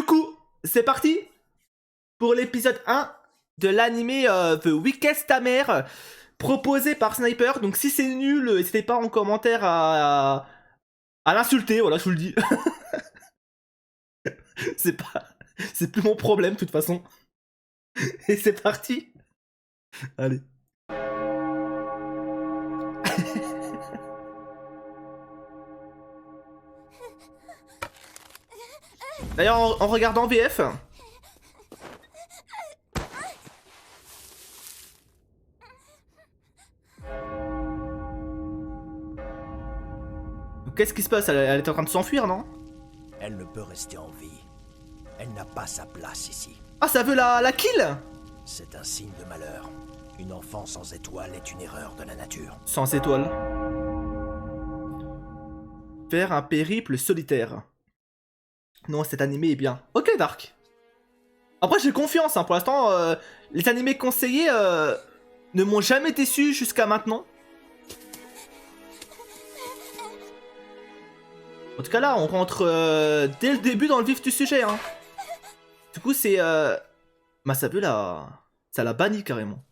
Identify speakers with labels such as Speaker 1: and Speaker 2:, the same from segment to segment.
Speaker 1: Du coup, c'est parti pour l'épisode 1 de l'animé The Weakest Tamer proposé par Sniper. Donc si c'est nul, n'hésitez pas en commentaire à l'insulter, voilà, je vous le dis. c'est pas... C'est plus mon problème de toute façon. Et c'est parti. Allez. D'ailleurs, en regardant VF, qu'est-ce qui se passe? Elle est en train de s'enfuir, non?
Speaker 2: Elle ne peut rester en vie. Elle n'a pas sa place ici.
Speaker 1: Ah, ça veut la kill?
Speaker 2: C'est un signe de malheur. Une enfant sans étoile est une erreur de la nature.
Speaker 1: Sans étoile. Faire un périple solitaire. Non, cet animé est bien. Ok, Dark. Après, j'ai confiance, hein. Pour l'instant, les animés conseillés ne m'ont jamais déçu jusqu'à maintenant. En tout cas, là, on rentre dès le début dans le vif du sujet. Hein. Du coup, c'est... Masabu, là... Ça l'a banni, carrément.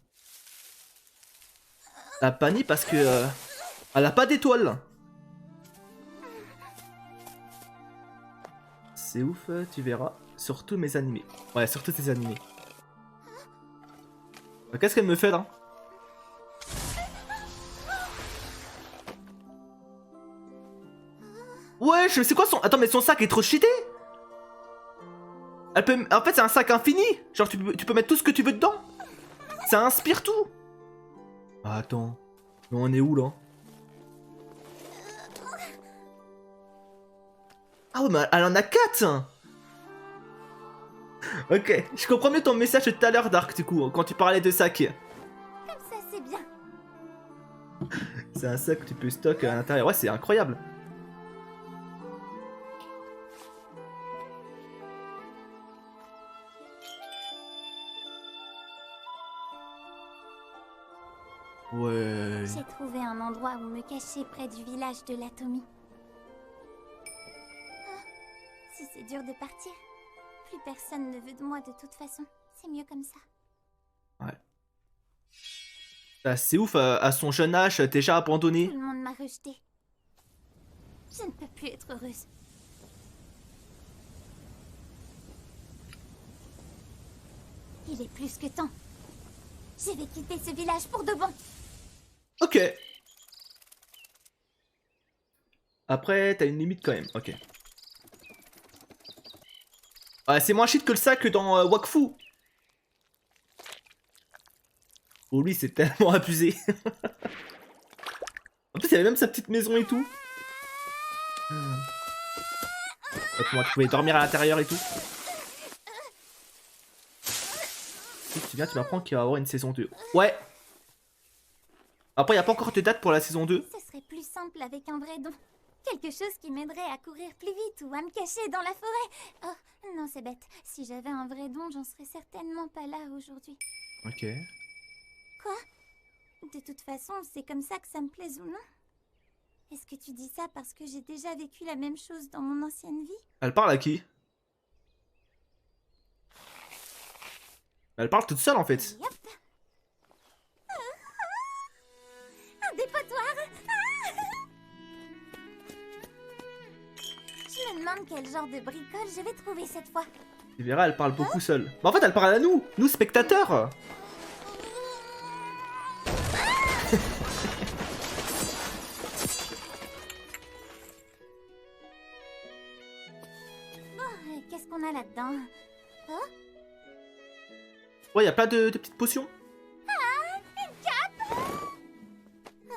Speaker 1: Elle l'a banni parce que... elle a pas d'étoile. C'est ouf, tu verras. Sur tous mes animés. Ouais, sur tous tes animés. Qu'est-ce qu'elle me fait, là? Ouais, c'est quoi son... Attends, mais son sac est trop cheaté. Elle peut... En fait, c'est un sac infini. Genre, tu peux mettre tout ce que tu veux dedans. Ça inspire tout. Ah, attends. Mais on est où, là? Ah ouais, mais elle en a 4. Ok, je comprends mieux ton message de tout à l'heure, Dark, du coup, quand tu parlais de sac.
Speaker 3: Comme ça, c'est bien.
Speaker 1: C'est un sac que tu peux stock à l'intérieur. Ouais, c'est incroyable. Ouais.
Speaker 3: J'ai trouvé un endroit où me cacher près du village de l'Atomy. Ah, si c'est dur de partir, plus personne ne veut de moi de toute façon. C'est mieux comme ça.
Speaker 1: Ouais. Ah, c'est ouf, à son jeune âge, déjà abandonné.
Speaker 3: Tout le monde m'a rejetée. Je ne peux plus être heureuse. Il est plus que temps. Je vais quitter ce village pour de bon.
Speaker 1: Ok. Après, t'as une limite quand même. Ok. Ouais, c'est moins shit que le sac dans Wakfu. Oh, lui, c'est tellement abusé. En plus, il y avait même sa petite maison et tout. Comment tu pouvais dormir à l'intérieur et tout. Si tu viens, tu m'apprends qu'il va y avoir une saison 2. Ouais. Après, il n'y a pas encore de date pour la saison 2.
Speaker 3: Ce serait plus simple avec un vrai don. Quelque chose qui m'aiderait à courir plus vite ou à me cacher dans la forêt. Oh, non, c'est bête. Si j'avais un vrai don, j'en serais certainement pas là aujourd'hui.
Speaker 1: Ok.
Speaker 3: Quoi? De toute façon, c'est comme ça que ça me plaise ou non? Est-ce que tu dis ça parce que j'ai déjà vécu la même chose dans mon ancienne vie?
Speaker 1: Elle parle à qui? Elle parle toute seule en fait.
Speaker 3: Yep. Un dépotoir. Je me demande quel genre de bricole je vais trouver cette fois.
Speaker 1: Tu verras, elle parle beaucoup seule. Mais en fait, elle parle à nous spectateurs.
Speaker 3: Qu'est-ce qu'on a là-dedans? Oh,
Speaker 1: Ouais, y a plein de petites potions.
Speaker 3: une cape. Oh.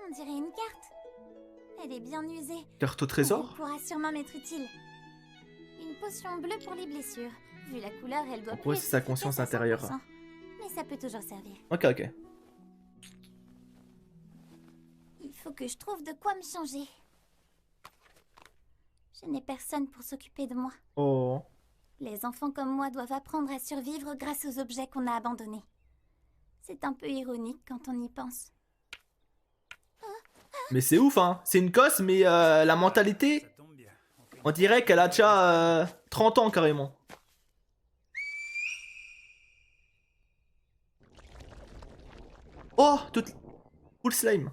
Speaker 3: On dirait une carte. Elle est bien usée.
Speaker 1: Carte au
Speaker 3: Elle
Speaker 1: trésor.
Speaker 3: pourra sûrement m'être utile. Une potion bleue pour les blessures. Vu la couleur, elle doit
Speaker 1: Pourquoi
Speaker 3: plus
Speaker 1: c'est sa
Speaker 3: être efficace
Speaker 1: conscience
Speaker 3: à
Speaker 1: intérieure.
Speaker 3: 100%. Mais ça peut toujours servir.
Speaker 1: Ok, ok.
Speaker 3: Il faut que je trouve de quoi me changer. Je n'ai personne pour s'occuper de moi.
Speaker 1: Oh.
Speaker 3: Les enfants comme moi doivent apprendre à survivre grâce aux objets qu'on a abandonnés. C'est un peu ironique quand on y pense.
Speaker 1: Mais c'est ouf, hein. C'est une gosse, mais la mentalité...
Speaker 4: Ça tombe bien.
Speaker 1: On dirait qu'elle a déjà 30 ans carrément. Oh, toute full slime.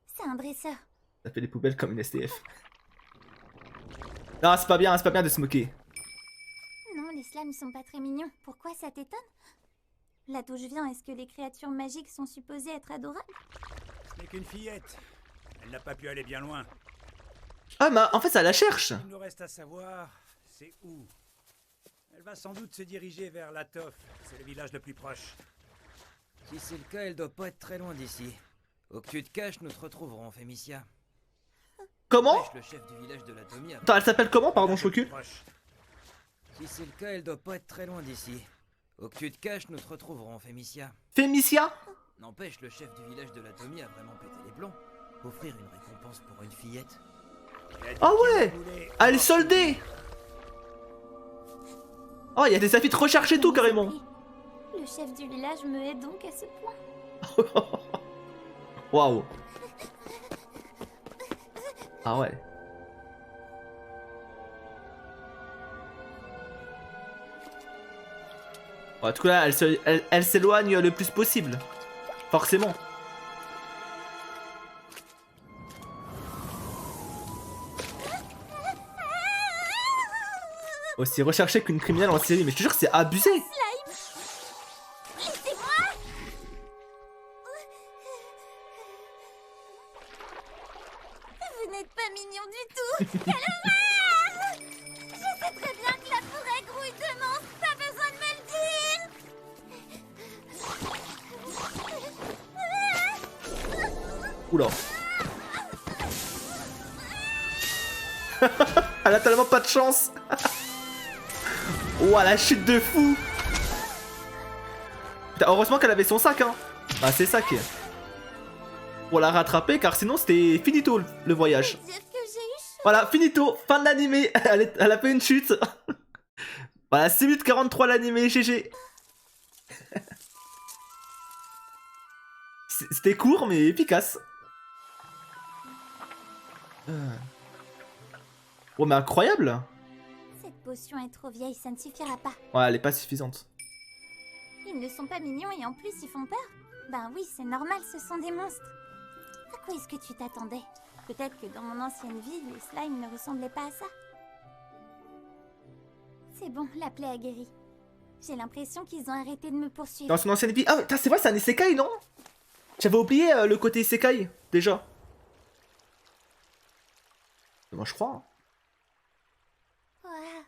Speaker 3: C'est un dresseur.
Speaker 1: Ça fait des poubelles comme une STF. Non, c'est pas bien de se moquer.
Speaker 3: Non, les slimes sont pas très mignons. Pourquoi ça t'étonne? Là d'où je viens, est-ce que les créatures magiques sont supposées être adorables?
Speaker 4: Ce n'est qu'une fillette. Elle n'a pas pu aller bien loin.
Speaker 1: Ah, mais en fait, ça la cherche.
Speaker 4: Il nous reste à savoir, c'est où. Elle va sans doute se diriger vers Latof. C'est le village le plus proche.
Speaker 5: Si c'est le cas, elle doit pas être très loin d'ici. Au que tu te caches, nous te retrouverons, Fémicia.
Speaker 1: Comment?
Speaker 5: Le chef du village de l'Atomie.
Speaker 1: Attends, elle s'appelle comment? Pardon, je recule.
Speaker 4: Proche.
Speaker 5: Si c'est le cas, elle doit pas être très loin d'ici. Au que tu te caches, nous te retrouverons, Fémicia.
Speaker 1: Fémicia?
Speaker 5: N'empêche, le chef du village de l'Atomie a vraiment pété les plombs. Offrir une récompense pour une fillette.
Speaker 4: Elle a dit
Speaker 1: Ah
Speaker 4: qu'il
Speaker 1: ouais!
Speaker 4: voulait-
Speaker 1: Elle est soldée! Oh, il y a des affiches recherchées et tout carrément.
Speaker 3: Le chef du village me hait donc à ce point.
Speaker 1: Waouh. Ah ouais. Bon, en tout cas, elle s'éloigne le plus possible. Forcément. Aussi recherché qu'une criminelle en série, mais je te jure que c'est abusé.
Speaker 3: Vous n'êtes pas mignon du tout. Quelle horreur! Je sais très bien que la forêt grouille de monstres. Pas besoin de me le dire.
Speaker 1: Oula. Elle a tellement pas de chance. Ouah, la chute de fou. Putain, heureusement qu'elle avait son sac, hein. Bah, c'est ça qui est. Pour la rattraper, car sinon c'était finito le voyage.
Speaker 3: Dire que j'ai eu chaud.
Speaker 1: Voilà, finito, fin de l'animé. Elle a fait une chute. Voilà, 6 minutes 43 l'animé, GG. C'était court, mais efficace. Oh, mais incroyable.
Speaker 3: Cette potion est trop vieille, ça ne suffira pas.
Speaker 1: Ouais, elle est pas suffisante.
Speaker 3: Ils ne sont pas mignons et en plus ils font peur. Ben oui, c'est normal, ce sont des monstres. À quoi est-ce que tu t'attendais? Peut-être que dans mon ancienne vie, les slimes ne ressemblaient pas à ça. C'est bon, la plaie a guéri. J'ai l'impression qu'ils ont arrêté de me poursuivre.
Speaker 1: Dans son ancienne vie. Ah, putain, c'est vrai, c'est un isekai, non? J'avais oublié le côté isekai, déjà. Moi, je crois.
Speaker 3: Waouh,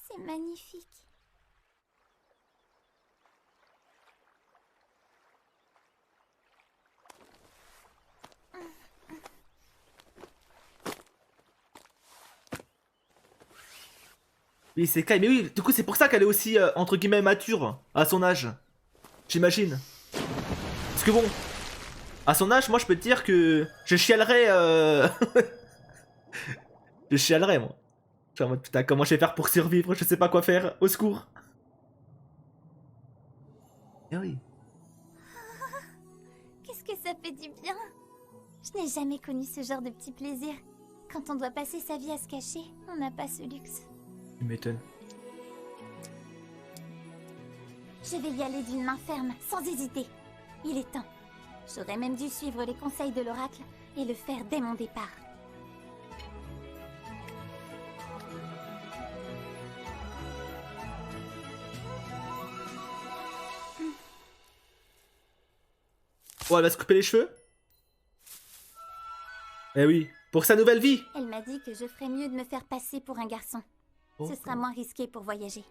Speaker 3: c'est magnifique.
Speaker 1: Oui, isekai, mais oui, du coup, c'est pour ça qu'elle est aussi, entre guillemets, mature à son âge. J'imagine. Parce que bon, à son âge, moi, je peux te dire que je chialerais. Je chialerais, moi. Je suis en mode, putain, comment je vais faire pour survivre? Je sais pas quoi faire. Au secours. Eh oui.
Speaker 3: Qu'est-ce que ça fait du bien. Je n'ai jamais connu ce genre de petit plaisir. Quand on doit passer sa vie à se cacher, on n'a pas ce luxe.
Speaker 1: Tu m'étonnes.
Speaker 3: Je vais y aller d'une main ferme, sans hésiter. Il est temps. J'aurais même dû suivre les conseils de l'oracle et le faire dès mon départ.
Speaker 1: Oh, elle va se couper les cheveux? Eh oui, pour sa nouvelle vie.
Speaker 3: Elle m'a dit que je ferais mieux de me faire passer pour un garçon.
Speaker 1: Oh.
Speaker 3: Ce sera moins risqué pour voyager.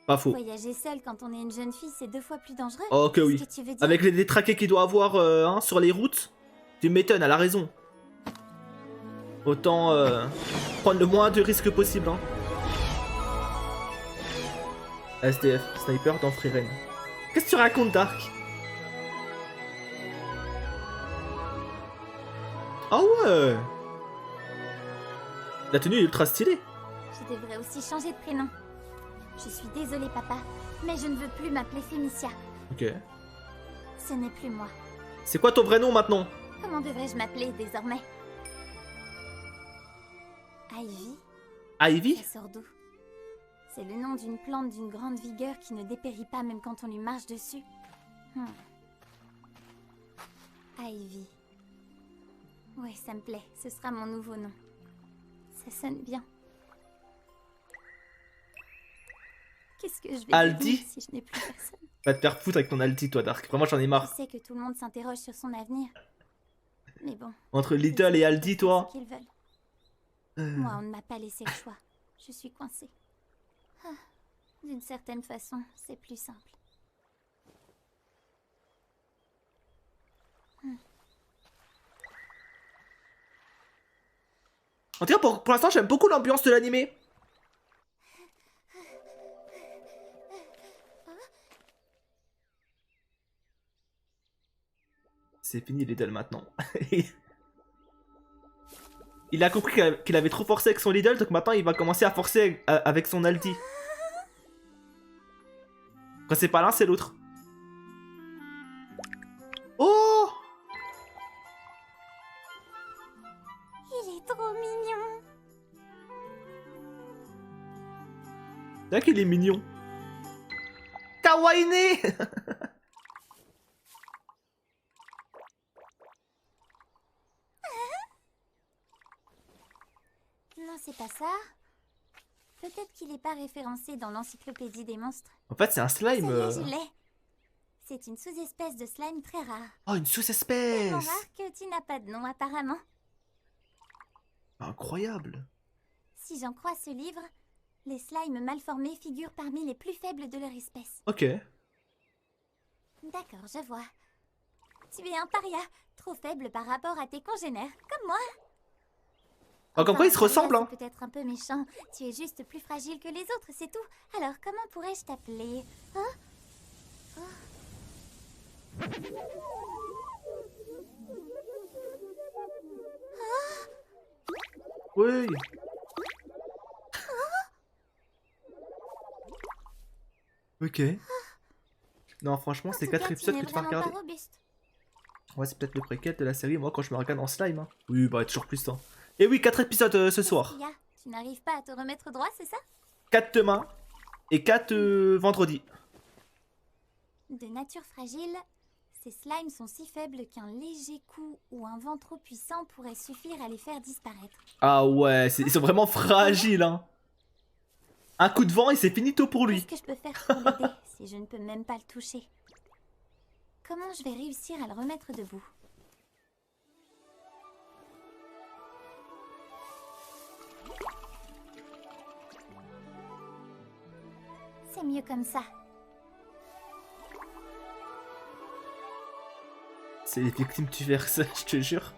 Speaker 1: Pas faux.
Speaker 3: Voyager seule quand on est une jeune fille, c'est 2 fois plus dangereux.
Speaker 1: Oh, ok, oui.
Speaker 3: Qu'est-ce que tu veux dire?
Speaker 1: Avec les détraqués qu'il doit avoir hein, sur les routes, tu m'étonnes, elle a raison. Autant prendre le moins de risques possible. Hein. SDF, sniper dans Freeren. Qu'est-ce que tu racontes, Dark? Ah ouais. La tenue est ultra stylée.
Speaker 3: Je devrais aussi changer de prénom. Je suis désolée, papa, mais je ne veux plus m'appeler Fémicia.
Speaker 1: Ok.
Speaker 3: Ce n'est plus moi.
Speaker 1: C'est quoi ton vrai nom maintenant?
Speaker 3: Comment devrais-je m'appeler désormais? Ivy?
Speaker 1: Ivy?
Speaker 3: Ça sort d'où? C'est le nom d'une plante d'une grande vigueur qui ne dépérit pas même quand on lui marche dessus. Ivy. Ouais, ça me plaît. Ce sera mon nouveau nom. Ça sonne bien. Qu'est-ce que je vais
Speaker 1: Aldi?
Speaker 3: devenir si je n'ai plus personne?
Speaker 1: Va te faire foutre avec ton Aldi, toi, Dark. Vraiment, j'en ai
Speaker 3: Je
Speaker 1: marre.
Speaker 3: sais que tout le monde s'interroge sur son avenir. Mais bon.
Speaker 1: Entre Lidl et Aldi,
Speaker 3: Ils
Speaker 1: toi.
Speaker 3: font ce qu'ils veulent. Moi, on ne m'a pas laissé le choix. Je suis coincée. Ah, d'une certaine façon, c'est plus simple.
Speaker 1: En tout cas, pour l'instant, j'aime beaucoup l'ambiance de l'animé. C'est fini Lidl maintenant. Il a compris qu'il avait trop forcé avec son Lidl, donc maintenant il va commencer à forcer avec son Aldi. Quand c'est pas l'un, c'est l'autre. Oh!
Speaker 3: Il est trop mignon.
Speaker 1: C'est vrai qu'il est mignon. Kawaii!
Speaker 3: Non, c'est pas ça. Peut-être qu'il n'est pas référencé dans l'encyclopédie des monstres.
Speaker 1: En fait, c'est un
Speaker 3: Ça y
Speaker 1: slime.
Speaker 3: est, je l'ai. C'est une sous-espèce de slime très rare.
Speaker 1: Oh, une
Speaker 3: Tellement
Speaker 1: sous-espèce!
Speaker 3: rare que tu n'as pas de nom apparemment.
Speaker 1: Incroyable.
Speaker 3: Si j'en crois ce livre, les slimes mal formés figurent parmi les plus faibles de leur espèce.
Speaker 1: Ok.
Speaker 3: D'accord, je vois. Tu es un paria, trop faible par rapport à tes congénères, comme moi.
Speaker 1: Oh, comme quoi ils se
Speaker 3: paria,
Speaker 1: ressemblent, hein.
Speaker 3: c'est peut-être un peu méchant. Tu es juste plus fragile que les autres, c'est tout. Alors, comment pourrais-je t'appeler? Hein?
Speaker 1: Oui. Ok. Non, franchement, c'est 4 épisodes que tu vas regarder. Ouais, c'est peut-être le préquel de la série, moi, quand je me regarde en slime. Hein. Oui, bah, toujours plus, hein. Et oui, 4 épisodes ce soir.
Speaker 3: Tu n'arrives pas à te remettre droit, c'est ça?
Speaker 1: 4 demain et 4 vendredi.
Speaker 3: De nature fragile, ces slimes sont si faibles qu'un léger coup ou un vent trop puissant pourrait suffire à les faire disparaître.
Speaker 1: Ah ouais, ils sont vraiment fragiles, hein. Un coup de vent et c'est finito pour lui.
Speaker 3: Qu'est-ce que je peux faire pour l'aider si je ne peux même pas le toucher? Comment je vais réussir à le remettre debout? C'est mieux comme ça.
Speaker 1: C'est les victimes du verse, je te jure.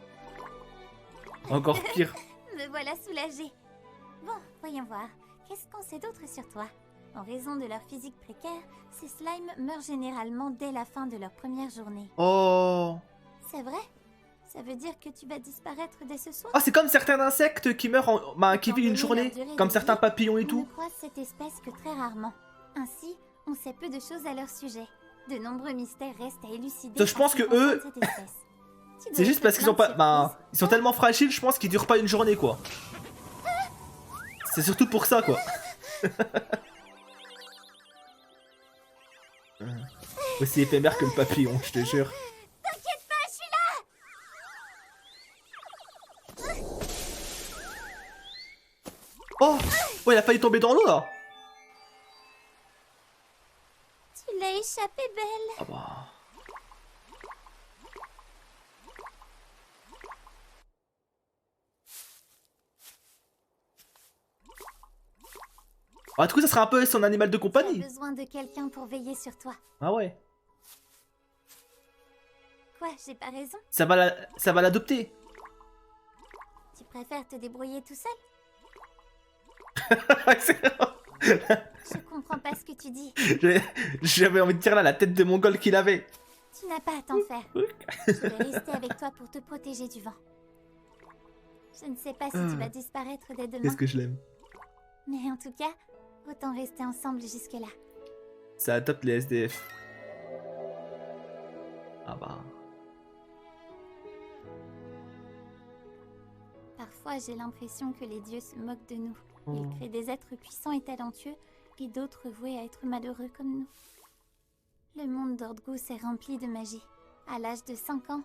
Speaker 1: Encore pire.
Speaker 3: Me voilà soulagée. Bon, voyons voir. Qu'est-ce qu'on sait d'autre sur toi? En raison de leur physique précaire, ces slimes meurent généralement dès la fin de leur première journée.
Speaker 1: Oh.
Speaker 3: C'est vrai? Ça veut dire que tu vas disparaître dès ce soir?
Speaker 1: Ah, c'est comme certains insectes qui meurent en... Bah, qui vivent une journée. Comme certains papillons et
Speaker 3: On
Speaker 1: tout.
Speaker 3: ne croise cette espèce que très rarement. Ainsi, on sait peu de choses à leur sujet. De nombreux mystères restent à élucider.
Speaker 1: Donc, je pense que eux, c'est juste parce qu'ils ont pas... Bah, ils sont tellement fragiles, je pense qu'ils durent pas une journée, quoi. C'est surtout pour ça, quoi. Aussi éphémère que le papillon, je te jure.
Speaker 3: T'inquiète pas, je suis là.
Speaker 1: Oh. Oh, il a failli tomber dans l'eau, là.
Speaker 3: Tu l'as échappé, belle.
Speaker 1: Ah bah... Ah, du coup, ça sera un peu son animal de
Speaker 3: J'ai
Speaker 1: compagnie.
Speaker 3: besoin de quelqu'un pour veiller sur toi.
Speaker 1: Ah ouais.
Speaker 3: Quoi, j'ai pas raison?
Speaker 1: Ça va l'adopter.
Speaker 3: Tu préfères te débrouiller tout seul? Je comprends pas ce que tu dis.
Speaker 1: J'avais envie de dire là la tête de mongol qu'il avait.
Speaker 3: Tu n'as pas à t'en faire. Je vais rester avec toi pour te protéger du vent. Je ne sais pas si tu vas disparaître dès demain.
Speaker 1: Qu'est-ce que je l'aime.
Speaker 3: Mais en tout cas, autant rester ensemble jusque-là.
Speaker 1: Ça adopte les SDF. Ah bah...
Speaker 3: Parfois, Parfois, j'ai l'impression que les dieux se moquent de nous.
Speaker 1: Oh.
Speaker 3: Ils créent des êtres puissants et talentueux, et d'autres voués à être malheureux comme nous. Le monde d'Ordgous est rempli de magie. À l'âge de 5 ans,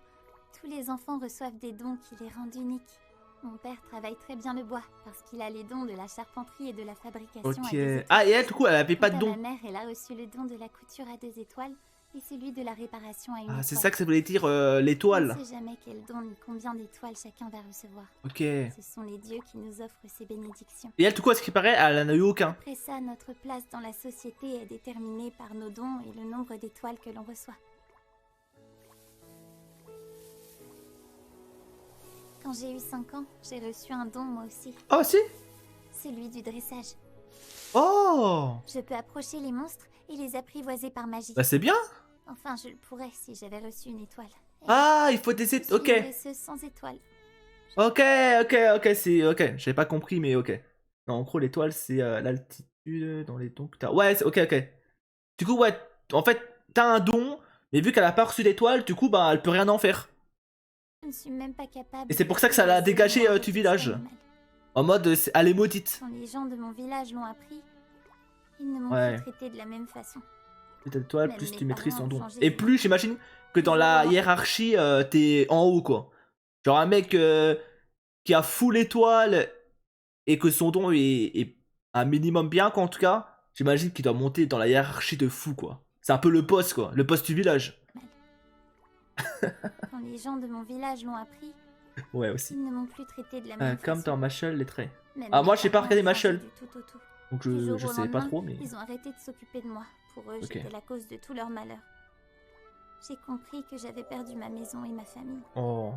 Speaker 3: tous les enfants reçoivent des dons qui les rendent uniques. Mon père travaille très bien le bois, parce qu'il a les dons de la charpenterie et de la fabrication
Speaker 1: Ok.
Speaker 3: à 2 étoiles.
Speaker 1: Ah, et elle, du coup, elle avait pas de
Speaker 3: Quant à
Speaker 1: don.
Speaker 3: ma mère, elle a reçu le don de la couture à 2 étoiles, et celui de la réparation à 1
Speaker 1: Ah,
Speaker 3: étoile.
Speaker 1: c'est ça que ça voulait dire l'étoile.
Speaker 3: On ne sait jamais quel don ni combien d'étoiles chacun va recevoir.
Speaker 1: Ok.
Speaker 3: Ce sont les dieux qui nous offrent ces bénédictions.
Speaker 1: Et elle, du coup, à ce qui paraît, elle en a eu aucun.
Speaker 3: Après ça, notre place dans la société est déterminée par nos dons et le nombre d'étoiles que l'on reçoit. Quand j'ai eu 5 ans, j'ai reçu un don moi aussi,
Speaker 1: Oh, si.
Speaker 3: celui du dressage.
Speaker 1: Oh.
Speaker 3: Je peux approcher les monstres et les apprivoiser par magie.
Speaker 1: Bah, c'est bien.
Speaker 3: Enfin, je le pourrais si j'avais reçu une étoile. Et
Speaker 1: Ah, il faut des
Speaker 3: je suis
Speaker 1: étoiles. Ok.
Speaker 3: une dresseuse sans étoiles.
Speaker 1: Ok, ok, c'est ok. J'avais pas compris, mais ok. Non, en gros, l'étoile, c'est l'altitude dans les dons que t'as. Ouais, ok, ok. Du coup, ouais, en fait, t'as un don, mais vu qu'elle a pas reçu d'étoile, du coup, bah, elle peut rien en faire.
Speaker 3: Je ne suis même pas capable.
Speaker 1: Et c'est pour
Speaker 3: de
Speaker 1: ça que ça l'a
Speaker 3: dresser
Speaker 1: dégagé,
Speaker 3: le moindre
Speaker 1: du
Speaker 3: petit
Speaker 1: village.
Speaker 3: animal.
Speaker 1: En mode, elle est maudite.
Speaker 3: Quand les gens de mon village l'ont appris, ils ne m'ont
Speaker 1: Ouais.
Speaker 3: plus traité de la même façon.
Speaker 1: Plus t'as d'étoiles,
Speaker 3: Même
Speaker 1: plus
Speaker 3: mes
Speaker 1: tu maîtrises
Speaker 3: parents
Speaker 1: ton
Speaker 3: ont
Speaker 1: don.
Speaker 3: changé
Speaker 1: Et
Speaker 3: de
Speaker 1: plus, j'imagine, que dans
Speaker 3: Du
Speaker 1: la
Speaker 3: jour au lendemain.
Speaker 1: hiérarchie, t'es en haut, quoi. Genre un mec qui a full étoile et que son don est un minimum bien, quoi, en tout cas, j'imagine qu'il doit monter dans la hiérarchie de fou, quoi. C'est un peu le boss, quoi. Le boss du village.
Speaker 3: Quand les gens de mon village l'ont appris,
Speaker 1: Ouais, aussi.
Speaker 3: ils ne m'ont plus traité de la même
Speaker 1: Comme
Speaker 3: façon.
Speaker 1: dans Mashal, les traits.
Speaker 3: Même
Speaker 1: Ah,
Speaker 3: mes
Speaker 1: moi, j'ai pas
Speaker 3: parents
Speaker 1: regardé
Speaker 3: ont changé
Speaker 1: Mashal.
Speaker 3: du tout au tout.
Speaker 1: Donc
Speaker 3: Du jour
Speaker 1: je
Speaker 3: au
Speaker 1: savais pas
Speaker 3: lendemain,
Speaker 1: trop, mais...
Speaker 3: Ils ont arrêté de s'occuper de moi. Pour eux,
Speaker 1: Ok.
Speaker 3: j'étais la cause de tout leur malheur. J'ai compris que j'avais perdu ma maison et ma famille.
Speaker 1: Oh.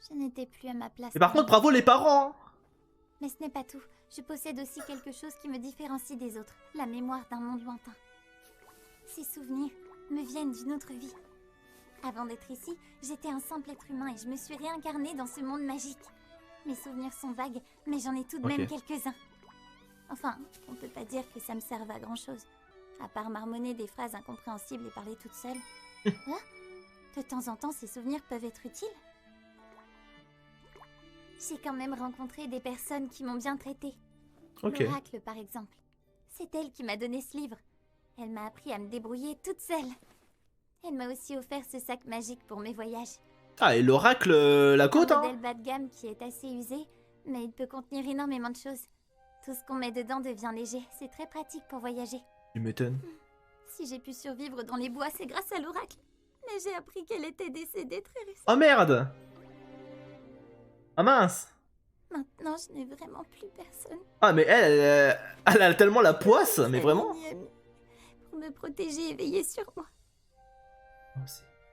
Speaker 3: Je n'étais plus à ma place.
Speaker 1: Mais par
Speaker 3: parmi
Speaker 1: contre, bravo les parents, hein.
Speaker 3: Mais ce n'est pas tout. Je possède aussi quelque chose qui me différencie des autres. La mémoire d'un monde lointain. Ces souvenirs me viennent d'une autre vie. Avant d'être ici, j'étais un simple être humain et je me suis réincarnée dans ce monde magique. Mes souvenirs sont vagues, mais j'en ai tout de même
Speaker 1: Ok.
Speaker 3: quelques-uns. Enfin, on peut pas dire que ça me serve à grand-chose. À part marmonner des phrases incompréhensibles et parler toute seule. Hein? De temps en temps, ces souvenirs peuvent être utiles. J'ai quand même rencontré des personnes qui m'ont bien traitée.
Speaker 1: Ok.
Speaker 3: L'oracle, par exemple. C'est elle qui m'a donné ce livre. Elle m'a appris à me débrouiller toute seule. Elle m'a aussi offert ce sac magique pour mes voyages.
Speaker 1: Ah, et l'oracle, la côte,
Speaker 3: Un
Speaker 1: hein.
Speaker 3: modèle bas de gamme qui est assez usé, mais il peut contenir énormément de choses. Tout ce qu'on met dedans devient léger. C'est très pratique pour voyager.
Speaker 1: Tu m'étonnes.
Speaker 3: Si j'ai pu survivre dans les bois, c'est grâce à l'oracle. Mais j'ai appris qu'elle était décédée très récemment.
Speaker 1: Oh merde. Ah mince.
Speaker 3: Maintenant, je n'ai vraiment plus personne.
Speaker 1: Ah, mais elle a tellement la poisse, mais vraiment.
Speaker 3: Ni ami pour me protéger et veiller sur moi.
Speaker 1: Oh,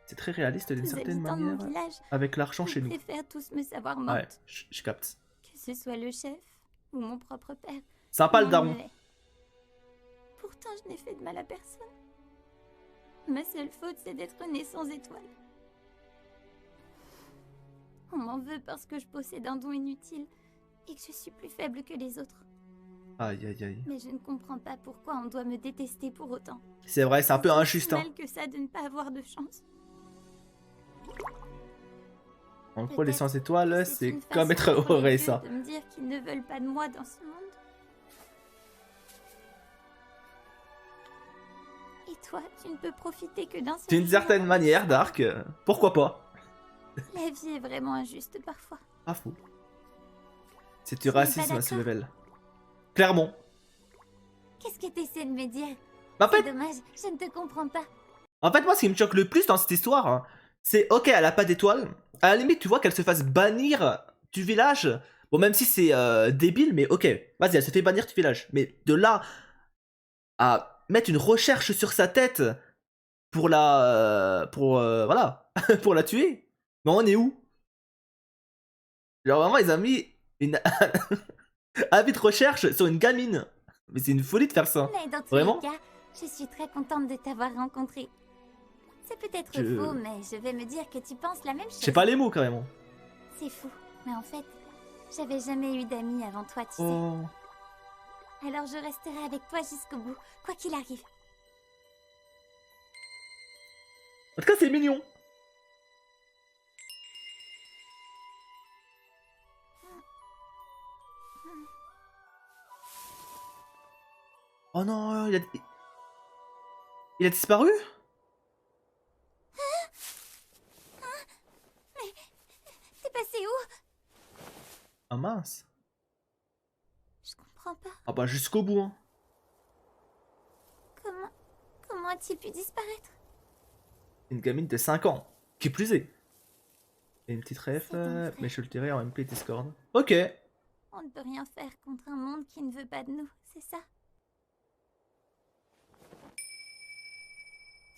Speaker 1: c'est très réaliste d'une
Speaker 3: Les
Speaker 1: certaine
Speaker 3: habitants de
Speaker 1: manière.
Speaker 3: mon village
Speaker 1: Avec l'argent chez
Speaker 3: ils
Speaker 1: nous.
Speaker 3: préfèrent tous me savoir morte.
Speaker 1: Ouais, je capte.
Speaker 3: Que ce soit le chef ou mon propre père.
Speaker 1: Sympa le
Speaker 3: Non,
Speaker 1: daron.
Speaker 3: mais- Pourtant, je n'ai fait de mal à personne. Ma seule faute, c'est d'être née sans étoile. On m'en veut parce que je possède un don inutile et que je suis plus faible que les autres.
Speaker 1: Aïe aïe aïe.
Speaker 3: Mais je ne comprends pas pourquoi on doit me détester pour autant.
Speaker 1: C'est vrai, c'est un peu
Speaker 3: C'est
Speaker 1: injuste,
Speaker 3: si
Speaker 1: hein.
Speaker 3: mal que ça de ne pas avoir de chance.
Speaker 1: En gros, les
Speaker 3: Peut-être
Speaker 1: 100 étoiles,
Speaker 3: C'est
Speaker 1: c'est
Speaker 3: une
Speaker 1: comme
Speaker 3: façon
Speaker 1: être
Speaker 3: pour les
Speaker 1: heureux,
Speaker 3: dieux
Speaker 1: ça.
Speaker 3: de me dire qu'ils ne veulent pas de moi dans ce monde. Et toi, tu ne peux profiter que d'un seul
Speaker 1: D'une
Speaker 3: jour.
Speaker 1: certaine manière, Dark, pourquoi pas.
Speaker 3: La vie est vraiment injuste parfois.
Speaker 1: Pas fou. C'est
Speaker 3: Tu
Speaker 1: du
Speaker 3: n'es pas
Speaker 1: racisme à ce
Speaker 3: d'accord?
Speaker 1: level. Clairement.
Speaker 3: Qu'est-ce que tu essaies de me dire?
Speaker 1: En
Speaker 3: C'est
Speaker 1: fait,
Speaker 3: dommage, je ne te comprends pas.
Speaker 1: moi, ce qui me choque le plus dans cette histoire, hein, c'est ok, elle a pas d'étoile. À la limite, tu vois qu'elle se fasse bannir du village. Bon, même si c'est débile, mais ok. Vas-y, elle se fait bannir du village. Mais de là à mettre une recherche sur sa tête pour la. Voilà. Pour la tuer. Mais on est où? Genre, vraiment, ils ont mis une. avis de recherche sur une gamine. Mais c'est une folie de faire ça.
Speaker 3: Mais dans tous
Speaker 1: Vraiment
Speaker 3: les cas, je suis très contente de t'avoir rencontré. C'est peut-être
Speaker 1: Je-
Speaker 3: faux, mais je vais me dire que tu penses la même chose.
Speaker 1: Je sais pas les mots, carrément.
Speaker 3: C'est fou, mais en fait, j'avais jamais eu d'amis avant toi, tu sais.
Speaker 1: Oh.
Speaker 3: Alors je resterai avec toi jusqu'au bout, quoi qu'il arrive.
Speaker 1: En tout cas, c'est mignon. Oh non, il a disparu?
Speaker 3: T'es passé où?
Speaker 1: Ah mince.
Speaker 3: Je comprends pas.
Speaker 1: Ah bah jusqu'au bout, hein.
Speaker 3: Comment a-t-il pu disparaître?
Speaker 1: Une gamine de 5 ans. Qui plus est. Et une petite ref,
Speaker 3: C'est un frère.
Speaker 1: mais je le dirai en MP Discord. Ok.
Speaker 3: On ne peut rien faire contre un monde qui ne veut pas de nous, c'est ça?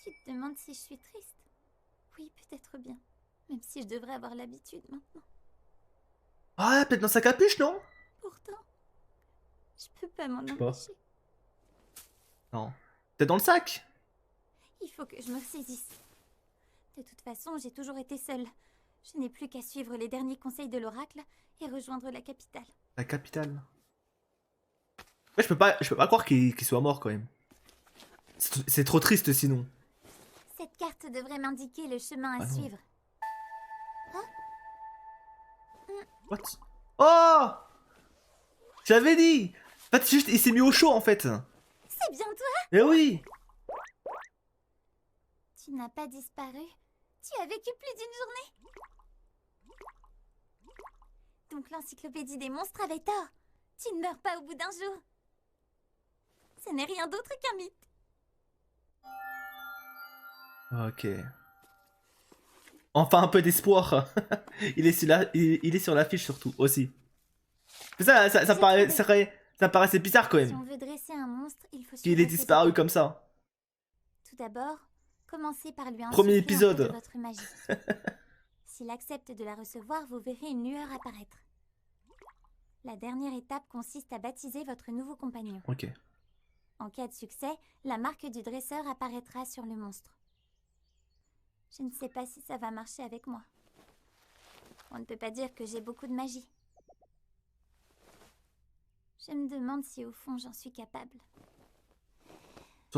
Speaker 3: Tu te demandes si je suis triste? Oui, peut-être bien. Même si je devrais avoir l'habitude maintenant.
Speaker 1: Ah, peut-être dans sa capuche, non?
Speaker 3: Pourtant, je peux pas m'en
Speaker 1: Je sais pas.
Speaker 3: empêcher.
Speaker 1: Non. Peut-être dans le sac?
Speaker 3: Il faut que je me ressaisisse. De toute façon, j'ai toujours été seule. Je n'ai plus qu'à suivre les derniers conseils de l'oracle et rejoindre la capitale.
Speaker 1: La capitale. Ouais, je peux pas croire qu'il soit mort quand même. C'est trop triste sinon.
Speaker 3: Cette carte devrait m'indiquer le chemin à
Speaker 1: Ah non.
Speaker 3: suivre.
Speaker 1: What? Oh! J'avais dit! En fait, juste, il s'est mis au chaud en fait.
Speaker 3: C'est bien toi!
Speaker 1: Eh oui!
Speaker 3: Tu n'as pas disparu. Tu as vécu plus d'une journée. Donc l'encyclopédie des monstres avait tort. Tu ne meurs pas au bout d'un jour. Ce n'est rien d'autre qu'un mythe.
Speaker 1: Ok. Enfin un peu d'espoir. Il est sur l'affiche surtout aussi. Mais ça paraissait bizarre quand
Speaker 3: Si
Speaker 1: même.
Speaker 3: on veut dresser un monstre, il faut
Speaker 1: Qu'il
Speaker 3: suivre
Speaker 1: ait
Speaker 3: ces
Speaker 1: disparu
Speaker 3: étapes.
Speaker 1: comme ça.
Speaker 3: Tout d'abord, commencez par lui
Speaker 1: Premier
Speaker 3: insuffler un peu
Speaker 1: épisode.
Speaker 3: de votre magie. S'il accepte de la recevoir, vous verrez une lueur apparaître. La dernière étape consiste à baptiser votre nouveau compagnon.
Speaker 1: Ok.
Speaker 3: En cas de succès, la marque du dresseur apparaîtra sur le monstre. Je ne sais pas si ça va marcher avec moi. On ne peut pas dire que j'ai beaucoup de magie. Je me demande si au fond j'en suis capable.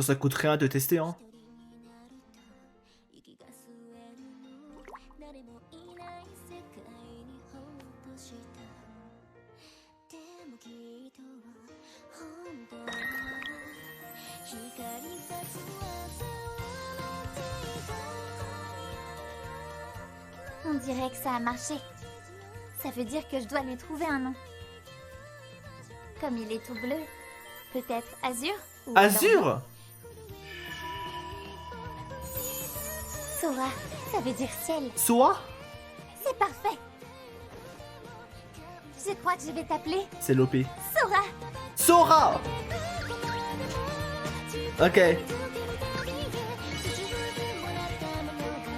Speaker 1: Ça coûte rien de tester, hein.
Speaker 3: On dirait que ça a marché. Ça veut dire que je dois lui trouver un nom. Comme il est tout bleu, peut-être Azur ou alors
Speaker 1: Azur!
Speaker 3: Sora, ça veut dire ciel.
Speaker 1: Soa?
Speaker 3: C'est parfait. Je crois que je vais t'appeler
Speaker 1: C'est l'OP.
Speaker 3: Sora.
Speaker 1: Sora! Ok.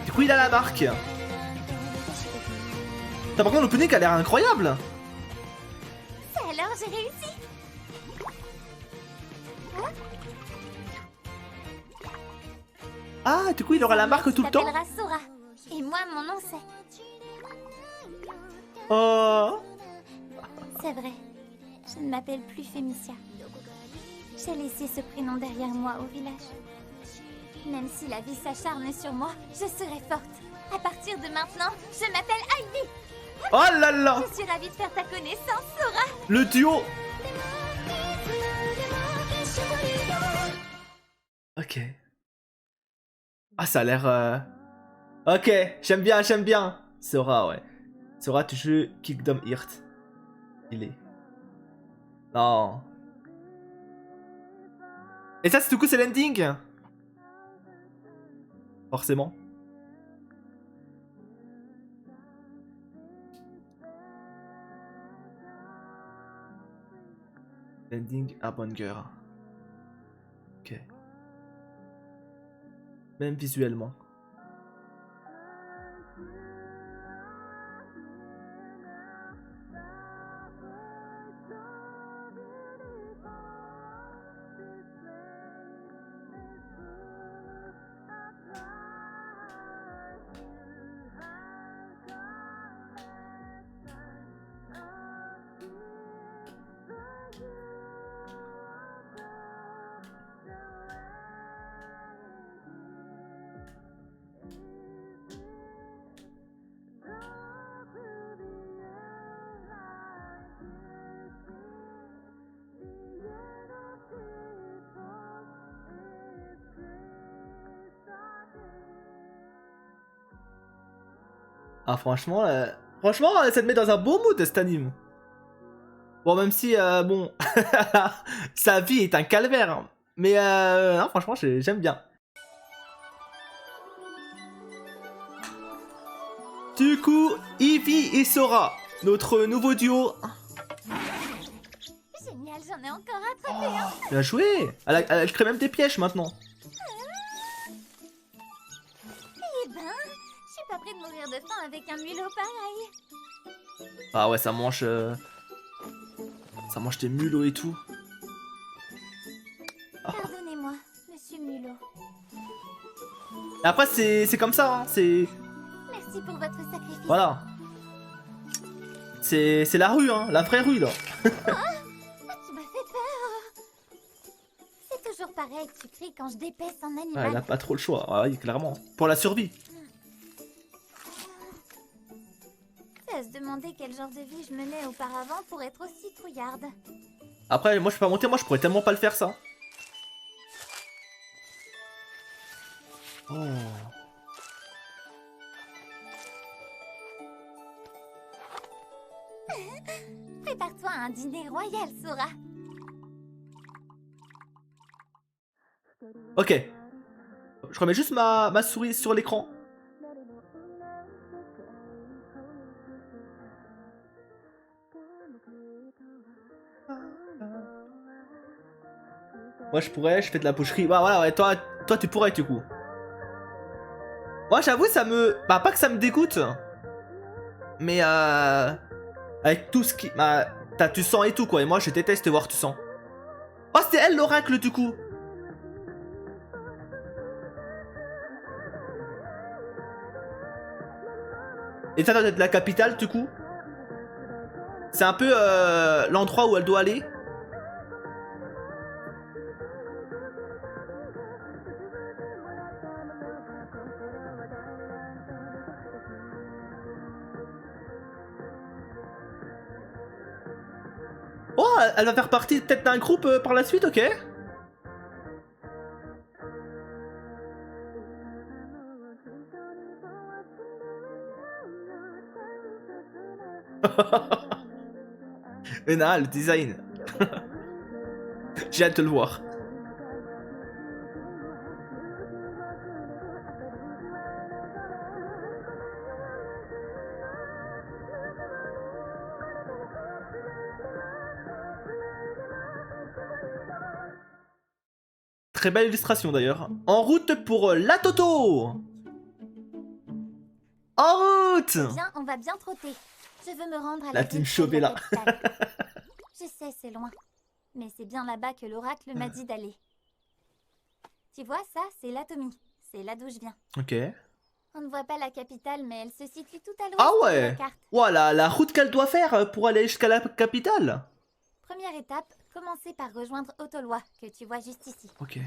Speaker 1: Du coup, il a la marque. T'as par contre l'opening a l'air incroyable.
Speaker 3: Ça alors, j'ai réussi.
Speaker 1: Ah, du coup, il aura la marque tout le temps.
Speaker 3: Tu t'appelleras Sora. Et moi, mon nom c'est...
Speaker 1: Oh.
Speaker 3: C'est vrai. Je ne m'appelle plus Fémicia. J'ai laissé ce prénom derrière moi au village. Même si la vie s'acharne sur moi, je serai forte. À partir de maintenant, je m'appelle Ivy.
Speaker 1: Oh là là.
Speaker 3: Je suis ravie de faire ta connaissance, Sora.
Speaker 1: Le duo. Ok. Ah, ça a l'air... Ok, j'aime bien, j'aime bien. Sora, ouais. Sora, tu joues Kingdom Hearts. Il est... Non. Et ça, c'est du coup, c'est l'ending. Forcément. L'ending à Banger. Ok. Même visuellement. Ah franchement, ça te met dans un bon mood cet anime. Bon, même si, bon, sa vie est un calvaire. Hein. Mais non, franchement, j'aime bien. Du coup, Ivy et Sora, notre nouveau duo.
Speaker 3: Génial, j'en ai encore attrapé un.
Speaker 1: Bien joué. Elle crée même des pièges maintenant.
Speaker 3: Eh ben, je suis pas près de mourir de faim avec un mulot pareil.
Speaker 1: Ah ouais, ça mange des mulots et tout.
Speaker 3: Pardonnez-moi, monsieur mulot.
Speaker 1: Et après, c'est comme ça, hein. C'est...
Speaker 3: Merci pour votre sacrifice.
Speaker 1: Voilà. C'est la rue, hein. La vraie rue, là.
Speaker 3: Ah, tu m'as fait peur. C'est toujours pareil, tu cries quand je dépaisse un
Speaker 1: Ouais,
Speaker 3: animal.
Speaker 1: elle a pas trop le choix. Ah oui, clairement. Pour la survie.
Speaker 3: C'est à se demander quel genre de vie je menais auparavant pour être aussi trouillarde.
Speaker 1: Après, moi, je peux pas monter. Moi, je pourrais tellement pas le faire, ça. Oh.
Speaker 3: Prépare-toi à un dîner royal, Sora.
Speaker 1: Ok. Je remets juste ma souris sur l'écran. Moi je pourrais, je fais de la boucherie. Bah voilà, ouais, toi tu pourrais du coup. Moi j'avoue ça me... Bah pas que ça me dégoûte. Mais avec tout ce qui... Bah t'as tu sens et tout quoi. Et moi je déteste voir tu sens. Oh c'était elle l'oracle du coup. Et ça doit être la capitale du coup. C'est un peu l'endroit où elle doit aller. Oh, elle va faire partie peut-être d'un groupe par la suite, ok. Mais non, le design. J'ai hâte de le voir. Très belle illustration d'ailleurs. En route pour la Toto. En route.
Speaker 3: Bien, on va bien trotter. Je veux me rendre à
Speaker 1: La
Speaker 3: la
Speaker 1: team
Speaker 3: ville
Speaker 1: Chauvet,
Speaker 3: de la
Speaker 1: là.
Speaker 3: capitale. Je sais, c'est loin. Mais c'est bien là-bas que l'oracle m'a dit d'aller. Tu vois, ça, c'est l'Atomie. C'est là d'où je viens.
Speaker 1: Ok.
Speaker 3: On ne voit pas la capitale, mais elle se situe tout à l'ouest
Speaker 1: Ah
Speaker 3: de la
Speaker 1: ouais.
Speaker 3: carte.
Speaker 1: Voilà, la route qu'elle doit faire pour aller jusqu'à la capitale.
Speaker 3: Première étape, commencer par rejoindre Otolwa, que tu vois juste ici.
Speaker 1: Ok.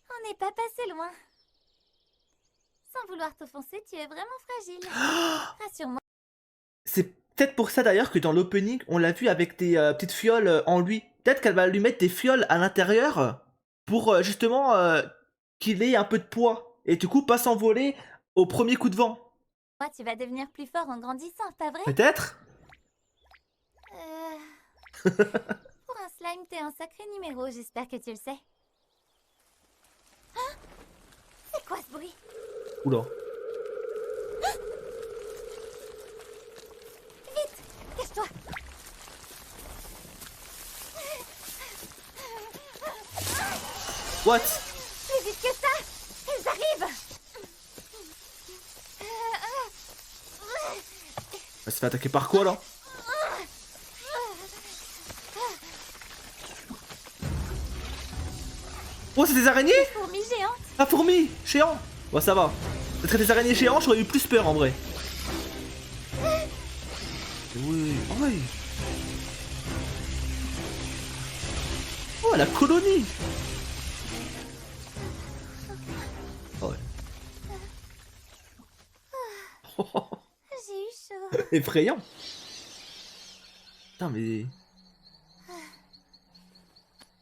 Speaker 3: On n'est pas passé loin. Sans vouloir t'offenser, tu es vraiment fragile. Rassure-moi.
Speaker 1: C'est peut-être pour ça d'ailleurs que dans l'opening, on l'a vu avec des petites fioles en lui. Peut-être qu'elle va lui mettre des fioles à l'intérieur pour justement qu'il ait un peu de poids. Et du coup, pas s'envoler au premier coup de vent.
Speaker 3: Moi, tu vas devenir plus fort en grandissant, pas vrai?
Speaker 1: Peut-être.
Speaker 3: Pour un slime, t'es un sacré numéro, j'espère que tu le sais. Hein? C'est quoi ce bruit?
Speaker 1: Oula.
Speaker 3: Vite, cache-toi.
Speaker 1: What?
Speaker 3: Plus vite que ça. Elles arrivent.
Speaker 1: Elle se fait attaquer par quoi là? Oh, c'est des araignées?
Speaker 3: Fourmis géantes.
Speaker 1: Ah, fourmis géant. Bon, ça va. Peut-être des araignées géantes, j'aurais eu plus peur en vrai. Oui, oh, oui. Oh, la colonie. Oh, ouais.
Speaker 3: J'ai eu chaud.
Speaker 1: Effrayant. Putain, mais...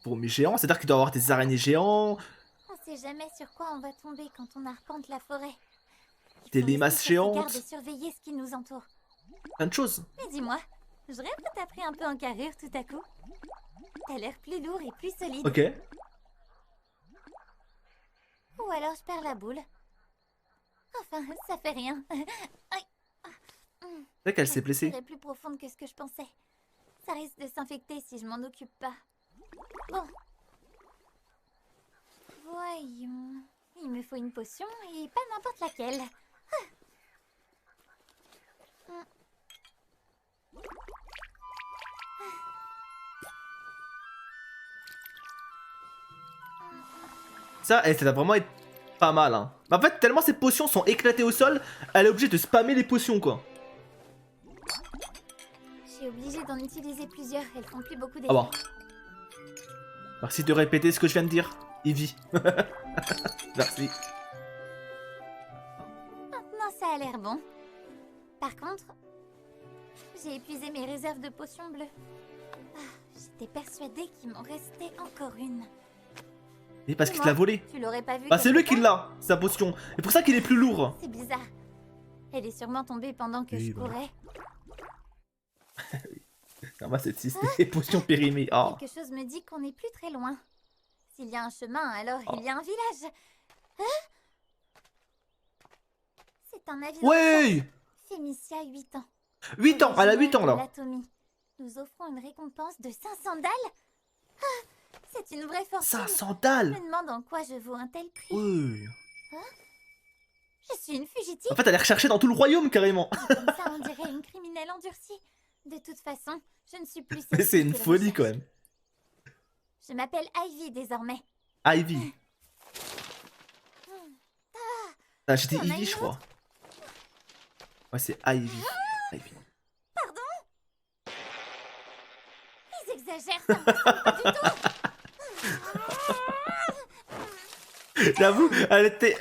Speaker 1: fourmis géants, c'est-à-dire qu'il doit y avoir des araignées géants,
Speaker 3: On sait jamais sur quoi on va tomber quand on arpente la forêt. Il
Speaker 1: des
Speaker 3: faut
Speaker 1: limaces
Speaker 3: rester sur ses gardes
Speaker 1: géantes,
Speaker 3: et surveiller ce qui nous entoure.
Speaker 1: plein de choses.
Speaker 3: Mais dis-moi, je rêve que t'as pris un peu en carrure tout à coup. T'as l'air plus lourd et plus solide.
Speaker 1: Ok.
Speaker 3: Ou alors je perds la boule. Enfin, ça fait rien. Aïe.
Speaker 1: C'est vrai qu'elle s'est blessée.
Speaker 3: Elle est plus profonde que ce que je pensais. Ça risque de s'infecter si je m'en occupe pas. Bon. Voyons. Il me faut une potion et pas n'importe laquelle.
Speaker 1: Ça, ça va vraiment être pas mal, hein. Mais en fait, tellement ces potions sont éclatées au sol, elle est obligée de spammer les potions, quoi.
Speaker 3: Je suis obligée d'en utiliser plusieurs. Elles font plus beaucoup d'effets.
Speaker 1: Ah bon. Merci de répéter ce que je viens de dire, Ivy. Merci.
Speaker 3: Maintenant, ça a l'air bon. Par contre, j'ai épuisé mes réserves de potions bleues. Ah, j'étais persuadée qu'il m'en restait encore une.
Speaker 1: Et parce qu'il te l'a volé.
Speaker 3: Tu l'aurais pas vu.
Speaker 1: Bah, c'est lui
Speaker 3: quelque
Speaker 1: qui l'a, sa potion. C'est pour ça qu'il est plus lourd.
Speaker 3: C'est bizarre. Elle est sûrement tombée pendant que
Speaker 1: Oui,
Speaker 3: je
Speaker 1: bah.
Speaker 3: courais.
Speaker 1: Non, c'est des potions périmées. Oh.
Speaker 3: Quelque chose me dit qu'on n'est plus très loin. S'il y a un chemin, alors il y a un village. Hein? C'est un navire.
Speaker 1: Ouais.
Speaker 3: Fémicia, 8 ans.
Speaker 1: 8 ans, elle a 8 ans là.
Speaker 3: L'anatomie. Nous offrons une récompense de 500 dalles. Ah, c'est une vraie fortune.
Speaker 1: 500
Speaker 3: Je
Speaker 1: dalles.
Speaker 3: me demande en quoi je vaux un tel prix.
Speaker 1: Ouais.
Speaker 3: Je suis une fugitive.
Speaker 1: En fait, elle est recherchée dans tout le royaume carrément.
Speaker 3: Comme ça, on dirait une criminelle endurcie. De toute façon, je ne suis plus.
Speaker 1: Mais c'est une
Speaker 3: celle
Speaker 1: folie
Speaker 3: qu'elle
Speaker 1: quand
Speaker 3: recherche.
Speaker 1: même.
Speaker 3: Je m'appelle Ivy désormais.
Speaker 1: Ivy. Ah, j'ai dit
Speaker 3: Il y en a
Speaker 1: Ivy,
Speaker 3: une
Speaker 1: je crois. Ouais, c'est Ivy. Ivy.
Speaker 3: Ils exagèrent, ça me ressemble pas du tout.
Speaker 1: J'avoue, elle était.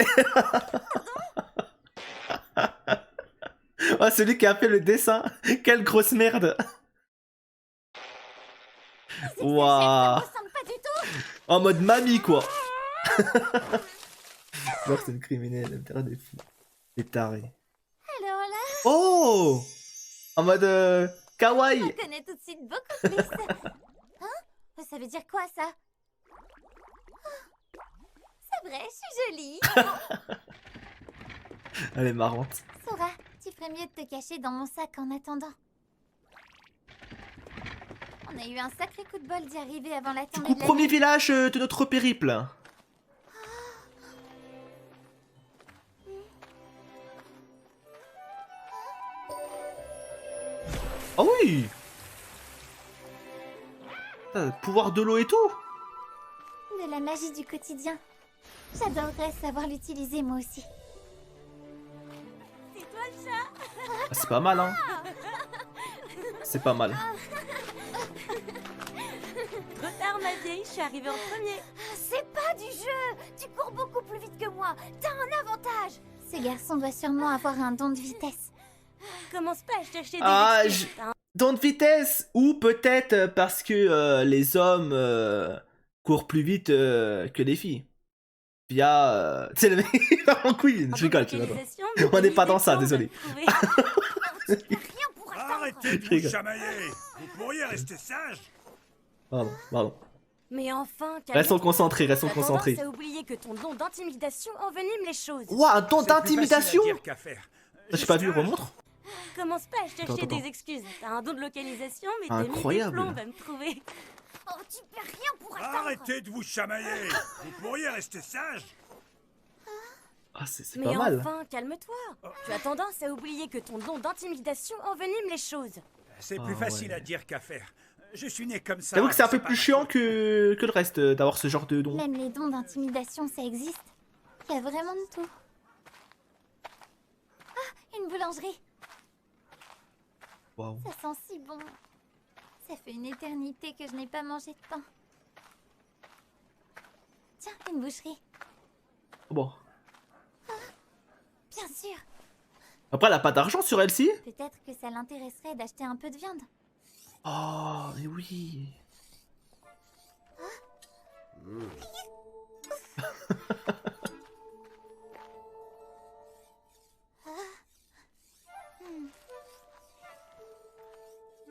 Speaker 1: Oh, celui qui a fait le dessin. Quelle grosse merde.
Speaker 3: Ça
Speaker 1: Waouh.
Speaker 3: me ressemble pas du tout.
Speaker 1: En mode mamie, quoi. Genre, c'est une criminelle, elle me terrain des fous. Des tarés.
Speaker 3: Alors là,
Speaker 1: Oh. En mode kawaii.
Speaker 3: on connaît tout de suite beaucoup plus. Hein? Ça veut dire quoi ça? C'est vrai, je suis jolie.
Speaker 1: Elle est marrante.
Speaker 3: Sora, tu ferais mieux de te cacher dans mon sac en attendant. On a eu un sacré coup de bol d'y arriver avant la
Speaker 1: Du
Speaker 3: tombée
Speaker 1: coup,
Speaker 3: de la
Speaker 1: premier
Speaker 3: nuit.
Speaker 1: village de notre périple. Ah oui. Pouvoir de l'eau et tout.
Speaker 3: De la magie du quotidien. J'adorerais savoir l'utiliser moi aussi. C'est toi le chat?
Speaker 1: Ah, c'est pas mal, hein. C'est pas mal.
Speaker 6: Trop tard, ma vieille, je suis arrivée en premier.
Speaker 3: C'est pas du jeu. Tu cours beaucoup plus vite que moi. T'as un avantage. Ce garçon doit sûrement avoir un don de vitesse.
Speaker 6: Commence pas à chercher des
Speaker 1: Ah,
Speaker 6: excuses. T'as un
Speaker 1: Don de vitesse. Ou peut-être parce que les hommes courent plus vite que les filles. Via... Tu sais, le mec il part en couille. Je rigole, tu vois.
Speaker 6: localisation,
Speaker 1: On
Speaker 6: mais
Speaker 1: n'est pas
Speaker 6: des
Speaker 1: dans ça,
Speaker 6: plans,
Speaker 1: désolé.
Speaker 6: va me trouver.
Speaker 3: Rien pour attendre.
Speaker 4: Arrêtez de
Speaker 1: Je rigole.
Speaker 4: vous chamailler. Vous pourriez rester sage.
Speaker 1: Pardon, pardon.
Speaker 6: Mais enfin,
Speaker 1: Restons
Speaker 6: calme-toi.
Speaker 1: concentrés, restons
Speaker 6: T'as tendance
Speaker 1: concentrés.
Speaker 6: à oublier que ton don d'intimidation envenime les choses.
Speaker 1: Ouah, un don
Speaker 4: C'est plus facile
Speaker 1: d'intimidation.
Speaker 4: à dire qu'à faire.
Speaker 1: J'ai pas vu,
Speaker 4: Juste
Speaker 1: remontre.
Speaker 6: Commence pas à chercher
Speaker 1: Attends, attends.
Speaker 6: des excuses. T'as un don de localisation, mais t'as mis des
Speaker 1: Incroyable.
Speaker 6: plombs, va me trouver.
Speaker 3: Oh, tu perds rien pour attendre.
Speaker 4: Arrêtez de vous chamailler. Vous pourriez rester sage.
Speaker 1: Ah, c'est
Speaker 6: Mais
Speaker 1: pas mal.
Speaker 6: enfin, calme-toi. Tu as tendance à oublier que ton don d'intimidation envenime les choses.
Speaker 4: C'est
Speaker 1: Ah,
Speaker 4: plus facile
Speaker 1: ouais.
Speaker 4: à dire qu'à faire. Je suis né comme ça.
Speaker 1: J'avoue que c'est un peu
Speaker 4: pas
Speaker 1: plus
Speaker 4: ma
Speaker 1: chiant
Speaker 4: faute.
Speaker 1: que le reste d'avoir ce genre de don.
Speaker 3: Même les dons d'intimidation, ça existe. Il y a vraiment de tout. Ah, une boulangerie.
Speaker 1: Waouh.
Speaker 3: Ça sent si bon. Ça fait une éternité que je n'ai pas mangé de pain. Tiens, une boucherie.
Speaker 1: Bon.
Speaker 3: Bien sûr.
Speaker 1: Après, elle a pas d'argent sur elle-ci.
Speaker 3: Peut-être que ça l'intéresserait d'acheter un peu de viande.
Speaker 1: Oh, mais oui.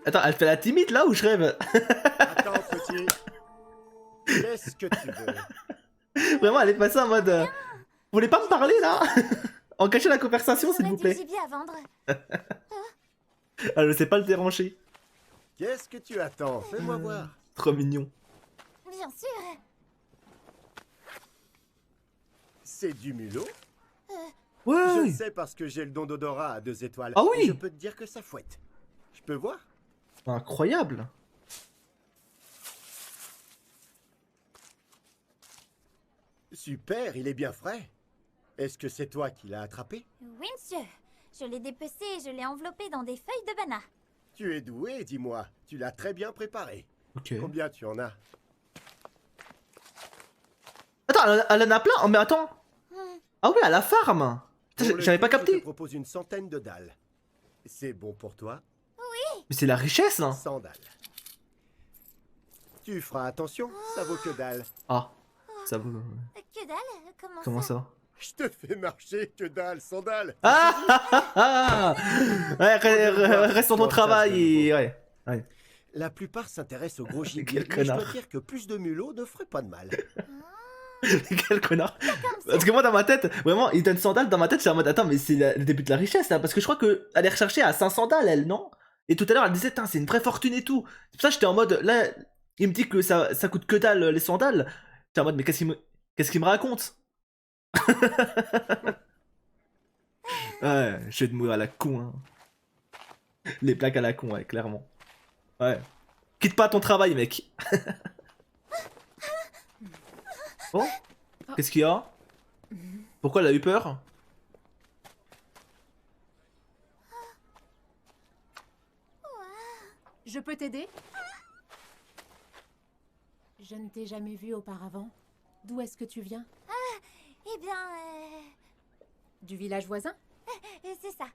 Speaker 1: Attends, elle fait la timide là ou je rêve?
Speaker 7: Attends, petit. Qu'est-ce que tu veux?
Speaker 1: Vraiment, elle est passée en mode. Vous voulez pas me parler là? En cacher la conversation, s'il
Speaker 3: J'aurais
Speaker 1: vous
Speaker 3: du
Speaker 1: plaît.
Speaker 3: gibier à vendre.
Speaker 1: Elle ne sait pas le déranger.
Speaker 7: Qu'est-ce que tu attends? Fais-moi voir.
Speaker 1: Trop mignon.
Speaker 3: Bien sûr.
Speaker 7: C'est du mulot? Je
Speaker 1: Ouais.
Speaker 7: le sais parce que j'ai le don d'odorat à 2 étoiles.
Speaker 1: Ah oui.
Speaker 7: Je peux te dire que ça fouette. Je peux voir?
Speaker 1: Incroyable.
Speaker 7: Super, il est bien frais. Est-ce que c'est toi qui l'as attrapé?
Speaker 3: Oui, monsieur. Je l'ai dépecé et je l'ai enveloppé dans des feuilles de banana.
Speaker 7: Tu es doué, dis-moi. Tu l'as très bien préparé.
Speaker 1: Ok.
Speaker 7: Combien tu en as?
Speaker 1: Attends, elle en a plein. Oh, mais attends. Ah oui, à la farm. Putain,
Speaker 7: Pour le
Speaker 1: j'avais pas
Speaker 7: prix, Je
Speaker 1: capté.
Speaker 7: te propose une centaine de dalles. C'est bon pour toi?
Speaker 1: Mais c'est la richesse là.
Speaker 7: 100 dalles. Tu feras attention, ça vaut que dalle.
Speaker 1: Ah, ça vaut.
Speaker 3: Que dalle?
Speaker 1: Comment ça?
Speaker 7: Je te fais marcher que dalle, 100 dalles.
Speaker 1: Ah, ah, ah. Ouais, reste sur ton
Speaker 7: Bon, ça,
Speaker 1: travail
Speaker 7: c'est
Speaker 1: et. Ouais. Ouais.
Speaker 7: La plupart s'intéressent au gros gibier,
Speaker 1: Quel
Speaker 7: mais je
Speaker 1: connard.
Speaker 7: dois dire que plus de mulots ne ferait pas de mal.
Speaker 1: Quel connard. Parce que moi dans ma tête, vraiment, il donne 100 dalles, dans ma tête, je suis en mode attends, mais c'est le début de la richesse là. Parce que je crois qu'elle est recherchée à 500 dalles, elle, non? Et tout à l'heure, elle disait, c'est une vraie fortune et tout. C'est pour ça que j'étais en mode, là, il me dit que ça coûte que dalle les 100 dalles. J'étais en mode, mais qu'est-ce qu'il me raconte? Ouais, je vais te mourir à la con, hein. Les plaques à la con, ouais, clairement. Ouais. Quitte pas ton travail, mec. Bon, qu'est-ce qu'il y a? Pourquoi elle a eu peur?
Speaker 8: Je peux t'aider? Je ne t'ai jamais vu auparavant. D'où est-ce que tu viens?
Speaker 3: Eh bien,
Speaker 8: Du village voisin?
Speaker 3: c'est ça.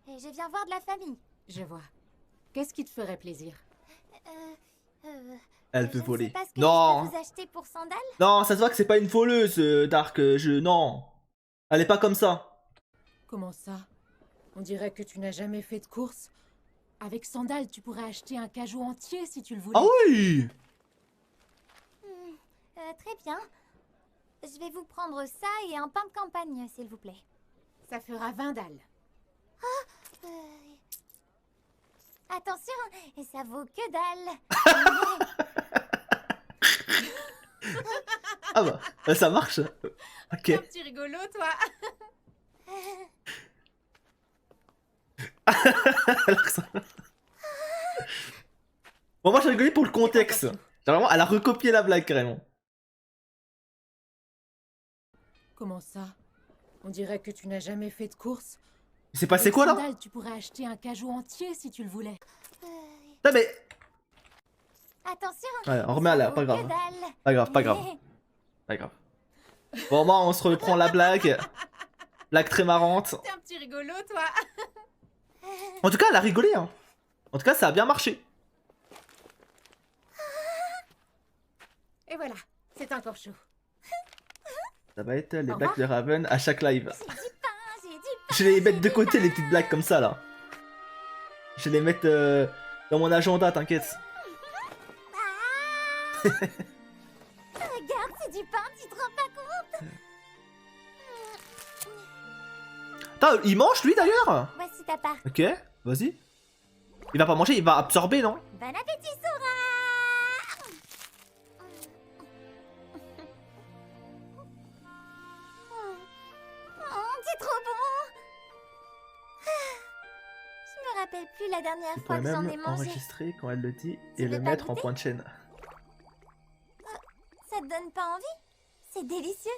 Speaker 3: Et je viens voir de la famille.
Speaker 8: Je vois. Qu'est-ce qui te ferait plaisir?
Speaker 1: Elle
Speaker 3: Je
Speaker 1: peut
Speaker 3: ne
Speaker 1: voler.
Speaker 3: sais pas ce que
Speaker 1: Non,
Speaker 3: je peux vous acheter pour 100 dalles.
Speaker 1: non, ça se voit que c'est pas une voleuse, Dark. Non, elle est pas comme ça.
Speaker 8: Comment ça? On dirait que tu n'as jamais fait de course. Avec 100 dalles, tu pourrais acheter un cajou entier si tu le voulais.
Speaker 1: Ah oui.
Speaker 3: Très bien. Je vais vous prendre ça et un pain de campagne, s'il vous plaît.
Speaker 8: Ça fera 20 dalles.
Speaker 3: Attention, et ça vaut que dalle.
Speaker 1: Ah bah, ça marche. Ok.
Speaker 8: Un petit rigolo, toi.
Speaker 1: Alors que ça- Bon, moi j'ai rigolé pour le contexte. Genre, vraiment, elle a recopié la blague carrément.
Speaker 8: Comment ça? On dirait que tu n'as jamais fait de course.
Speaker 1: C'est passé
Speaker 8: Avec
Speaker 1: quoi
Speaker 8: 100
Speaker 1: là?
Speaker 8: dalles, tu pourrais acheter un cajou entier si tu le voulais.
Speaker 1: Non mais.
Speaker 3: Attention.
Speaker 1: Ouais, on remet à
Speaker 3: ça
Speaker 1: là,
Speaker 3: vaut
Speaker 1: pas
Speaker 3: que
Speaker 1: grave.
Speaker 3: dalle.
Speaker 1: Pas grave, pas grave. Pas grave. Bon, moi on se reprend la blague. Blague très marrante.
Speaker 8: T'es un petit rigolo, toi.
Speaker 1: En tout cas, elle a rigolé, hein. En tout cas, ça a bien marché.
Speaker 8: Et voilà, c'est encore chaud.
Speaker 1: Ça va être les
Speaker 8: Au
Speaker 1: blagues de
Speaker 8: revoir.
Speaker 1: Raven à chaque live.
Speaker 3: J'ai du pain, j'ai du pain.
Speaker 1: Je vais les mettre de côté, les petites blagues comme ça, là. Je vais les mettre dans mon agenda, t'inquiète.
Speaker 3: Regarde, c'est du pain, tu te rends pas compte?
Speaker 1: Attends, il mange, lui, d'ailleurs?
Speaker 3: Voici ta part.
Speaker 1: Ok, vas-y. Il va pas manger, il va absorber, non?
Speaker 3: Bon appétit, Sora. C'est trop bon. Je me rappelle plus la dernière
Speaker 1: Tu
Speaker 3: fois
Speaker 1: pourrais
Speaker 3: que j'en ai
Speaker 1: même
Speaker 3: mangé.
Speaker 1: enregistrer quand elle le dit
Speaker 3: Tu
Speaker 1: et
Speaker 3: veux
Speaker 1: le
Speaker 3: pas
Speaker 1: mettre en
Speaker 3: goûter?
Speaker 1: point de chaîne.
Speaker 3: Ça te donne pas envie? C'est délicieux.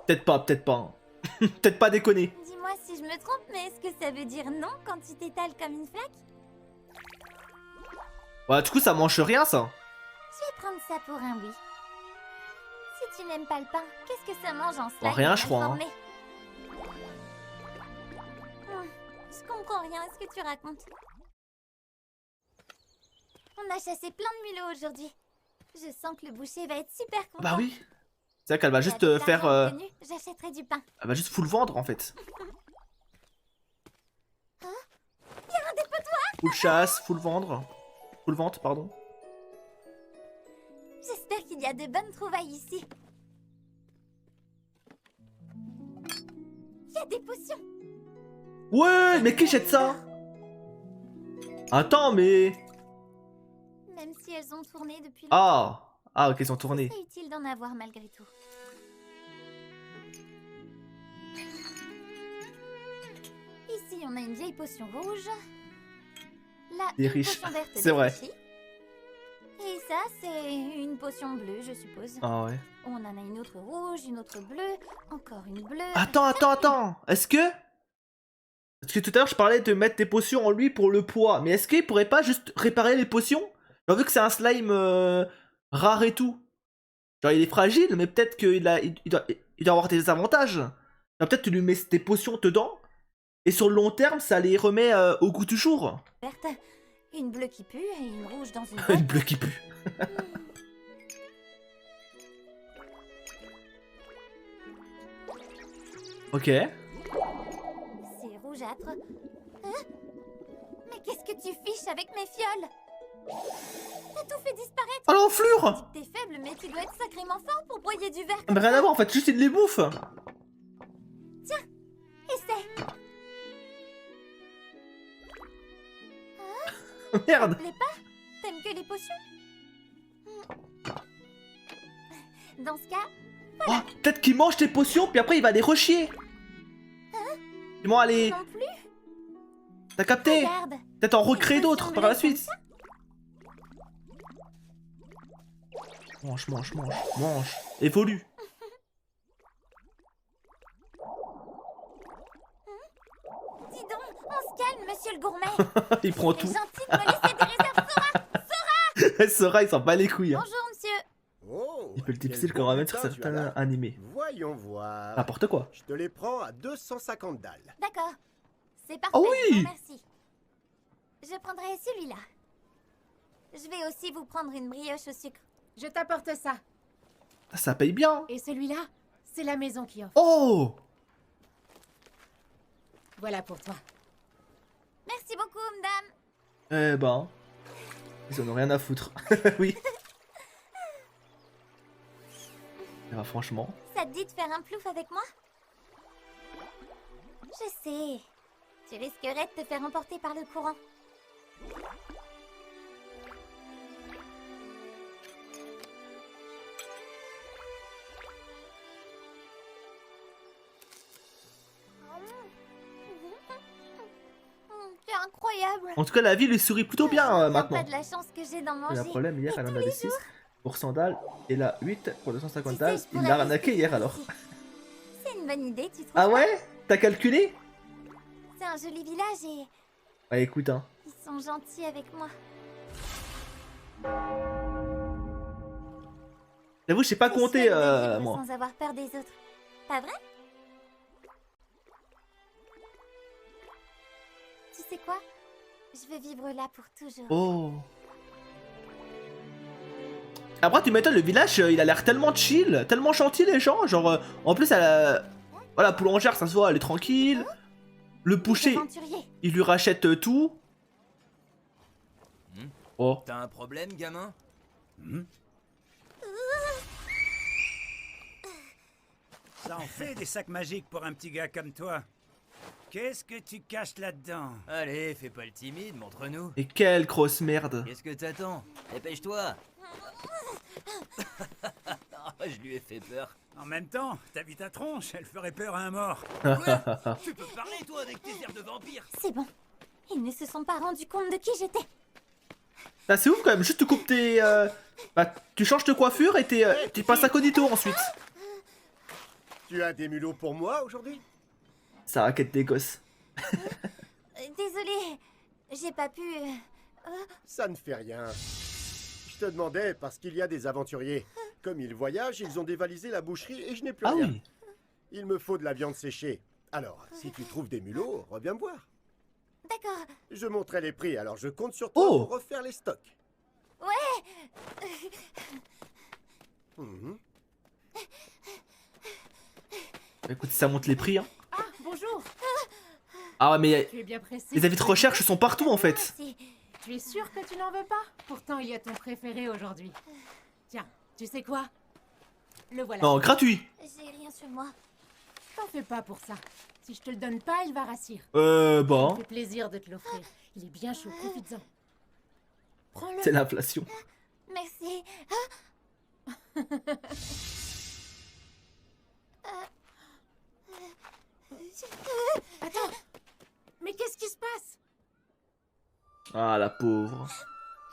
Speaker 1: Peut-être pas, peut-être pas. hein. Peut-être pas déconner.
Speaker 3: Dis-moi si je me trompe, mais est-ce que ça veut dire non quand tu t'étales comme une flaque?
Speaker 1: Ouais, du coup, ça mange rien, ça.
Speaker 3: Je vais prendre ça pour un oui. Si tu n'aimes pas le pain, qu'est-ce que ça mange en slime
Speaker 1: rien,
Speaker 3: mal
Speaker 1: je crois, hein.
Speaker 3: formé? Je comprends rien à ce que tu racontes. On a chassé plein de mulots aujourd'hui. Je sens que le boucher va être super content.
Speaker 1: Bah oui. C'est vrai qu'elle va juste
Speaker 3: Avec
Speaker 1: faire...
Speaker 3: l'argent obtenu, j'achèterai du pain.
Speaker 1: Elle va juste full vendre en fait. Full chasse, full vendre. Full vente, pardon.
Speaker 3: J'espère qu'il y a de bonnes trouvailles ici. Il y a des potions.
Speaker 1: Ouais, mais qui jette ça? Attends, mais...
Speaker 3: Même si elles ont tourné depuis longtemps,
Speaker 1: Ah, ok, ils ont tourné.
Speaker 3: c'est utile d'en avoir malgré tout. Ici, on a une vieille potion rouge. Là,
Speaker 1: Des
Speaker 3: une
Speaker 1: riches.
Speaker 3: potion verte
Speaker 1: C'est vrai.
Speaker 3: défraîchie. Et ça, c'est une potion bleue, je suppose.
Speaker 1: Ah ouais.
Speaker 3: On en a une autre rouge, une autre bleue, encore une bleue.
Speaker 1: Attends. Est-ce que... Parce que tout à l'heure, je parlais de mettre des potions en lui pour le poids. Mais est-ce qu'il pourrait pas juste réparer les potions? Genre, vu que c'est un slime rare et tout. Genre, il est fragile, mais peut-être qu'il doit avoir des avantages. Genre, peut-être tu lui mets des potions dedans. Et sur le long terme, ça les remet au goût du jour.
Speaker 3: Verte, une bleue qui pue et une rouge dans une
Speaker 1: Une
Speaker 3: boîte.
Speaker 1: bleue qui pue. Ok.
Speaker 3: C'est rougeâtre. Hein? Mais qu'est-ce que tu fiches avec mes fioles? T'as tout fait disparaître.
Speaker 1: Oh l'enflure!
Speaker 3: T'es faible, mais tu dois être sacrément fort pour broyer du verre.
Speaker 1: Mais rien à voir, en fait, juste il les bouffe.
Speaker 3: Essaie.
Speaker 1: Merde.
Speaker 3: Plaît pas? T'aimes que les potions? Dans ce cas,
Speaker 1: Oh, peut-être qu'il mange tes potions, puis après il va les rechier. Bon, allez,
Speaker 3: non plus.
Speaker 1: t'as capté?
Speaker 3: Regarde.
Speaker 1: Peut-être en recréer d'autres par la suite. Mange. Évolue.
Speaker 3: Dis donc, on se calme, monsieur le gourmet.
Speaker 1: Il prend
Speaker 3: C'est
Speaker 1: tout.
Speaker 3: gentil de me laisser des réserves.
Speaker 1: Sora, il s'en bat les couilles. Hein.
Speaker 3: Bonjour, monsieur.
Speaker 7: Oh,
Speaker 1: Il peut le
Speaker 7: quel
Speaker 1: difficile
Speaker 7: beau
Speaker 1: qu'on ramène sur
Speaker 7: butin tu as
Speaker 1: certains
Speaker 7: là.
Speaker 1: animés.
Speaker 7: Voyons voir.
Speaker 1: N'importe quoi.
Speaker 7: Je te les prends à 250 dalles.
Speaker 3: D'accord. C'est parfait.
Speaker 1: Ah oui.
Speaker 3: Merci. Je prendrai celui-là. Je vais aussi vous prendre une brioche au sucre.
Speaker 8: Je t'apporte ça.
Speaker 1: Ça paye bien.
Speaker 8: Et celui-là, c'est la maison qui offre.
Speaker 1: Oh!
Speaker 8: Voilà pour toi.
Speaker 3: Merci beaucoup, madame.
Speaker 1: Eh ben. Ils en ont rien à foutre. Oui. Eh ben, franchement.
Speaker 3: Ça te dit de faire un plouf avec moi? Je sais. Tu risquerais de te faire emporter par le courant. C'est incroyable.
Speaker 1: En tout cas, la vie lui sourit plutôt bien
Speaker 3: Je
Speaker 1: maintenant.
Speaker 3: pas de la chance que j'ai d'en
Speaker 1: Il
Speaker 3: manger.
Speaker 1: a un problème, hier elle en avait 6 pour Sandal et là 8 pour 250
Speaker 3: Tu sais,
Speaker 1: dalles.
Speaker 3: je
Speaker 1: Il
Speaker 3: pourrais
Speaker 1: l'a
Speaker 3: rester
Speaker 1: arnaqué hier
Speaker 3: ici.
Speaker 1: alors.
Speaker 3: C'est une bonne idée, tu trouves
Speaker 1: Ah
Speaker 3: pas?
Speaker 1: ouais? T'as calculé?
Speaker 3: C'est un joli village et
Speaker 1: Bah écoute, hein.
Speaker 3: ils sont gentils avec moi.
Speaker 1: J'avoue, je sais pas
Speaker 3: C'est
Speaker 1: compter
Speaker 3: chouette de vivre
Speaker 1: moi.
Speaker 3: sans avoir peur des autres. Pas vrai? Tu sais quoi? Je veux vivre là pour toujours.
Speaker 1: Oh. Après, tu m'étonnes, le village il a l'air tellement chill, tellement gentil les gens. Genre, en plus, voilà, boulangère, ça se voit, elle est tranquille. Le boucher,
Speaker 3: Aventurier.
Speaker 1: il lui rachète tout.
Speaker 5: Hmm.
Speaker 1: Oh.
Speaker 5: T'as un problème, gamin?
Speaker 4: Ça en fait des sacs magiques pour un petit gars comme toi. Qu'est-ce que tu caches là-dedans?
Speaker 5: Allez, fais pas le timide, montre-nous.
Speaker 1: Et quelle grosse merde.
Speaker 5: Qu'est-ce que t'attends? Dépêche-toi. Je lui ai fait peur.
Speaker 4: En même temps, t'as vu ta tronche, elle ferait peur à un mort.
Speaker 5: Tu peux parler, toi, avec tes airs de vampire.
Speaker 3: C'est bon. Ils ne se sont pas rendus compte de qui j'étais.
Speaker 1: Ah, c'est ouf quand même, juste tu coupes tes... Bah, tu changes de coiffure et tu passes incognito ensuite.
Speaker 7: Tu as des mulots pour moi aujourd'hui?
Speaker 1: Ça raquette des gosses.
Speaker 3: Désolée. J'ai pas pu...
Speaker 7: Ça ne fait rien. Je te demandais parce qu'il y a des aventuriers. Comme ils voyagent, ils ont dévalisé la boucherie et je n'ai plus
Speaker 1: Ah
Speaker 7: rien.
Speaker 1: oui.
Speaker 7: Il me faut de la viande séchée. Alors, si tu trouves des mulots, reviens me voir.
Speaker 3: D'accord.
Speaker 7: Je monterai les prix, alors je compte sur toi
Speaker 1: Oh.
Speaker 7: pour refaire les stocks.
Speaker 3: Ouais,
Speaker 7: Mhm.
Speaker 1: Écoute, ça monte les prix. Hein.
Speaker 8: Ah, bonjour.
Speaker 1: Ah ouais, mais
Speaker 8: Tu es bien pressé.
Speaker 1: les avis de recherche sont partout en fait.
Speaker 8: Tu es sûr que tu n'en veux pas? Pourtant, il y a ton préféré aujourd'hui. Tiens, tu sais quoi? Le voilà.
Speaker 1: Non, gratuit.
Speaker 3: J'ai rien sur moi.
Speaker 8: T'en fais pas pour ça. Si je te le donne pas, il va rassir. Ça
Speaker 1: Bon.
Speaker 8: me fait plaisir de te l'offrir. Il est bien chaud, profites-en. Prends-le.
Speaker 1: C'est l'inflation.
Speaker 3: Merci.
Speaker 8: Attends. Mais qu'est-ce qui se passe?
Speaker 1: Ah, la pauvre.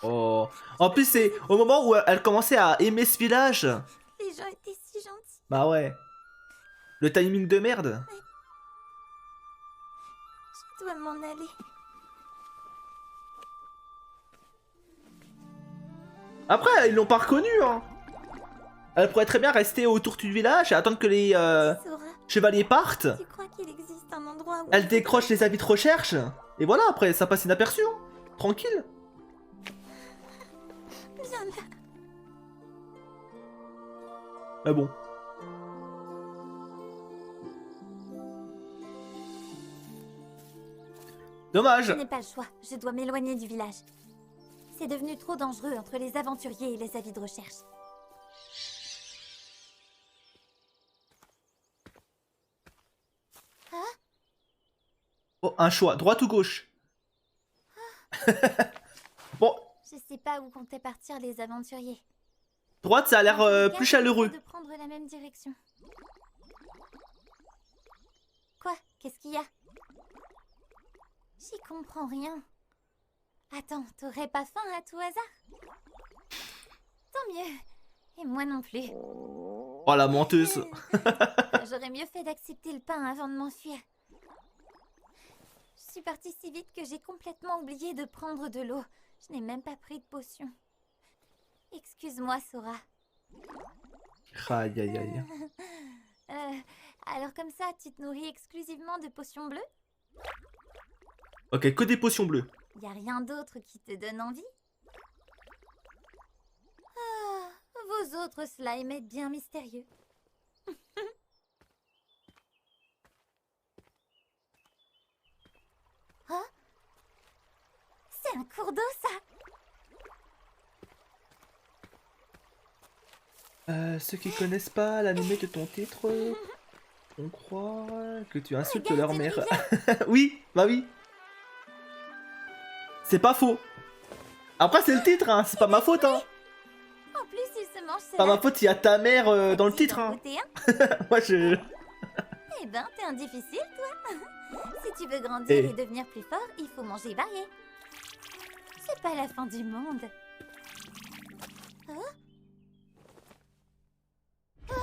Speaker 1: Oh. En plus, c'est au moment où elle commençait à aimer ce village.
Speaker 3: Les gens étaient si gentils.
Speaker 1: Bah ouais. Le timing de merde.
Speaker 3: Je dois m'en aller.
Speaker 1: Après, ils l'ont pas reconnu, hein. Elle pourrait très bien rester autour du village et attendre que les
Speaker 3: Sora,
Speaker 1: chevaliers partent.
Speaker 3: tu crois qu'il existe un endroit où...
Speaker 1: Elle décroche les avis de recherche. Et voilà, après, ça passe inaperçu. Hein. Tranquille.
Speaker 3: Viens là.
Speaker 1: Mais bon. Dommage.
Speaker 3: Je n'ai pas le choix. Je dois m'éloigner du village. C'est devenu trop dangereux entre les aventuriers et les avis de recherche.
Speaker 1: Oh, un choix, droite ou gauche? Bon,
Speaker 3: Je sais pas où comptaient partir les aventuriers.
Speaker 1: droite, ça a l'air
Speaker 3: Dans tous les cas,
Speaker 1: plus
Speaker 3: je
Speaker 1: chaleureux.
Speaker 3: décide de prendre la même direction. Quoi? Qu'est-ce qu'il y a? J'y comprends rien. Attends, t'aurais pas faim à tout hasard? Tant mieux. Et moi non plus.
Speaker 1: Oh, la menteuse.
Speaker 3: J'aurais mieux fait d'accepter le pain avant de m'enfuir. Je suis partie si vite que j'ai complètement oublié de prendre de l'eau. Je n'ai même pas pris de potion. Excuse-moi, Sora.
Speaker 1: Aïe, aïe, aïe.
Speaker 3: Alors comme ça, tu te nourris exclusivement de potions bleues?
Speaker 1: Ok, que des potions bleues.
Speaker 3: Y a rien d'autre qui te donne envie? Ah, vos autres slimes êtes bien mystérieux. Oh, c'est un cours d'eau, ça!
Speaker 1: Ceux qui connaissent pas l'animé de ton titre, on croit que tu insultes
Speaker 3: Regarde,
Speaker 1: leur
Speaker 3: c'est une
Speaker 1: mère.
Speaker 3: rivière.
Speaker 1: Oui, bah oui. C'est pas faux. Après, c'est le titre, hein. C'est pas ma faute, hein.
Speaker 3: En plus, il se mange cela.
Speaker 1: Pas ma faute, il y a ta mère dans le
Speaker 3: Dis
Speaker 1: titre,
Speaker 3: d'en
Speaker 1: hein.
Speaker 3: goûter un.
Speaker 1: Moi, je...
Speaker 3: Eh ben, t'es un difficile, toi. Si tu veux grandir
Speaker 1: Eh.
Speaker 3: et devenir plus fort, il faut manger varié. C'est pas la fin du monde.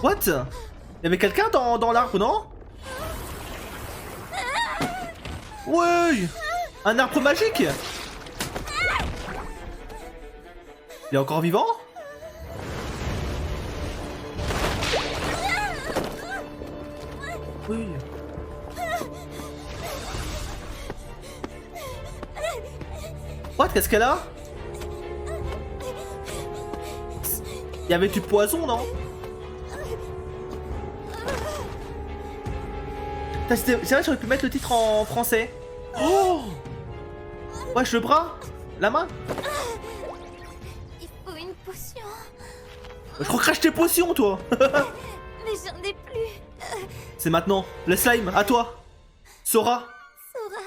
Speaker 1: What? Il y avait quelqu'un dans l'arbre, non? Ouais! Un arbre magique? Il est encore vivant? Oui. What? Qu'est-ce qu'elle a? Il y avait du poison, non? Putain, c'est vrai, j'aurais pu mettre le titre en français. Oh! Wesh, le bras? La main?
Speaker 3: Il faut une potion.
Speaker 1: Je recrache tes potions, toi.
Speaker 3: Mais j'en ai plus.
Speaker 1: C'est maintenant. Le slime, à toi. Sora,
Speaker 3: Sora,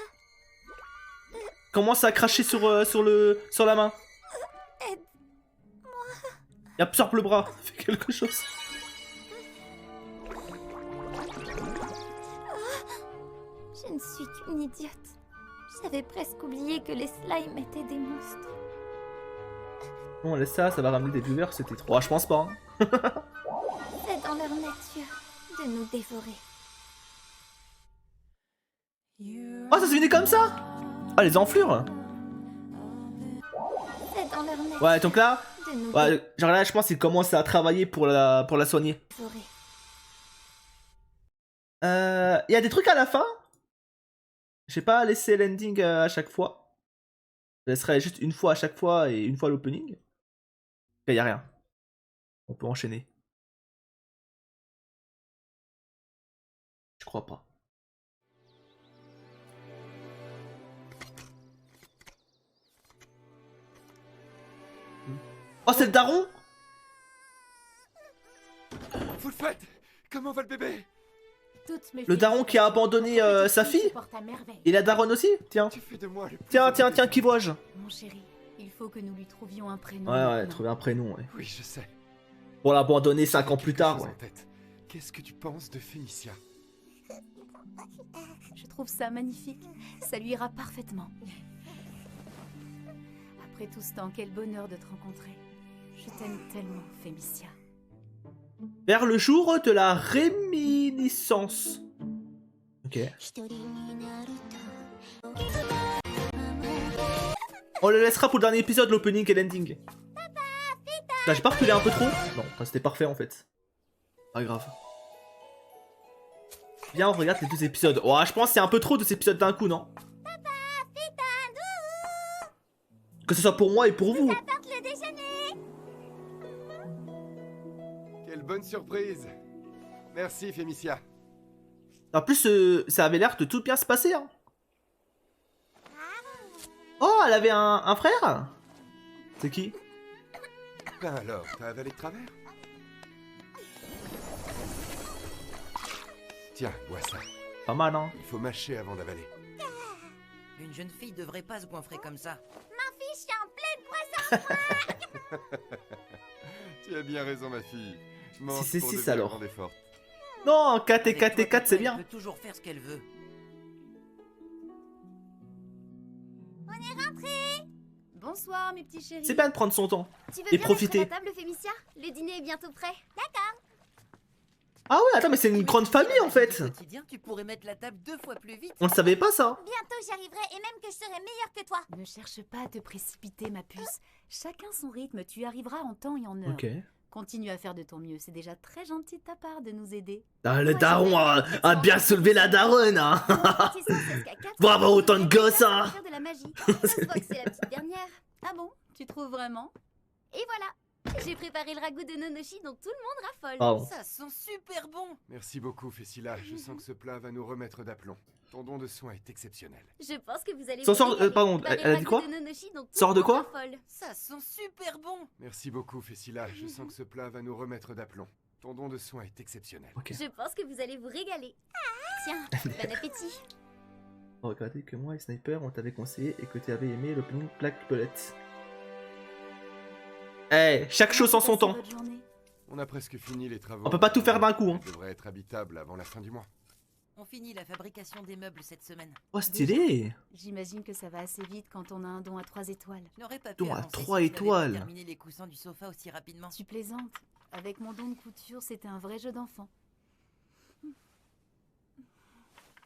Speaker 1: commence à cracher sur la main.
Speaker 3: aide.
Speaker 1: Et absorbe le bras. Fais quelque chose.
Speaker 3: Je ne suis qu'une idiote. J'avais presque oublié que les slimes étaient des monstres.
Speaker 1: Bon, laisse ça, ça va ramener des viewers, ce titre. Oh, je pense pas. Hein.
Speaker 3: C'est dans leur nature de nous dévorer.
Speaker 1: Oh, ça se finit comme ça? Ah, les enflures.
Speaker 3: C'est dans leur nature
Speaker 1: Ouais, donc là,
Speaker 3: de nous
Speaker 1: ouais, genre là, je pense qu'il commence à travailler pour la soigner.
Speaker 3: dévorer.
Speaker 1: Il y a des trucs à la fin. J'ai pas laissé l'ending à chaque fois. Je laisserai juste une fois à chaque fois et une fois l'opening. Y a rien. On peut enchaîner. Je crois pas. Oh, c'est le daron?
Speaker 9: Vous le faites! Comment va le bébé?
Speaker 8: Toutes mes
Speaker 1: Le daron qui a abandonné sa fille? Et la daronne aussi? Tiens.
Speaker 9: Tu fais de moi le plus
Speaker 1: Tiens,
Speaker 9: intelligent.
Speaker 1: qui vois-je?
Speaker 8: Mon chéri, il faut que nous lui trouvions un prénom.
Speaker 1: Ouais,
Speaker 8: maintenant.
Speaker 1: trouver un prénom, ouais.
Speaker 9: Oui, je sais.
Speaker 1: Pour l'abandonner 5 ans plus
Speaker 9: Quelque
Speaker 1: tard,
Speaker 9: chose
Speaker 1: ouais.
Speaker 9: en tête. Qu'est-ce que tu penses de Félicia?
Speaker 8: Je trouve ça magnifique. Ça lui ira parfaitement. Après tout ce temps, quel bonheur de te rencontrer. Je t'aime tellement, Félicia.
Speaker 1: Vers le jour de la réminiscence. Ok. On le laissera pour le dernier épisode, l'opening et l'ending. Là, j'ai pas reculé un peu trop? Non, c'était parfait en fait. Pas grave. Bien, on regarde les 2 épisodes. Oh, je pense que c'est un peu trop 2 épisodes d'un coup, non? Que ce soit pour moi et pour vous.
Speaker 9: Quelle bonne surprise! Merci, Félicia.
Speaker 1: En plus, ça avait l'air de tout bien se passer. Hein. Oh, elle avait un frère? C'est qui?
Speaker 9: Ben alors, t'as avalé de travers? Tiens, bois ça.
Speaker 1: Pas mal, hein.
Speaker 9: Il faut mâcher avant d'avaler.
Speaker 5: Une jeune fille devrait pas se goinfrer comme ça.
Speaker 9: Tu as bien raison, ma fille. Mange
Speaker 1: Si,
Speaker 9: pour
Speaker 1: si,
Speaker 9: devenir
Speaker 1: alors.
Speaker 9: grande et forte.
Speaker 1: Non, 4 et
Speaker 5: Avec
Speaker 1: 4
Speaker 5: toi,
Speaker 1: et 4, c'est
Speaker 5: elle
Speaker 1: bien.
Speaker 5: peut toujours faire ce qu'elle veut.
Speaker 6: Bonsoir, mes petits chéris.
Speaker 1: C'est bien de prendre son temps.
Speaker 6: Tu veux
Speaker 1: Et
Speaker 6: bien
Speaker 1: profiter.
Speaker 6: mettre la table, Félicia? Le dîner est bientôt prêt. D'accord.
Speaker 1: Ah ouais, attends, mais c'est une grande famille en fait.
Speaker 5: Au quotidien, tu pourrais mettre la table 2 fois plus vite.
Speaker 1: On le savait pas ça.
Speaker 6: Bientôt, j'y arriverai et même que je serai meilleure que toi.
Speaker 8: Ne cherche pas à te précipiter, ma puce. Chacun son rythme, tu y arriveras en temps et en heure.
Speaker 1: Ok.
Speaker 8: Continue à faire de ton mieux, c'est déjà très gentil de ta part de nous aider.
Speaker 1: Ah, le daron a bien soulevé la daronne, hein. Pour avoir autant de gosses, hein.
Speaker 6: De la magie. Je vois que c'est la petite dernière.
Speaker 8: Ah bon? Tu trouves vraiment?
Speaker 6: Et voilà. J'ai préparé le ragoût de Nonoshi dont tout le monde raffole.
Speaker 1: Pardon.
Speaker 5: Ça sent super bon.
Speaker 9: Merci beaucoup, Fécila. Je sens que ce plat va nous remettre d'aplomb. Ton don de soin est exceptionnel.
Speaker 6: Je pense que vous allez
Speaker 1: Son
Speaker 6: vous
Speaker 1: sort,
Speaker 6: régaler.
Speaker 1: pardon,
Speaker 6: Préparez
Speaker 1: elle a
Speaker 6: le
Speaker 1: dit
Speaker 6: ragoût
Speaker 1: quoi?
Speaker 6: de Nonoshi dont tout
Speaker 1: Sort
Speaker 6: le
Speaker 1: de
Speaker 6: monde
Speaker 1: quoi?
Speaker 6: raffole.
Speaker 5: Ça sent super bon.
Speaker 9: Merci beaucoup, Fécila. Je sens que ce plat va nous remettre d'aplomb. Ton don de soin est exceptionnel.
Speaker 1: Ok.
Speaker 6: Je pense que vous allez vous régaler. Tiens, bon appétit.
Speaker 1: Regardez que moi et Sniper, on t'avait conseillé et que tu avais aimé l'opening Black Bullet. Eh, chaque chose en son temps.
Speaker 8: Votre journée.
Speaker 9: On a presque fini les travaux.
Speaker 1: On peut pas tout faire d'un coup, hein.
Speaker 9: Il devrait être habitable avant la fin du mois.
Speaker 5: On finit la fabrication des meubles cette semaine.
Speaker 1: Oh, stylé.
Speaker 8: J'imagine que ça va assez vite quand on a un don à 3 étoiles.
Speaker 5: Je n'aurais pas pu
Speaker 1: Don à
Speaker 5: avancer
Speaker 1: 3
Speaker 5: si je n'avais pas
Speaker 1: étoiles.
Speaker 5: terminé les coussins du sofa aussi rapidement.
Speaker 8: Tu plaisantes. Avec mon don de couture, c'était un vrai jeu d'enfant.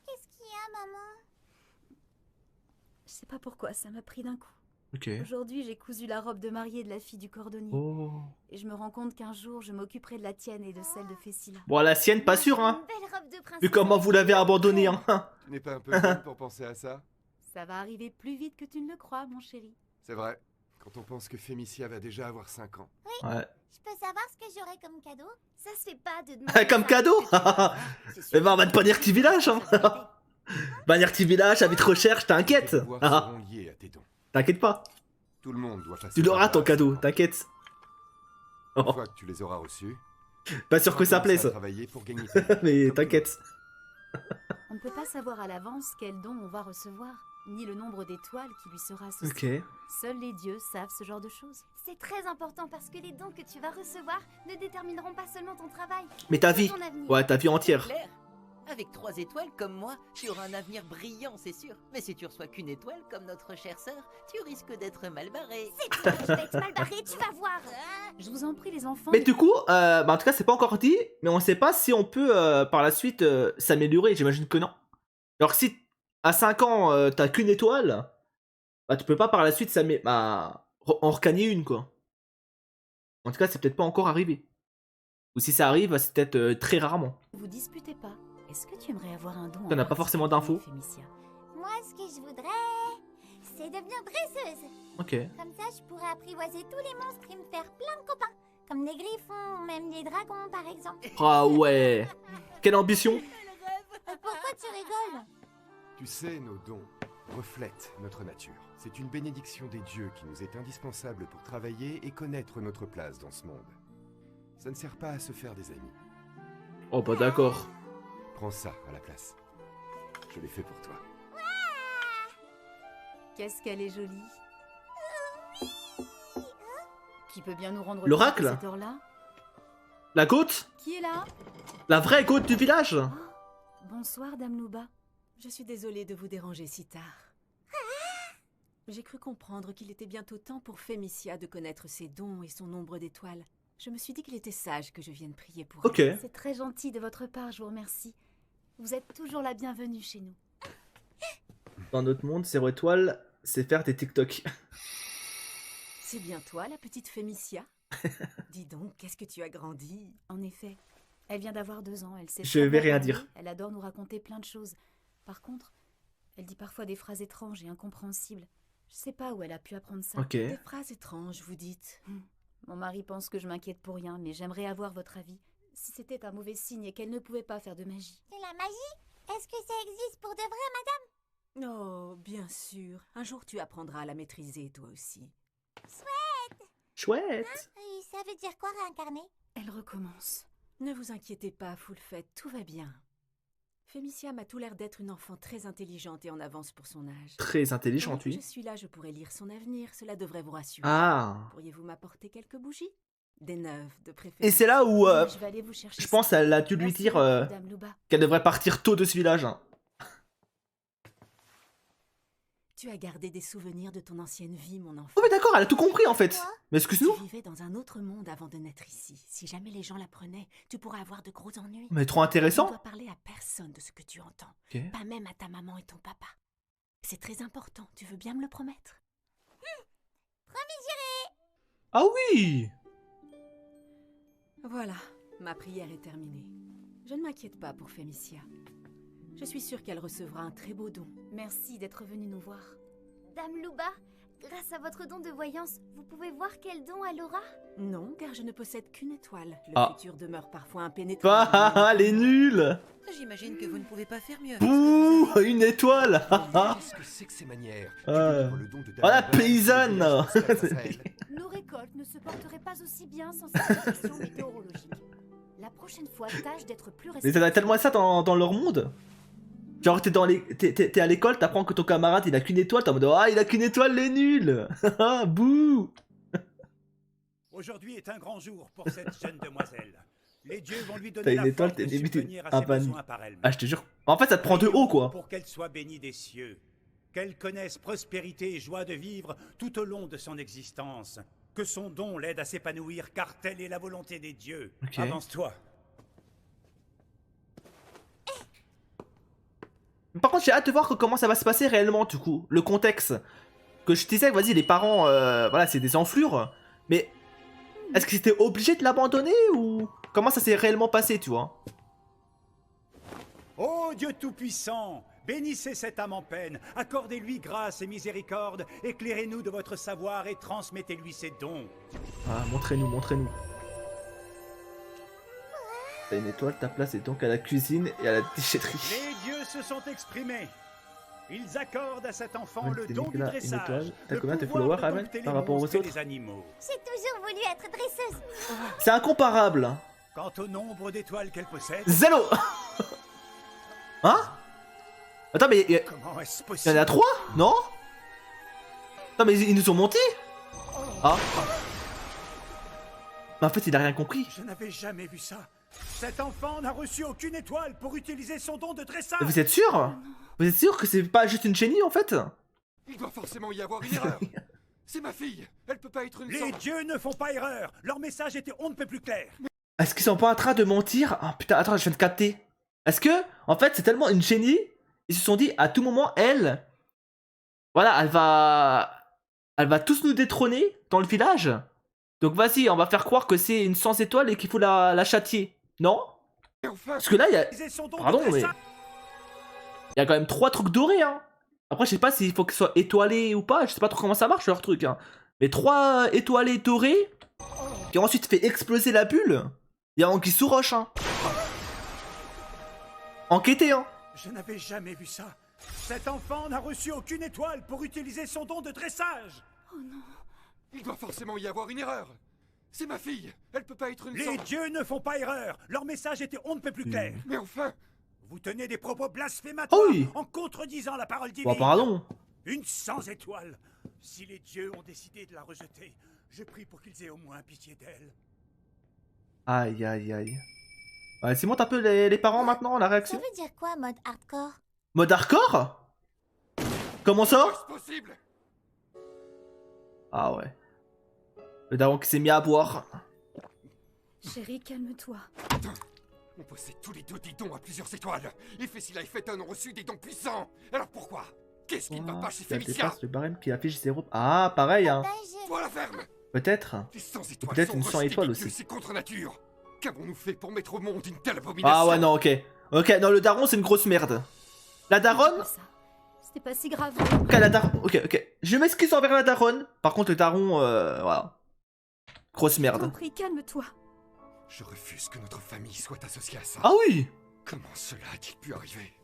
Speaker 6: Qu'est-ce qu'il y a, maman?
Speaker 8: Je sais pas pourquoi, ça m'a pris d'un coup.
Speaker 1: Ok.
Speaker 8: Aujourd'hui, j'ai cousu la robe de mariée de la fille du cordonnier.
Speaker 1: Oh.
Speaker 8: Et je me rends compte qu'un jour, je m'occuperai de la tienne et de celle de Fécila.
Speaker 1: Bon, la sienne, pas sûr, hein.
Speaker 6: Une belle robe de princesse.
Speaker 1: Vu comment vous l'avez abandonné, hein.
Speaker 9: Tu n'es pas un peu jeune pour penser à ça?
Speaker 8: Ça va arriver plus vite que tu ne le crois, mon chéri.
Speaker 9: C'est vrai. Quand on pense que Félicia va déjà avoir 5 ans.
Speaker 1: Ouais.
Speaker 6: Je peux savoir ce que j'aurai comme cadeau? Ça se fait pas de demander
Speaker 1: Comme
Speaker 6: ça.
Speaker 1: cadeau.
Speaker 5: C'est sûr
Speaker 1: Eh ben, on va te banir petit village, hein. Banir petit village, habite recherche, t'inquiète.
Speaker 9: Tes pouvoirs
Speaker 1: Ah,
Speaker 9: seront liés à tes dons.
Speaker 1: t'inquiète pas.
Speaker 9: Tout le monde doit passer.
Speaker 1: Tu l'auras
Speaker 9: par
Speaker 1: ton
Speaker 9: là.
Speaker 1: cadeau, t'inquiète.
Speaker 9: Une
Speaker 1: Oh,
Speaker 9: fois que tu les auras reçus,
Speaker 1: pas sûr que ça
Speaker 9: commencer à
Speaker 1: plaise.
Speaker 9: travailler pour gagner ta vie,
Speaker 1: Mais
Speaker 9: comme
Speaker 1: t'inquiète.
Speaker 8: On ne peut pas savoir à l'avance quel don on va recevoir, ni le nombre d'étoiles qui lui sera associé.
Speaker 1: Ok.
Speaker 8: Seuls les dieux savent ce genre de choses.
Speaker 6: C'est très important parce que les dons que tu vas recevoir ne détermineront pas seulement ton travail,
Speaker 1: Mais ta
Speaker 6: mais
Speaker 1: vie.
Speaker 6: ton avenir.
Speaker 1: Ouais, ta vie
Speaker 5: C'est
Speaker 1: entière.
Speaker 5: clair. Avec 3 étoiles comme moi, tu auras un avenir brillant, c'est sûr. Mais si tu reçois qu'une étoile, comme notre chère sœur, tu risques d'être mal barré.
Speaker 6: C'est toi qui vas être mal barré, tu vas voir.
Speaker 8: Je vous en prie, les enfants.
Speaker 1: Mais du coup, bah en tout cas, c'est pas encore dit, mais on sait pas si on peut par la suite s'améliorer. J'imagine que non. Alors, si à 5 ans, t'as qu'une étoile, bah tu peux pas par la suite en recagner une, quoi. En tout cas, c'est peut-être pas encore arrivé. Ou si ça arrive, c'est peut-être très rarement.
Speaker 8: Vous disputez pas. Est-ce que tu aimerais avoir un don
Speaker 1: T'en as pas forcément d'infos.
Speaker 8: Félicia?
Speaker 6: Moi, ce que je voudrais,
Speaker 3: c'est devenir dresseuse.
Speaker 1: Ok.
Speaker 3: Comme ça, je pourrais apprivoiser tous les monstres et me faire plein de copains. Comme les griffons ou même les dragons, par exemple.
Speaker 1: Ah ouais. Quelle ambition.
Speaker 3: Pourquoi tu rigoles?
Speaker 9: Tu sais, nos dons reflètent notre nature. C'est une bénédiction des dieux qui nous est indispensable pour travailler et connaître notre place dans ce monde. Ça ne sert pas à se faire des amis.
Speaker 1: Oh bah d'accord.
Speaker 9: Prends ça à la place. Je l'ai fait pour toi.
Speaker 8: Qu'est-ce qu'elle est jolie. Qui peut bien nous rendre
Speaker 1: L'oracle
Speaker 8: visite à cette heure-là?
Speaker 1: La côte?
Speaker 8: Qui est là?
Speaker 1: La vraie côte du village?
Speaker 8: Bonsoir, Dame Louba. Je suis désolée de vous déranger si tard. J'ai cru comprendre qu'il était bientôt temps pour Fémicia de connaître ses dons et son nombre d'étoiles. Je me suis dit qu'il était sage que je vienne prier pour
Speaker 1: Ok.
Speaker 8: elle. C'est très gentil de votre part, je vous remercie. Vous êtes toujours la bienvenue chez nous.
Speaker 1: Dans notre monde, 0 étoile, c'est faire des TikTok.
Speaker 8: C'est bien toi, la petite Fémicia? Dis donc, qu'est-ce que tu as grandi? En effet, elle vient d'avoir 2 ans. Elle sait
Speaker 1: Je
Speaker 8: très
Speaker 1: vais
Speaker 8: bien
Speaker 1: rien
Speaker 8: parler,
Speaker 1: dire.
Speaker 8: Elle adore nous raconter plein de choses. Par contre, elle dit parfois des phrases étranges et incompréhensibles. Je sais pas où elle a pu apprendre ça.
Speaker 1: Ok.
Speaker 8: Des phrases étranges, vous dites. Mon mari pense que je m'inquiète pour rien, mais j'aimerais avoir votre avis. Si c'était un mauvais signe et qu'elle ne pouvait pas faire de magie.
Speaker 3: De la magie? Est-ce que ça existe pour de vrai, madame?
Speaker 8: Oh, bien sûr. Un jour, tu apprendras à la maîtriser, toi aussi.
Speaker 1: Chouette.
Speaker 3: Et ça veut dire quoi, réincarner?
Speaker 8: Elle recommence. Ne vous inquiétez pas, Foulfette, tout va bien. Fémicia m'a tout l'air d'être une enfant très intelligente et en avance pour son âge.
Speaker 1: Très intelligente,
Speaker 8: Pendant que
Speaker 1: oui.
Speaker 8: je suis là, je pourrais lire son avenir, cela devrait vous rassurer.
Speaker 1: Ah.
Speaker 8: Pourriez-vous m'apporter quelques bougies? Des neuves, de préférence.
Speaker 1: Et c'est là où
Speaker 8: Je vais aller vous chercher
Speaker 1: je pense
Speaker 8: ça.
Speaker 1: qu'elle a dû lui
Speaker 8: Merci
Speaker 1: dire
Speaker 8: beaucoup, Dame Louba.
Speaker 1: qu'elle devrait partir tôt de ce village. Hein.
Speaker 8: Tu as gardé des souvenirs de ton ancienne vie, mon enfant.
Speaker 1: Oh mais d'accord, elle a tout compris en fait. Mais excuse-nous.
Speaker 8: Tu vivais dans un autre monde avant de naître ici. Si jamais les gens l'apprenaient, tu pourrais avoir de gros ennuis.
Speaker 1: Mais trop
Speaker 8: Tu ne
Speaker 1: intéressant.
Speaker 8: dois parler à personne de ce que tu entends.
Speaker 1: Ok.
Speaker 8: Pas même à ta maman et ton papa. C'est très important, tu veux bien me le promettre?
Speaker 1: Ah oui.
Speaker 8: Voilà, ma prière est terminée. Je ne m'inquiète pas pour Fémicia. Je suis sûre qu'elle recevra un très beau don. Merci d'être venue nous voir.
Speaker 3: Dame Louba, grâce à votre don de voyance, vous pouvez voir quel don elle aura?
Speaker 8: Non, car je ne possède qu'une étoile. Le
Speaker 1: Ah.
Speaker 8: futur demeure parfois impénétrable.
Speaker 1: Ah, les nuls.
Speaker 5: J'imagine que vous ne pouvez pas faire mieux avec ce que vous
Speaker 1: Bouh, une étoile.
Speaker 9: Qu'est-ce que c'est que ces manières? Tu
Speaker 1: Ah.
Speaker 9: délivres le don de Dame
Speaker 1: Oh la
Speaker 9: Louba,
Speaker 1: paysanne.
Speaker 9: et le village se passe grâce à elle.
Speaker 8: Nos récoltes ne se porteraient pas aussi bien sans cette prédiction météorologique. La prochaine fois, tâche d'être plus
Speaker 1: Mais ça doit être tellement ça dans leur monde. Genre t'es à l'école, t'apprends que ton camarade il a qu'une étoile, t'es en mode ah il a qu'une étoile les nuls. Bouh.
Speaker 4: Aujourd'hui est un grand jour pour cette jeune demoiselle. Les dieux vont lui
Speaker 1: T'as
Speaker 4: donner
Speaker 1: une
Speaker 4: la
Speaker 1: étoile,
Speaker 4: force
Speaker 1: t'es
Speaker 4: de
Speaker 1: limite
Speaker 4: subvenir à
Speaker 1: un
Speaker 4: ses
Speaker 1: pan.
Speaker 4: besoins par elle-même.
Speaker 1: Ah je te jure. En fait ça te prend de haut quoi.
Speaker 4: Pour qu'elle soit bénie des cieux, qu'elle connaisse prospérité et joie de vivre tout au long de son existence, que son don l'aide à s'épanouir car telle est la volonté des dieux.
Speaker 1: Ok.
Speaker 4: Avance-toi.
Speaker 1: Par contre j'ai hâte de voir comment ça va se passer réellement du coup. Le contexte. Que je disais que vas-y les parents, voilà c'est des enflures. Mais est-ce que c'était obligé de l'abandonner ou comment ça s'est réellement passé tu vois?
Speaker 4: Ô Dieu tout-puissant, bénissez cette âme en peine, accordez-lui grâce et miséricorde, éclairez-nous de votre savoir et transmettez-lui ses dons.
Speaker 1: Ah montrez-nous, montrez-nous. T'as une étoile, ta place est donc à la cuisine et à la déchetterie.
Speaker 4: Les dieux se sont exprimés. Ils accordent à cet enfant
Speaker 1: Ouais,
Speaker 4: le
Speaker 1: t'es
Speaker 4: don du
Speaker 1: Nicolas, une
Speaker 4: dressage,
Speaker 1: étoile. T'as
Speaker 4: le
Speaker 1: combien de
Speaker 4: pouvoir
Speaker 1: followers,
Speaker 4: de
Speaker 1: Raven,
Speaker 4: dompter
Speaker 1: par
Speaker 4: les
Speaker 1: rapport aux
Speaker 4: monstres et
Speaker 1: autres
Speaker 4: les animaux.
Speaker 3: J'ai toujours voulu être dresseuse.
Speaker 1: C'est incomparable.
Speaker 4: Quant au nombre d'étoiles qu'elle possède,
Speaker 1: Zéro. Hein? Attends mais
Speaker 4: comment est-ce
Speaker 1: il y en
Speaker 4: possible?
Speaker 1: a 3? Non? Non mais ils nous sont montés? Ah. Mais en fait il a rien compris.
Speaker 4: Je n'avais jamais vu ça. Cet enfant n'a reçu aucune étoile pour utiliser son don de dressage.
Speaker 1: Mais vous êtes sûr? Vous êtes sûr que c'est pas juste une chenille en fait?
Speaker 9: Il doit forcément y avoir une erreur. C'est ma fille. Elle peut pas être une
Speaker 4: Les
Speaker 9: sorte...
Speaker 4: dieux ne font pas erreur. Leur message était on ne peut plus clair.
Speaker 1: Est-ce qu'ils sont pas en train de mentir? Ah putain attends je viens de capter. Est-ce que en fait c'est tellement une chenille, ils se sont dit à tout moment elle, voilà elle va tous nous détrôner dans le village. Donc vas-y on va faire croire que c'est une sans étoile et qu'il faut la châtier. Non?
Speaker 9: Et enfin,
Speaker 1: Parce que là il y a...
Speaker 4: Utiliser son don de
Speaker 1: Pardon mais...
Speaker 4: dressage.
Speaker 1: Il y a quand même 3 trucs dorés hein. Après, je sais pas s'il faut que ce soit étoilé ou pas. Je sais pas trop comment ça marche leur truc. Hein. Mais 3 étoilés dorés qui ont ensuite fait exploser la bulle. Il y a Anguille sous roche. Hein. Enquêtez, hein.
Speaker 4: Je n'avais jamais vu ça. Cet enfant n'a reçu aucune étoile pour utiliser son don de dressage.
Speaker 8: Oh non.
Speaker 9: Il doit forcément y avoir une erreur. C'est ma fille. Elle peut pas être une
Speaker 4: Les dieux ne font pas erreur. Leur message était on ne peut plus clair.
Speaker 9: Mais enfin.
Speaker 4: Vous tenez des propos blasphématoires
Speaker 1: Oh oui.
Speaker 4: en contredisant la parole divine.
Speaker 1: Bon, pardon.
Speaker 4: Une sans étoile. Si les dieux ont décidé de la rejeter, je prie pour qu'ils aient au moins pitié d'elle.
Speaker 1: Aïe, aïe, aïe. Ouais, c'est monte un peu les parents maintenant, la
Speaker 3: Ça
Speaker 1: réaction.
Speaker 3: veut dire quoi, mode hardcore?
Speaker 1: Mode hardcore? Comment ça?
Speaker 9: Est-ce possible?
Speaker 1: Ah ouais. Le daron qui s'est mis à boire.
Speaker 8: Chérie, calme-toi.
Speaker 9: On possède tous les deux des dons à plusieurs étoiles. Et Fessila et Phaeton ont reçu des dons puissants. Alors pourquoi? Qu'est-ce qui ne va pas chez
Speaker 1: Ça
Speaker 9: Fémicia?
Speaker 1: dépasse le barème qui affiche 0. Ah, pareil, hein.
Speaker 9: Toi la ferme.
Speaker 1: Peut-être.
Speaker 9: Les 100 étoiles
Speaker 1: Peut-être
Speaker 9: sont
Speaker 1: une 100
Speaker 9: rejetées
Speaker 1: étoiles
Speaker 9: des
Speaker 1: aussi.
Speaker 9: dieux, c'est contre nature. Qu'avons-nous fait pour mettre au monde une telle abomination?
Speaker 1: Ah ouais, non, ok. Ok, non, le daron, c'est une grosse merde. La daronne?
Speaker 8: Ça. C'était pas si grave.
Speaker 1: Ok, la daronne. Ok, ok. Je m'excuse envers la daronne. Par contre, le daron, voilà. Grosse
Speaker 8: T'en
Speaker 1: merde.
Speaker 8: prie, calme-toi.
Speaker 9: Je refuse que notre famille soit associée à ça.
Speaker 1: Ah oui.
Speaker 9: Comment cela a-t-il pu arriver?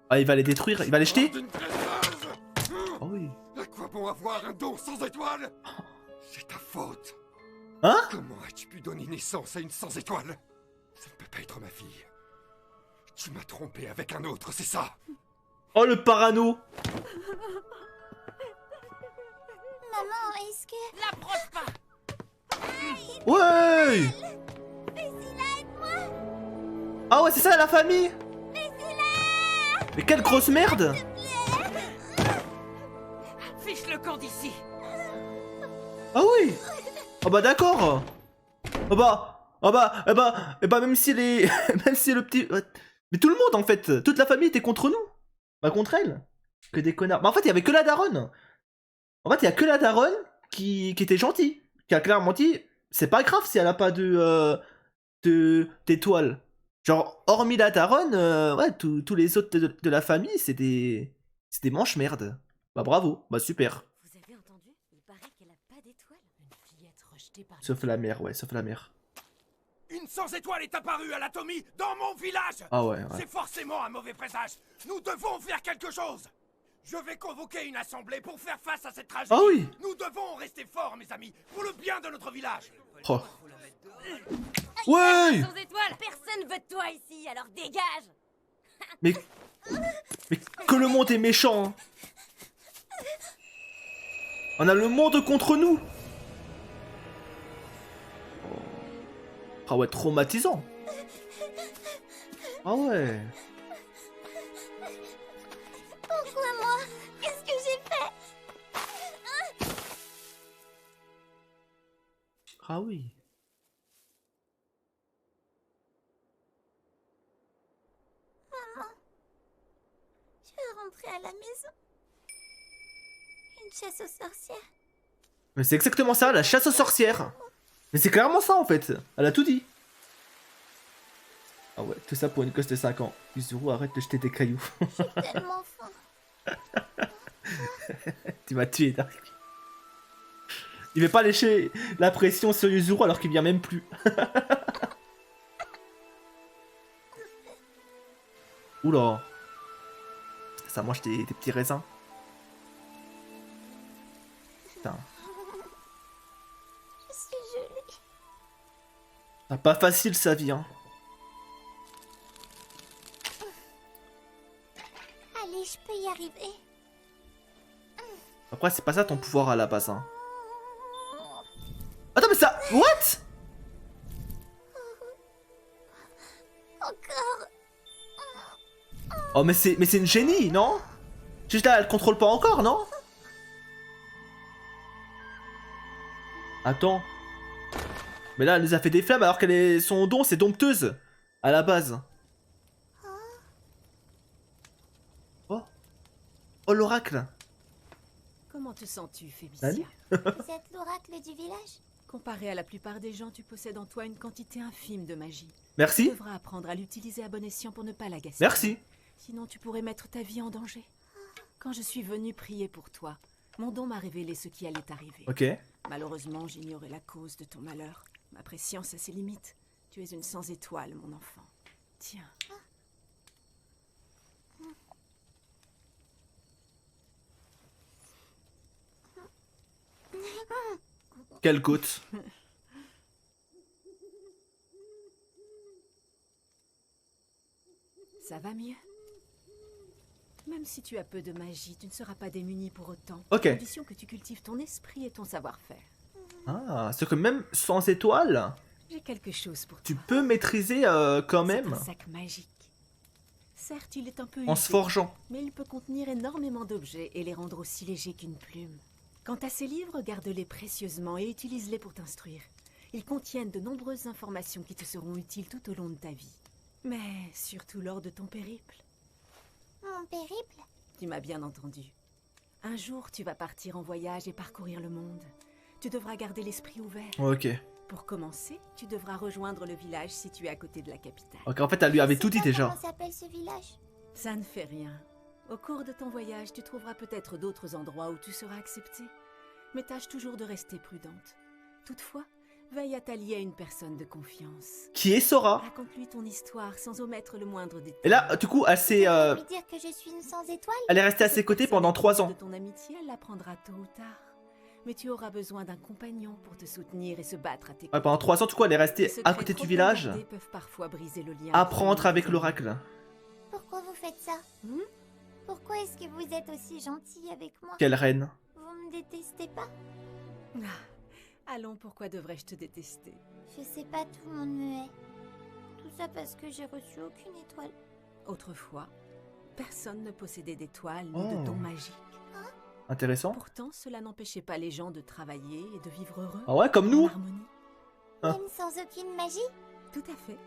Speaker 1: Ah, il va les détruire, il va les jeter?
Speaker 9: D'une dresseuse.
Speaker 1: Ah oui.
Speaker 9: À quoi bon avoir un don sans étoile? C'est ta faute.
Speaker 1: Hein?
Speaker 9: Comment as-tu pu donner naissance à une sans étoile? Ça ne peut pas être ma fille. Tu m'as trompé avec un autre, c'est ça?
Speaker 1: Oh, le parano.
Speaker 3: Maman, est-ce que...
Speaker 6: L'approche pas.
Speaker 1: Ouais. Ah ouais, c'est ça la famille. Mais quelle grosse merde.
Speaker 6: Fiche le camp d'ici.
Speaker 1: Ah oui. Ah bah d'accord. Même si les... même si le petit... Mais tout le monde en fait, toute la famille était contre nous. Bah contre elle. Que des connards. Bah en fait il y avait que la daronne. En fait il y a que la daronne qui était gentille. Qui a clairement dit, c'est pas grave si elle a pas d'étoile. Genre hormis la daronne, ouais, tous les autres de la famille c'est des manches-merde. Bah bravo, bah super.
Speaker 6: Vous avez entendu? Il paraît qu'elle a pas d'étoile. Une fillette rejetée par...
Speaker 1: Sauf la mère, ouais, sauf la mère.
Speaker 2: Une sans étoile est apparue à l'Atomie dans mon village.
Speaker 1: Ah ouais, ouais.
Speaker 2: C'est forcément un mauvais présage. Nous devons faire quelque chose. Je vais convoquer une assemblée pour faire face à cette tragédie.
Speaker 1: Ah oui.
Speaker 2: Nous devons rester forts, mes amis, pour le bien de notre village.
Speaker 1: Oh. Ouais.
Speaker 6: Sans étoile, personne veut de toi ici, alors dégage.
Speaker 1: Mais que le monde est méchant. Hein. On a le monde contre nous. Ah ouais, traumatisant. Ah ouais.
Speaker 3: Pourquoi moi? Qu'est-ce que j'ai fait?
Speaker 1: Ah oui.
Speaker 3: Maman, je veux rentrer à la maison. Une chasse aux sorcières.
Speaker 1: Mais c'est exactement ça, la chasse aux sorcières. Mais c'est clairement ça en fait. Elle a tout dit. Ah ouais, tout ça pour une gosse de 5 ans. Yuzuru, arrête de jeter des cailloux.
Speaker 3: J'ai tellement faim.
Speaker 1: Tu m'as tué, Dark. Il veut pas lécher la pression sur Yuzuru alors qu'il vient même plus. Oula. Ça mange des petits raisins. Putain.
Speaker 3: Je suis gelée.
Speaker 1: Ah, pas facile sa vie, hein.
Speaker 3: Allez, je peux y arriver.
Speaker 1: Après, c'est pas ça ton pouvoir à la base, hein. Attends, mais ça... What?
Speaker 3: Encore.
Speaker 1: Oh, mais c'est une génie, non? Juste là, elle contrôle pas encore, non? Attends. Mais là, elle nous a fait des flammes alors qu'elle est... Son don, c'est dompteuse. À la base. Oh. Oh, l'oracle.
Speaker 8: Comment te sens-tu,
Speaker 1: Nani?
Speaker 8: Fémicia?
Speaker 3: Vous êtes l'oracle du village?
Speaker 8: Comparé à la plupart des gens, tu possèdes en toi une quantité infime de magie. Tu
Speaker 1: Merci.
Speaker 8: devras apprendre à l'utiliser à bon escient pour ne pas l'agacer.
Speaker 1: Merci.
Speaker 8: Sinon, tu pourrais mettre ta vie en danger. Quand je suis venue prier pour toi, mon don m'a révélé ce qui allait arriver.
Speaker 1: Ok.
Speaker 8: Malheureusement, j'ignorais la cause de ton malheur. Ma préscience a ses limites. Tu es une sans étoile, mon enfant. Tiens.
Speaker 1: Quelle côte.
Speaker 8: Ça va mieux? Même si tu as peu de magie, tu ne seras pas démuni pour autant.
Speaker 1: Ok.
Speaker 8: À condition que tu cultives ton esprit et ton savoir-faire.
Speaker 1: Ah, c'est que même sans étoile,
Speaker 8: J'ai quelque chose pour
Speaker 1: tu
Speaker 8: toi.
Speaker 1: peux maîtriser quand
Speaker 8: C'est
Speaker 1: même
Speaker 8: un sac magique. Certes, il est un peu
Speaker 1: en
Speaker 8: usé,
Speaker 1: se forgeant.
Speaker 8: mais il peut contenir énormément d'objets et les rendre aussi légers qu'une plume. Quant à ces livres, garde-les précieusement et utilise-les pour t'instruire. Ils contiennent de nombreuses informations qui te seront utiles tout au long de ta vie. Mais surtout lors de ton périple.
Speaker 3: Mon périple?
Speaker 8: Tu m'as bien entendu. Un jour, tu vas partir en voyage et parcourir le monde. Tu devras garder l'esprit ouvert.
Speaker 1: Ok.
Speaker 8: Pour commencer, tu devras rejoindre le village situé à côté de la capitale.
Speaker 1: Ok, en fait, elle lui avait tout dit
Speaker 3: Je sais pas
Speaker 1: déjà.
Speaker 3: Comment s'appelle ce village?
Speaker 8: Ça ne fait rien. Au cours de ton voyage, tu trouveras peut-être d'autres endroits où tu seras accepté. Mais tâche toujours de rester prudente. Toutefois, veille à t'allier à une personne de confiance.
Speaker 1: Qui est Sora?
Speaker 8: Raconte-lui ton histoire sans omettre le moindre détail.
Speaker 1: Et là, du coup, elle s'est,
Speaker 3: Tu veux lui dire que je suis une sans étoile?
Speaker 1: elle est restée à ses côtés pendant 3 ans.
Speaker 8: De ton amitié, elle l'apprendra tôt ou tard. Mais tu auras besoin d'un compagnon pour te soutenir et se battre à tes côtés.
Speaker 1: Ouais, pendant 3 ans, du coup, elle est
Speaker 8: Les
Speaker 1: restée
Speaker 8: secrets
Speaker 1: à côté
Speaker 8: trop
Speaker 1: du
Speaker 8: bien
Speaker 1: village.
Speaker 8: gardés peuvent parfois briser le lien
Speaker 1: Apprendre
Speaker 8: entre
Speaker 1: avec
Speaker 8: les
Speaker 1: l'oracle.
Speaker 3: Pourquoi vous faites ça? Pourquoi est-ce que vous êtes aussi gentil avec moi?
Speaker 1: Quelle reine.
Speaker 3: Vous me détestez pas?
Speaker 8: Ah, allons, pourquoi devrais-je te détester?
Speaker 3: Je sais pas, tout le monde me hait. Tout ça parce que j'ai reçu aucune étoile.
Speaker 8: Autrefois, personne ne possédait d'étoiles ni
Speaker 1: Oh.
Speaker 8: de dons magiques.
Speaker 1: Intéressant.
Speaker 8: Pourtant, cela n'empêchait pas les gens de travailler et de vivre heureux.
Speaker 1: Ah ouais, comme
Speaker 8: en
Speaker 1: nous.
Speaker 8: harmonie.
Speaker 1: Ah.
Speaker 3: Même sans aucune magie?
Speaker 8: Tout à fait.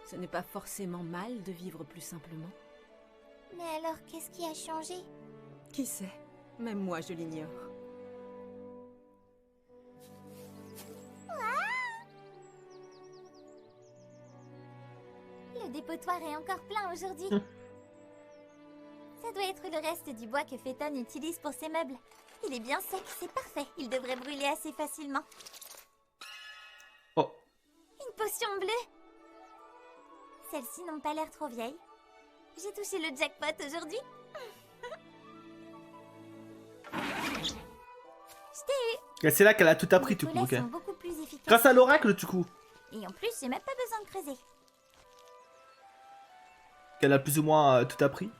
Speaker 8: Ce n'est pas forcément mal de vivre plus simplement.
Speaker 3: Mais alors, qu'est-ce qui a changé?
Speaker 8: Qui sait? Même moi, je l'ignore.
Speaker 3: Le dépotoir est encore plein aujourd'hui. Ça doit être le reste du bois que Phaeton utilise pour ses meubles. Il est bien sec, c'est parfait. Il devrait brûler assez facilement.
Speaker 1: Oh.
Speaker 3: Une potion bleue. Celles-ci n'ont pas l'air trop vieilles. J'ai touché le jackpot aujourd'hui. Je t'ai eu.
Speaker 1: Et c'est là qu'elle a tout appris,
Speaker 3: Les
Speaker 1: du coup.
Speaker 3: collets
Speaker 1: Ok.
Speaker 3: sont beaucoup plus efficaces.
Speaker 1: Grâce à l'oracle, du coup.
Speaker 3: Et en plus, j'ai même pas besoin de creuser.
Speaker 1: Qu'elle a plus ou moins tout appris.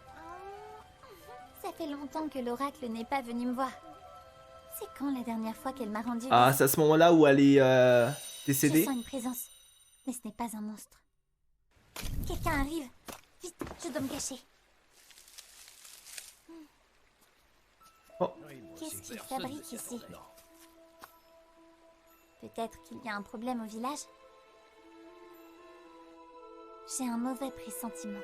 Speaker 3: Ça fait longtemps que l'oracle n'est pas venu me voir. C'est quand la dernière fois qu'elle m'a rendu
Speaker 1: Ah,
Speaker 3: visite?
Speaker 1: c'est à ce moment-là où elle est
Speaker 3: Je
Speaker 1: décédée.
Speaker 3: sens une présence, mais ce n'est pas un monstre. Quelqu'un arrive. Vite, je dois me cacher.
Speaker 1: Oh.
Speaker 3: Qu'est-ce qu'il fabrique ici? Peut-être qu'il y a un problème au village? J'ai un mauvais pressentiment.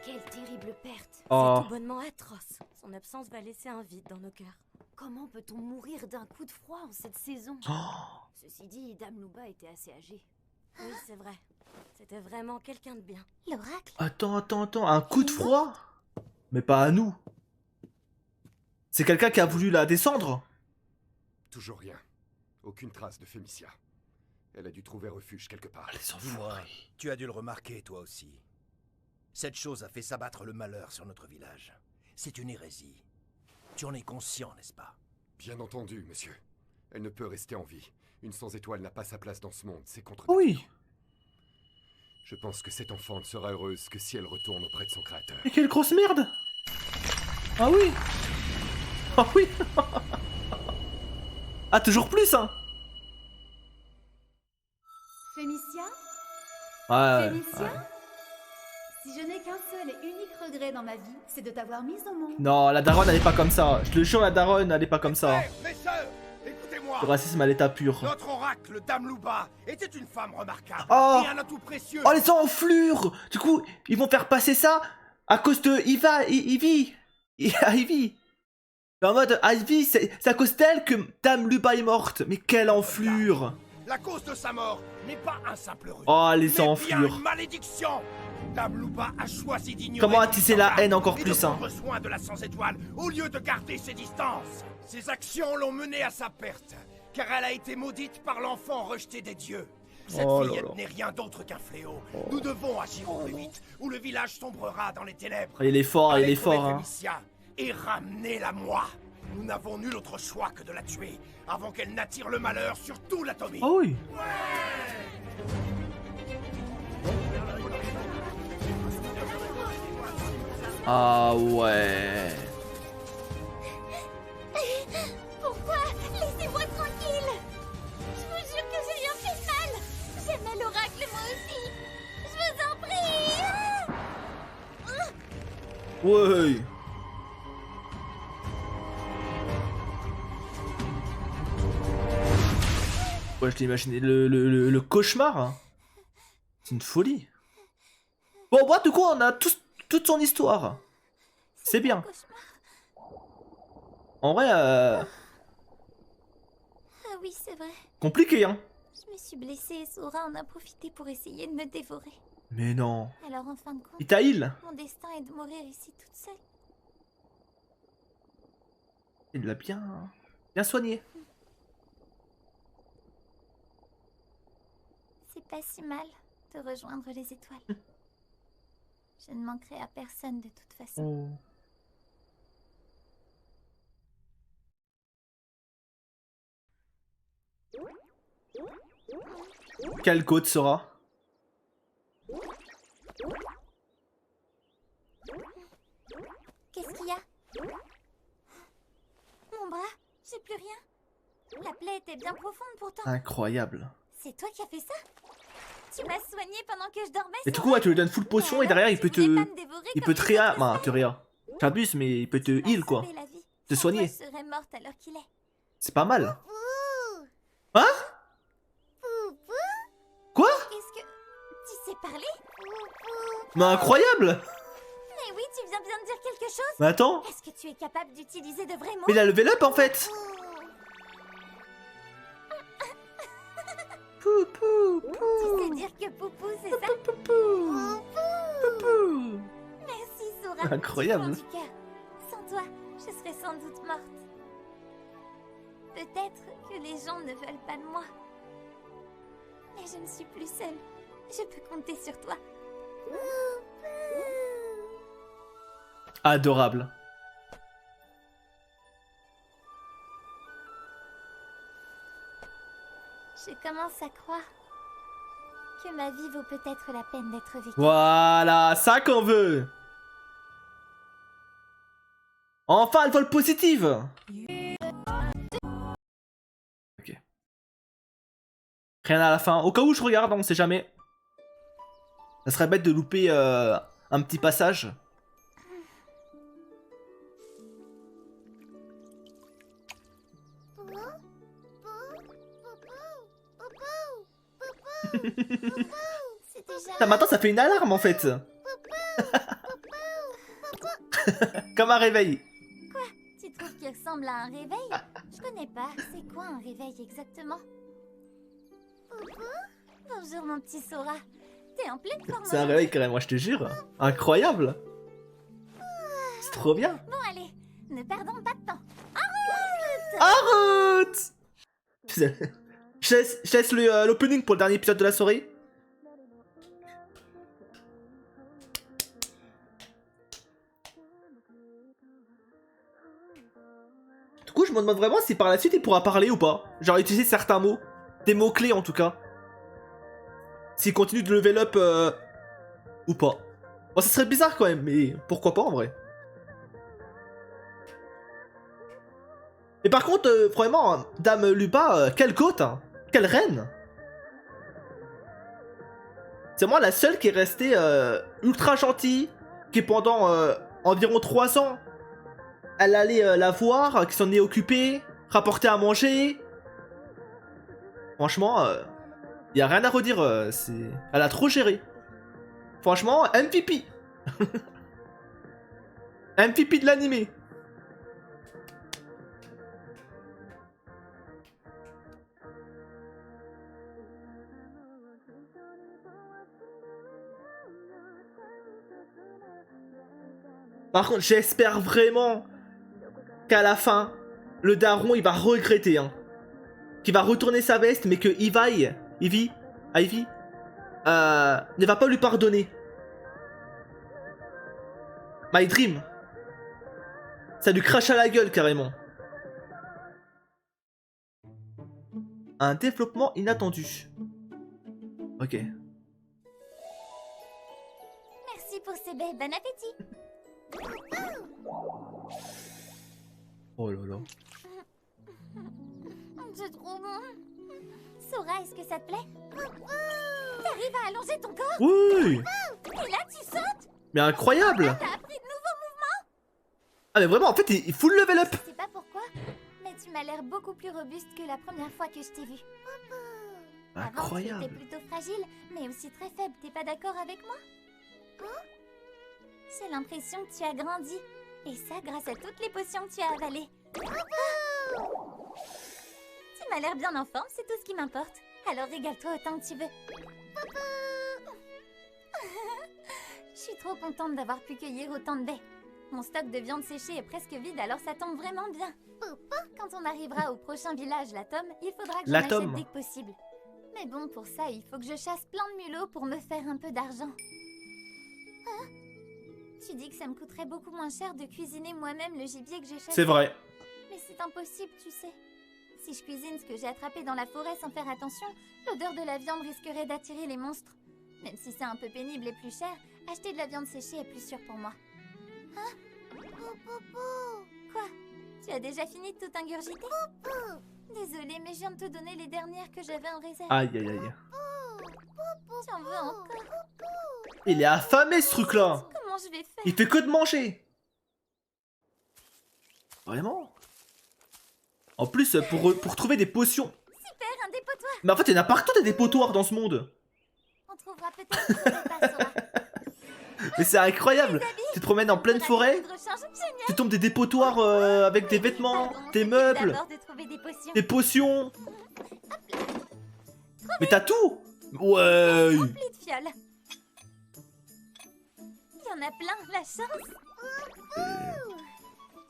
Speaker 6: Quelle terrible perte.
Speaker 1: Oh.
Speaker 6: C'est tout bonnement atroce. Son absence va laisser un vide dans nos cœurs. Comment peut-on mourir d'un coup de froid en cette saison? Ceci dit, Dame Louba était assez âgée. Oui, c'est vrai. C'était vraiment quelqu'un de bien.
Speaker 3: L'oracle?
Speaker 1: Attends. Un coup de froid? Mais pas à nous. C'est quelqu'un qui a voulu la descendre?
Speaker 9: Toujours rien. Aucune trace de Fémicia. Elle a dû trouver refuge quelque part.
Speaker 1: Les
Speaker 2: Dis-moi,
Speaker 1: enfoirés.
Speaker 2: tu as dû le remarquer toi aussi. Cette chose a fait s'abattre le malheur sur notre village. C'est une hérésie. Tu en es conscient, n'est-ce pas?
Speaker 9: Bien entendu, monsieur. Elle ne peut rester en vie. Une sans étoile n'a pas sa place dans ce monde, c'est contre
Speaker 1: Oui.
Speaker 9: nature. Je pense que cette enfant ne sera heureuse que si elle retourne auprès de son créateur.
Speaker 1: Mais quelle grosse merde! Ah oui! Ah oui! Ah, toujours plus, hein!
Speaker 10: Fémicia?
Speaker 1: Ouais.
Speaker 10: Fémicia? Si je n'ai qu'un seul et unique regret dans ma vie, c'est de t'avoir mise au monde.
Speaker 1: Non, la daronne, elle est pas comme ça. Je te le jure, la daronne, elle est pas comme ça.
Speaker 2: Mes sœurs, écoutez-moi.
Speaker 1: Le racisme à l'état pur.
Speaker 2: Notre oracle, Dame Louba, était une femme remarquable.
Speaker 1: Oh.
Speaker 2: Et un atout précieux.
Speaker 1: Oh, les enflures! Du coup, ils vont faire passer ça à cause de Ivy. Ivy. En mode, Ivy, c'est à cause d'elle que Dame Luba est morte. Mais quelle enflure!
Speaker 2: La cause de sa mort n'est pas un simple rhume.
Speaker 1: Oh, les
Speaker 2: mais bien
Speaker 1: enflures.
Speaker 2: une malédiction. Dame Lupa a choisi d'ignorer...
Speaker 1: Comment attiser la haine encore
Speaker 2: et
Speaker 1: plus,
Speaker 2: de
Speaker 1: hein.
Speaker 2: prendre soin de la sans-étoile, au lieu de garder ses distances. Ses actions l'ont menée à sa perte, car elle a été maudite par l'enfant rejeté des dieux. Cette
Speaker 1: Oh là
Speaker 2: fillette
Speaker 1: là.
Speaker 2: n'est rien d'autre qu'un fléau. Nous devons agir au plus vite, ou le village sombrera dans les ténèbres.
Speaker 1: Il est fort, il
Speaker 2: Allez
Speaker 1: est fort,
Speaker 2: trouver
Speaker 1: hein.
Speaker 2: Fémicia et ramenez-la moi. Nous n'avons nul autre choix que de la tuer, avant qu'elle n'attire le malheur sur tout l'Atomique.
Speaker 1: Oh oui. Ah ouais.
Speaker 3: Pourquoi? Laissez-moi tranquille. Je vous jure que j'ai rien fait de mal. J'aimais l'oracle moi aussi. Je vous en prie.
Speaker 1: Ouais. Ouais, je l'ai imaginé. Le cauchemar. Hein. C'est une folie. Bon, moi, du coup, on a toute son histoire. C'est bien. En vrai,
Speaker 3: Ah oui, c'est vrai.
Speaker 1: compliqué, hein.
Speaker 3: Je me suis blessée et Sora en a profité pour essayer de me dévorer.
Speaker 1: Mais non.
Speaker 3: Alors en fin de compte,
Speaker 1: Il t'a heal.
Speaker 3: mon destin est de mourir ici toute seule.
Speaker 1: Il l'a bien soigné.
Speaker 3: C'est pas si mal de rejoindre les étoiles. Je ne manquerai à personne de toute façon.
Speaker 1: Quelle côte sera?
Speaker 3: Qu'est-ce qu'il y a? Mon bras, j'ai plus rien. La plaie était bien profonde pourtant.
Speaker 1: Incroyable.
Speaker 3: C'est toi qui as fait ça? Tu m'as soigné pendant que je dormais.
Speaker 1: Et du coup, ouais, tu lui donnes full potion et derrière, il peut te... Il peut te réa... Enfin, te réa. J'abuse, mais il peut te heal, quoi. Te soigner.
Speaker 3: Je serais morte à l'heure qu'il est.
Speaker 1: C'est pas mal. Hein? Quoi?
Speaker 3: Qu'est-ce que... Tu sais parler?
Speaker 1: Mais incroyable!
Speaker 3: Mais oui, tu viens bien de dire quelque chose.
Speaker 1: Mais attends.
Speaker 3: Est-ce que tu es capable d'utiliser de vrais mots?
Speaker 1: Mais il a level up, en fait. Poupou,
Speaker 3: Tu sais dire que Poupou, c'est ça?
Speaker 1: poupou.
Speaker 3: Merci Sora.
Speaker 1: Incroyable.
Speaker 3: Du fond du cœur. Sans toi, je serais sans doute morte. Peut-être que les gens ne veulent pas de moi. Mais je ne suis plus seule. Je peux compter sur toi.
Speaker 1: Adorable.
Speaker 3: Je commence à croire que ma vie vaut peut-être la peine d'être vécue.
Speaker 1: Voilà, ça qu'on veut. Enfin, une folle positive. Ok. Rien à la fin. Au cas où je regarde, on sait jamais. Ça serait bête de louper un petit passage.
Speaker 3: C'est déjà...
Speaker 1: Ça, maintenant, ça fait une alarme en fait. Comme un réveil.
Speaker 3: Quoi? Tu trouves qu'il ressemble à un réveil? Je connais pas. C'est quoi un réveil exactement? Bonjour mon petit Sora. T'es en pleine forme.
Speaker 1: C'est un réveil carrément, je te jure. Incroyable. C'est trop bien.
Speaker 3: Bon allez, ne perdons pas de temps.
Speaker 1: En route. Je laisse l'opening pour le dernier épisode de la soirée. Du coup, je me demande vraiment si par la suite il pourra parler ou pas. Genre utiliser certains mots. Des mots clés en tout cas. S'il continue de level up ou pas. Bon, ça serait bizarre quand même, mais pourquoi pas en vrai. Et par contre, vraiment, Dame Lupa, quelle côte, hein. Quelle reine. C'est moi la seule qui est restée ultra gentille, qui pendant environ 3 ans, elle allait la voir, qui s'en est occupée, rapporter à manger. Franchement, y a rien à redire, elle a trop géré. Franchement, MVP. MVP de l'animé. Par contre, j'espère vraiment qu'à la fin, le daron, il va regretter, hein. Qu'il va retourner sa veste, mais que Ivy ne va pas lui pardonner. My Dream. Ça lui crache à la gueule, carrément. Un développement inattendu. Ok.
Speaker 3: Merci pour ces baies, bon appétit.
Speaker 1: Oh là là.
Speaker 3: C'est trop bon. Sora, est-ce que ça te plaît? T'arrives à allonger ton corps?
Speaker 1: Oui.
Speaker 3: Et là, tu sautes?
Speaker 1: Mais incroyable.
Speaker 3: T'as appris de nouveaux mouvements?
Speaker 1: Ah mais vraiment, en fait, il full level up.
Speaker 3: Je sais pas pourquoi, mais tu m'as l'air beaucoup plus robuste que la première fois que je t'ai vue. Avant, tu
Speaker 1: Incroyable.
Speaker 3: étais plutôt fragile, mais aussi très faible. T'es pas d'accord avec moi? J'ai l'impression que tu as grandi. Et ça, grâce à toutes les potions que tu as avalées. Tu m'as l'air bien en forme, c'est tout ce qui m'importe. Alors régale-toi autant que tu veux. Je suis trop contente d'avoir pu cueillir autant de baies. Mon stock de viande séchée est presque vide, alors ça tombe vraiment bien. Quand on arrivera au prochain village, la Tome, il faudra que j'en achète dès que possible. Mais bon, pour ça, il faut que je chasse plein de mulots pour me faire un peu d'argent. Hein? Tu dis que ça me coûterait beaucoup moins cher de cuisiner moi-même le gibier que j'ai chassé.
Speaker 1: C'est vrai.
Speaker 3: Mais c'est impossible, tu sais. Si je cuisine ce que j'ai attrapé dans la forêt sans faire attention, l'odeur de la viande risquerait d'attirer les monstres. Même si c'est un peu pénible et plus cher, acheter de la viande séchée est plus sûr pour moi. Hein? Quoi? Tu as déjà fini de tout ingurgiter? Désolée, mais je viens de te donner les dernières que j'avais en réserve.
Speaker 1: Aïe aïe aïe.
Speaker 3: Tu en veux encore?
Speaker 1: Il est affamé ce truc là.
Speaker 3: Comment je vais faire?
Speaker 1: Il fait que de manger. Vraiment? En plus, pour trouver des potions.
Speaker 3: Super, un dépotoir!
Speaker 1: Mais en fait, il y en a partout des dépotoirs dans ce monde.
Speaker 3: On trouvera peut-être un repas, Sora.
Speaker 1: Mais c'est incroyable. Tu te promènes en pleine forêt, tu tombes des dépotoirs avec des vêtements, des meubles, des potions. Mais t'as tout. Ouais.
Speaker 3: Rempli de fioles. Il y en a plein, la chance.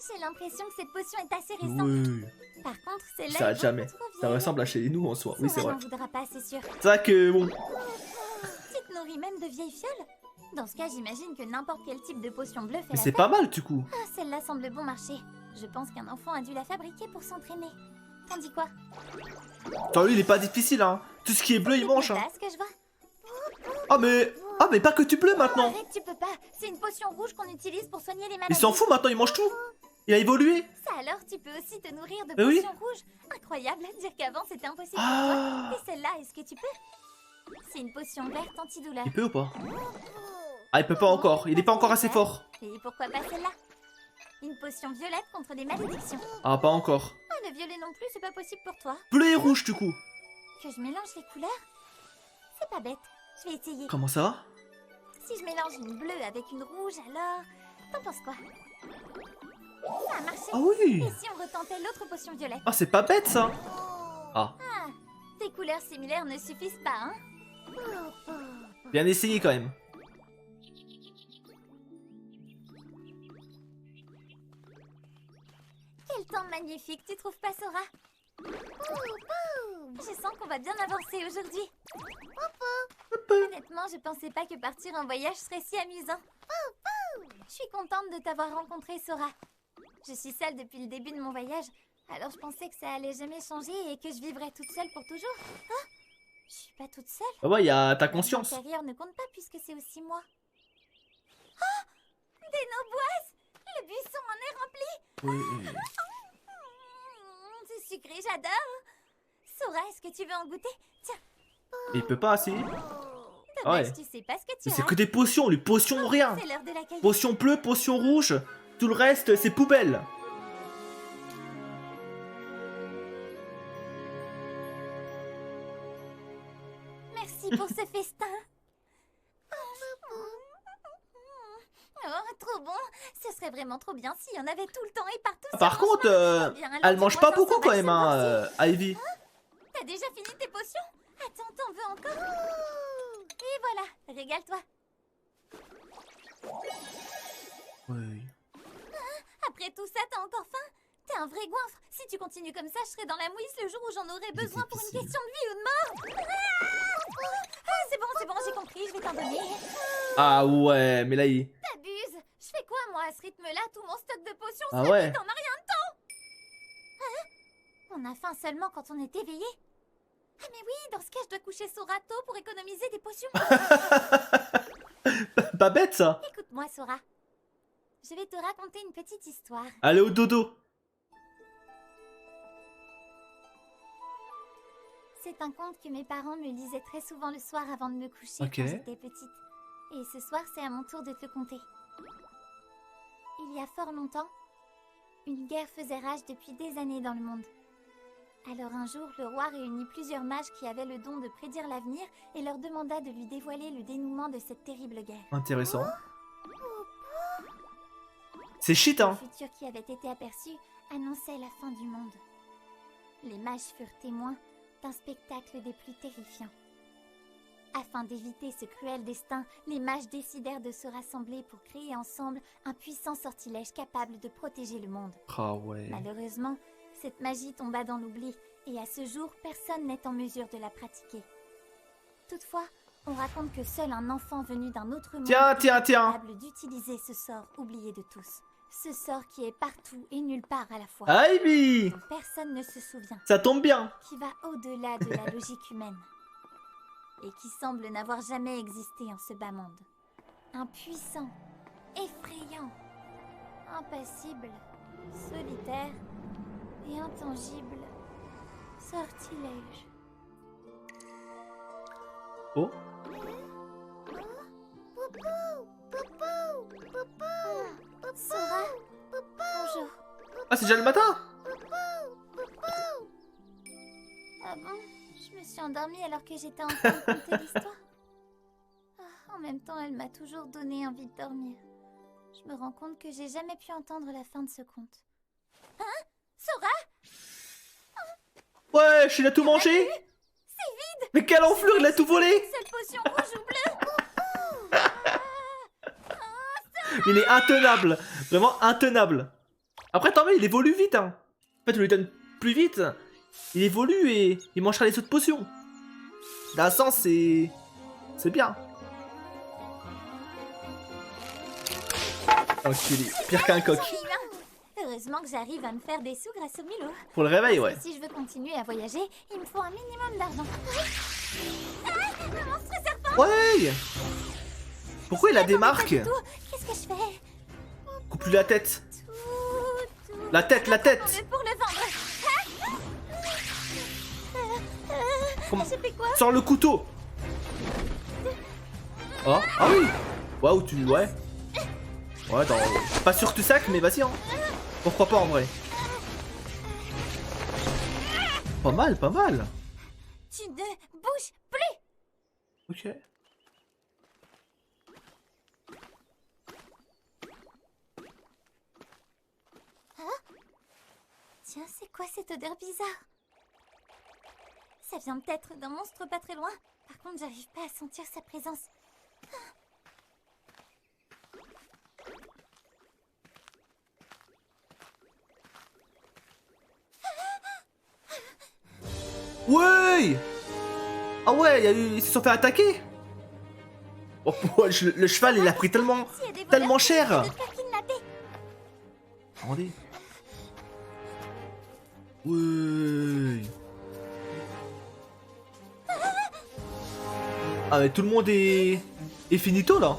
Speaker 3: J'ai l'impression que cette potion est assez récente.
Speaker 1: Oui.
Speaker 3: Par contre, c'est là.
Speaker 1: Ça jamais. Ça ressemble à chez nous en soi. Oui, c'est vrai.
Speaker 3: On voudra pas, c'est sûr.
Speaker 1: C'est vrai que bon.
Speaker 3: Tu te nourris même de vieilles fioles? Dans ce cas, j'imagine que n'importe quel type de potion bleue fait
Speaker 1: Mais
Speaker 3: la
Speaker 1: c'est
Speaker 3: taille.
Speaker 1: pas mal du coup.
Speaker 3: Ah, celle-là semble bon marché. Je pense qu'un enfant a dû la fabriquer pour s'entraîner. T'en dis quoi?
Speaker 1: Attends, lui il est pas difficile hein. Tout ce qui est bleu il mange hein.
Speaker 3: Là, ce que je vois.
Speaker 1: Ah mais pas que du bleu maintenant.
Speaker 3: Arrête, tu peux pas. C'est une potion rouge qu'on utilise pour soigner les maladies.
Speaker 1: Il s'en fout maintenant, il mange tout. Il a évolué.
Speaker 3: Ça alors, tu peux aussi te nourrir de
Speaker 1: Mais oui.
Speaker 3: potions rouges. Incroyable, dire qu'avant c'était impossible
Speaker 1: Ah.
Speaker 3: pour toi. Et celle-là, est-ce que tu peux? C'est une potion verte antidouleur.
Speaker 1: Il peut ou pas? Ah il peut pas encore, il est pas encore assez fort.
Speaker 3: Et pourquoi pas celle-là? Une potion violette contre les malédictions.
Speaker 1: Ah pas encore.
Speaker 3: Ah, le violet non plus, c'est pas possible pour toi.
Speaker 1: Bleu et rouge du coup.
Speaker 3: Que je mélange les couleurs? C'est pas bête, je vais essayer.
Speaker 1: Comment ça?
Speaker 3: Si je mélange une bleue avec une rouge, alors... T'en penses quoi? Ça a marché.
Speaker 1: Ah oui.
Speaker 3: Et si on retentait l'autre potion violette?
Speaker 1: Ah c'est pas bête ça. Ah,
Speaker 3: Ah, des couleurs similaires ne suffisent pas, hein?
Speaker 1: bien essayé quand même.
Speaker 3: Quel temps magnifique, tu trouves pas, Sora? Je sens qu'on va bien avancer aujourd'hui. Honnêtement, je pensais pas que partir en voyage serait si amusant. Je suis contente de t'avoir rencontré, Sora. Je suis seule depuis le début de mon voyage, alors je pensais que ça allait jamais changer et que je vivrais toute seule pour toujours. Ah, je suis pas toute seule.
Speaker 1: Ah ouais, il y a ta conscience.
Speaker 3: L'intérieur ne compte pas puisque c'est aussi moi. Ah, des noboises! Le buisson en est rempli!
Speaker 1: Oui.
Speaker 3: C'est sucré, j'adore! Sora, est-ce que tu veux en goûter? Tiens!
Speaker 1: Il peut pas assez.
Speaker 3: Dommage,
Speaker 1: Ouais.
Speaker 3: tu sais pas ce que tu
Speaker 1: Mais
Speaker 3: as.
Speaker 1: c'est que des potions, les potions rien.
Speaker 3: C'est l'heure de l'accueil.
Speaker 1: Potion bleue, potion rouge, tout le reste c'est poubelle.
Speaker 3: Merci pour ce festin. Oh, trop bon! Ce serait vraiment trop bien s'il y en avait tout le temps et partout.
Speaker 1: Par
Speaker 3: sur mon
Speaker 1: contre,
Speaker 3: chemin. Bien, alors
Speaker 1: elle mange
Speaker 3: dis-moi
Speaker 1: pas
Speaker 3: quand
Speaker 1: beaucoup
Speaker 3: ça
Speaker 1: quand
Speaker 3: va
Speaker 1: même
Speaker 3: se
Speaker 1: hein,
Speaker 3: voir.
Speaker 1: Ivy.
Speaker 3: T'as déjà fini tes potions? Attends, t'en veux encore? Et voilà, régale-toi.
Speaker 1: Oui.
Speaker 3: Après tout ça, t'as encore faim? T'es un vrai goinfre. Si tu continues comme ça, je serai dans la mouise le jour où j'en aurai besoin pour une question de vie ou de mort. C'est bon, j'ai compris, je vais t'en donner.
Speaker 1: Ah ouais, mais là il...
Speaker 3: T'abuses. Je fais quoi, moi, à ce rythme-là? Tout mon stock de potions
Speaker 1: Ah
Speaker 3: se
Speaker 1: ouais.
Speaker 3: vide en un rien de temps. Hein? On a faim seulement quand on est éveillé. Ah mais oui, dans ce cas, je dois coucher Sora tôt pour économiser des potions.
Speaker 1: Pas bête ça.
Speaker 3: Écoute-moi, Sora. Je vais te raconter une petite histoire.
Speaker 1: Allez au dodo.
Speaker 3: C'est un conte que mes parents me lisaient très souvent le soir avant de me coucher
Speaker 1: Ok.
Speaker 3: quand j'étais petite. Et ce soir, c'est à mon tour de te le conter. Il y a fort longtemps, une guerre faisait rage depuis des années dans le monde. Alors un jour, le roi réunit plusieurs mages qui avaient le don de prédire l'avenir et leur demanda de lui dévoiler le dénouement de cette terrible guerre.
Speaker 1: Intéressant. C'est shit hein.
Speaker 3: Le futur qui avait été aperçu annonçait la fin du monde. Les mages furent témoins d'un spectacle des plus terrifiants. Afin d'éviter ce cruel destin, les mages décidèrent de se rassembler pour créer ensemble un puissant sortilège capable de protéger le monde.
Speaker 1: Ah ouais.
Speaker 3: Malheureusement, cette magie tomba dans l'oubli et à ce jour, personne n'est en mesure de la pratiquer. Toutefois, on raconte que seul un enfant venu d'un autre monde
Speaker 1: Tiens.
Speaker 3: est capable d'utiliser ce sort oublié de tous. Ce sort qui est partout et nulle part à la fois.
Speaker 1: Ivy.
Speaker 3: Dont personne ne se souvient.
Speaker 1: Ça tombe bien.
Speaker 3: Qui va au-delà de la logique humaine. Et qui semble n'avoir jamais existé en ce bas monde. Un puissant, effrayant, impassible, solitaire et intangible sortilège.
Speaker 1: Oh.
Speaker 3: Sora, bonjour.
Speaker 1: Ah c'est déjà le matin.
Speaker 3: Ah bon? Je me suis endormie alors que j'étais en train de conter l'histoire. Ah, en même temps, elle m'a toujours donné envie de dormir. Je me rends compte que j'ai jamais pu entendre la fin de ce conte. Hein? Sora?
Speaker 1: Ouais, il a tout mangé.
Speaker 3: C'est vide.
Speaker 1: Mais quelle enflure, il a tout volé.
Speaker 3: Cette potion rouge ou bleue?
Speaker 1: Il est intenable. Vraiment intenable. Après tant mieux, il évolue vite hein. En fait on lui donne plus vite. Il évolue et il mangera les autres potions. D'un sens c'est... C'est bien. Enculé, pire qu'un coq.
Speaker 3: Heureusement que j'arrive à me faire des sous grâce au Milo.
Speaker 1: Pour le réveil, ouais.
Speaker 3: Et si je veux continuer à voyager, il me faut un minimum d'argent. Ah, un monstre serpent!
Speaker 1: Ouais. Pourquoi il a des marques?
Speaker 3: Qu'est-ce que je fais?
Speaker 1: Coupe-lui la tête. La tête, la tête.
Speaker 3: Pour le vendre.
Speaker 1: Comment...
Speaker 3: J'ai fait quoi?
Speaker 1: Sors le couteau. Oh, ah oui. Waouh, tu... Ouais. Ouais, attends. Pas sûr que tu sacs, mais vas-y, hein. Pourquoi pas, en vrai. Pas mal, pas mal.
Speaker 3: Tu ne bouges plus.
Speaker 1: Ok.
Speaker 3: Hein? Tiens, c'est quoi cette odeur bizarre? Ça vient peut-être d'un monstre pas très loin. Par contre, j'arrive pas à sentir sa présence.
Speaker 1: Ouais. Ah ouais, ils se sont fait attaquer. Oh, le cheval, il a pris tellement cher. Attendez. Ouais. Ah mais tout le monde est finito là.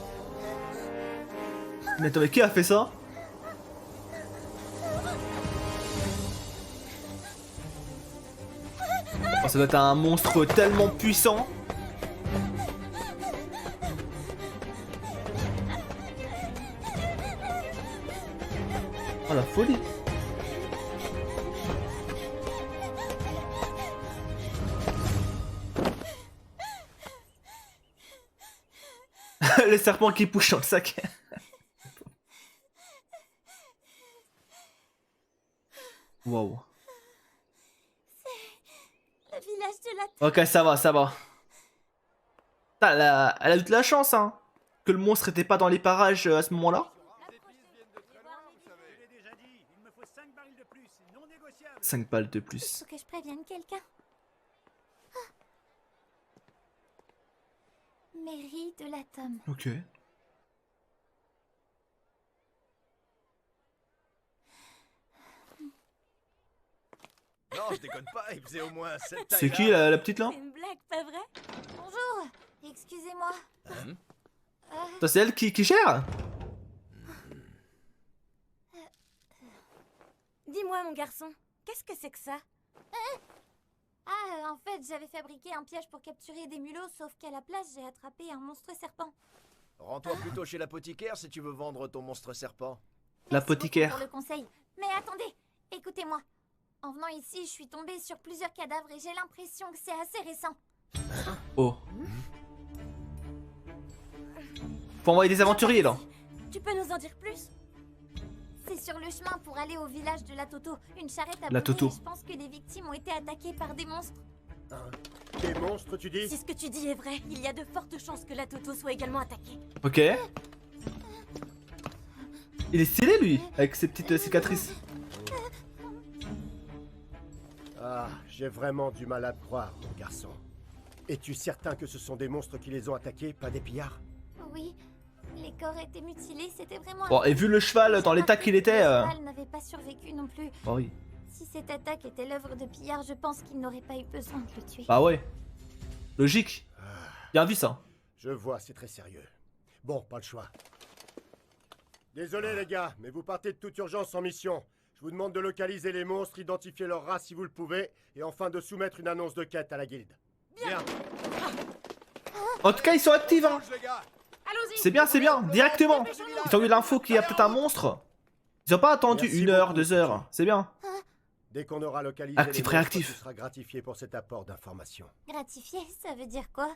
Speaker 1: Mais attends, mais qui a fait ça? Oh, ça doit être un monstre tellement puissant. Oh la folie. Le serpent qui pousse dans le sac. Wow.
Speaker 3: Le village de la...
Speaker 1: Ok, ça va, ça va. Elle a eu de la chance, hein. Que le monstre était pas dans les parages à ce moment-là. 5 balles de plus.
Speaker 3: Faut que je prévienne quelqu'un. Ah. Mairie de l'atome.
Speaker 1: Ok.
Speaker 2: Non, je déconne pas, il faisait au moins cette taille.
Speaker 1: C'est qui la petite là?
Speaker 6: C'est une blague, pas vrai?
Speaker 3: Bonjour. Excusez-moi.
Speaker 1: Ça c'est elle qui gère?
Speaker 6: Dis-moi, mon garçon, qu'est-ce que c'est que ça?
Speaker 3: Ah, en fait, j'avais fabriqué un piège pour capturer des mulots, sauf qu'à la place, j'ai attrapé un monstre serpent.
Speaker 2: Rends-toi plutôt chez l'apothicaire si tu veux vendre ton monstre serpent.
Speaker 1: L'apothicaire.
Speaker 3: Pour le conseil. Mais attendez, écoutez-moi. En venant ici, je suis tombée sur plusieurs cadavres et j'ai l'impression que c'est assez récent.
Speaker 1: Oh. Faut envoyer des aventuriers là.
Speaker 6: Tu peux nous en dire plus?
Speaker 3: C'est sur le chemin pour aller au village de la Toto. Une charrette a
Speaker 1: La
Speaker 3: brûlé
Speaker 1: Toto.
Speaker 3: et je pense que les victimes ont été attaquées par des monstres.
Speaker 7: Des monstres, tu dis?
Speaker 6: Si ce que tu dis est vrai, il y a de fortes chances que la Toto soit également attaquée.
Speaker 1: Ok. Il est stylé lui, avec ses petites cicatrices.
Speaker 7: Ah, j'ai vraiment du mal à te croire, mon garçon. Es-tu certain que ce sont des monstres qui les ont attaqués, pas des pillards?
Speaker 3: Oui, les corps étaient mutilés, c'était vraiment...
Speaker 1: Bon, et vu le cheval dans l'état qu'il était...
Speaker 3: Le cheval n'avait pas survécu non plus.
Speaker 1: Bah oui.
Speaker 3: Si cette attaque était l'œuvre de pillards, je pense qu'il n'aurait pas eu besoin de le tuer.
Speaker 1: Bah ouais. Logique. Bien vu ça.
Speaker 7: Je vois, c'est très sérieux. Bon, pas le choix. Désolé les gars, mais vous partez de toute urgence en mission. Je vous demande de localiser les monstres, identifier leur race si vous le pouvez, et enfin de soumettre une annonce de quête à la guilde. Bien.
Speaker 1: En tout cas, ils sont actifs, hein. C'est bien, directement. Ils ont eu l'info qu'il y a peut-être un monstre. Ils ont pas attendu
Speaker 7: Merci
Speaker 1: 1 heure,
Speaker 7: beaucoup.
Speaker 1: 2 heures. C'est bien.
Speaker 7: Dès qu'on aura localisé
Speaker 1: Actif,
Speaker 7: les monstres,
Speaker 1: réactif.
Speaker 7: tu seras gratifié pour cet apport d'informations.
Speaker 3: Gratifié, ça veut dire quoi?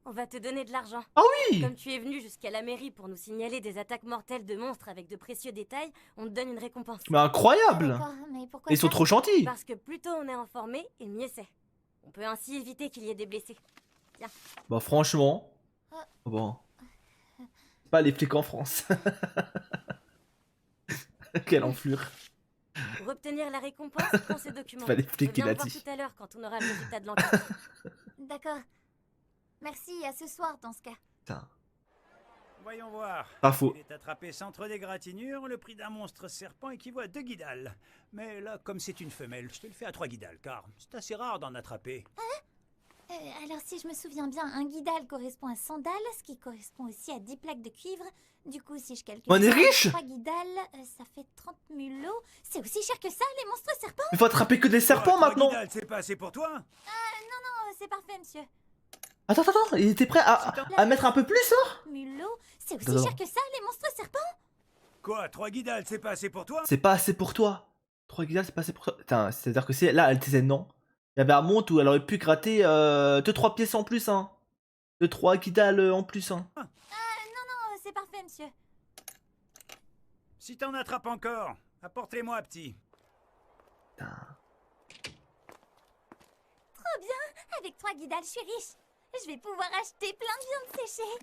Speaker 6: On va te donner de l'argent.
Speaker 1: Ah oui!
Speaker 6: Comme tu es venu jusqu'à la mairie pour nous signaler des attaques mortelles de monstres avec de précieux détails, on te donne une récompense.
Speaker 1: Mais incroyable!
Speaker 3: D'accord, mais pourquoi
Speaker 1: Ils sont
Speaker 3: ça?
Speaker 1: trop gentils!
Speaker 6: Parce que plus tôt on est informé, et mieux c'est. On peut ainsi éviter qu'il y ait des blessés. Tiens.
Speaker 1: Bah franchement... Bon... Pas les flics en France. Quelle enflure.
Speaker 6: Pour obtenir la récompense, prends ces documents.
Speaker 1: Pas les flics qu'il
Speaker 6: Reviens
Speaker 1: a
Speaker 6: me voir
Speaker 1: dit.
Speaker 6: tout à l'heure quand on aura le résultat de l'enquête.
Speaker 3: D'accord. Merci, à ce soir dans ce cas.
Speaker 1: Putain.
Speaker 4: Voyons voir.
Speaker 1: Pas faux.
Speaker 4: Il est attrapé sans trop d'égratignure, le prix d'un monstre serpent équivaut à 2 guidales. Mais là, comme c'est une femelle, je te le fais à 3 guidales, car c'est assez rare d'en attraper.
Speaker 3: Alors si je me souviens bien, un guidal correspond à 100 dalles, ce qui correspond aussi à 10 plaques de cuivre. Du coup, si je calcule...
Speaker 1: On est
Speaker 3: ça,
Speaker 1: riche!
Speaker 3: 3 guidales, ça fait 30 mulots. C'est aussi cher que ça, les monstres serpents?
Speaker 1: Il faut attraper que des serpents
Speaker 4: Toi, 3
Speaker 1: maintenant!
Speaker 4: guidales, c'est pas assez pour toi?
Speaker 3: Non, c'est parfait, monsieur.
Speaker 1: Attends, il était prêt à mettre un peu plus là?
Speaker 3: Mulots, c'est aussi
Speaker 1: Attends.
Speaker 3: cher que ça, les monstres serpents?
Speaker 4: Quoi, 3 guidales, c'est pas assez pour toi?
Speaker 1: C'est pas assez pour toi. 3 guidales, c'est pas assez pour toi. Putain, c'est-à-dire que c'est là, elle disait non. Il y avait un monte où elle aurait pu gratter 2-3 pièces en plus, hein. 2-3 guidales en plus, hein.
Speaker 3: Non, c'est parfait, monsieur.
Speaker 4: Si t'en attrapes encore, apporte-les-moi, petit.
Speaker 1: Putain.
Speaker 3: Trop bien. Avec 3 guidales, je suis riche. Je vais pouvoir acheter plein de viande séchée.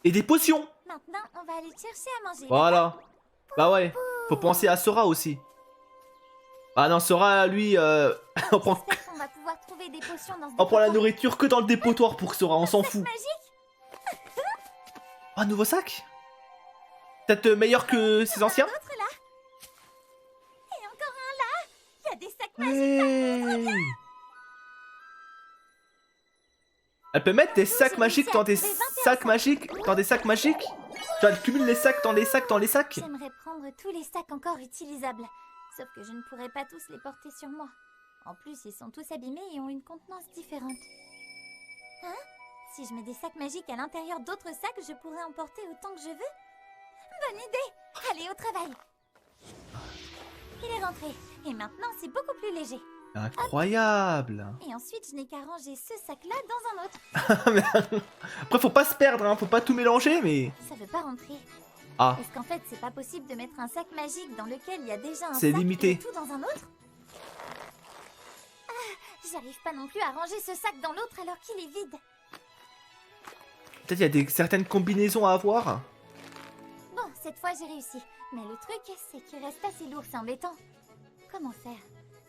Speaker 1: Et des potions!
Speaker 3: Maintenant, on va aller chercher à manger.
Speaker 1: Voilà. Bah ouais. Faut penser à Sora aussi. Ah non, Sora, lui, on prend,
Speaker 3: J'espère qu'on va pouvoir trouver des potions dans ce
Speaker 1: on prend la
Speaker 3: dépotoir.
Speaker 1: nourriture que dans le dépotoir pour Sora, on s'en fout.
Speaker 3: Magique.
Speaker 1: Ah, nouveau sac? Peut-être meilleur que ses anciens?
Speaker 3: Un autre là. Et encore un là. Il y a des sacs magiques.
Speaker 1: Ouais. Elle peut mettre des sacs magiques dans des sacs magiques? Dans des sacs magiques? Genre, elle cumule les sacs dans les sacs dans les sacs?
Speaker 3: J'aimerais prendre tous les sacs encore utilisables. Sauf que je ne pourrais pas tous les porter sur moi. En plus, ils sont tous abîmés et ont une contenance différente. Hein? Si je mets des sacs magiques à l'intérieur d'autres sacs, je pourrais en porter autant que je veux? Bonne idée! Allez, au travail! Il est rentré. Et maintenant, c'est beaucoup plus léger.
Speaker 1: Incroyable!
Speaker 3: Et ensuite, je n'ai qu'à ranger ce sac-là dans un autre.
Speaker 1: Après, faut pas se perdre, hein. Faut pas tout mélanger, mais...
Speaker 3: Ça veut pas rentrer.
Speaker 1: Ah.
Speaker 3: Est-ce qu'en fait, c'est pas possible de mettre un sac magique dans lequel il y a déjà un
Speaker 1: C'est
Speaker 3: sac
Speaker 1: limité.
Speaker 3: et tout dans un autre? J'arrive pas non plus à ranger ce sac dans l'autre alors qu'il est vide.
Speaker 1: Peut-être il y a certaines combinaisons à avoir.
Speaker 3: Bon, cette fois j'ai réussi. Mais le truc, c'est qu'il reste assez lourd, c'est embêtant. Comment faire?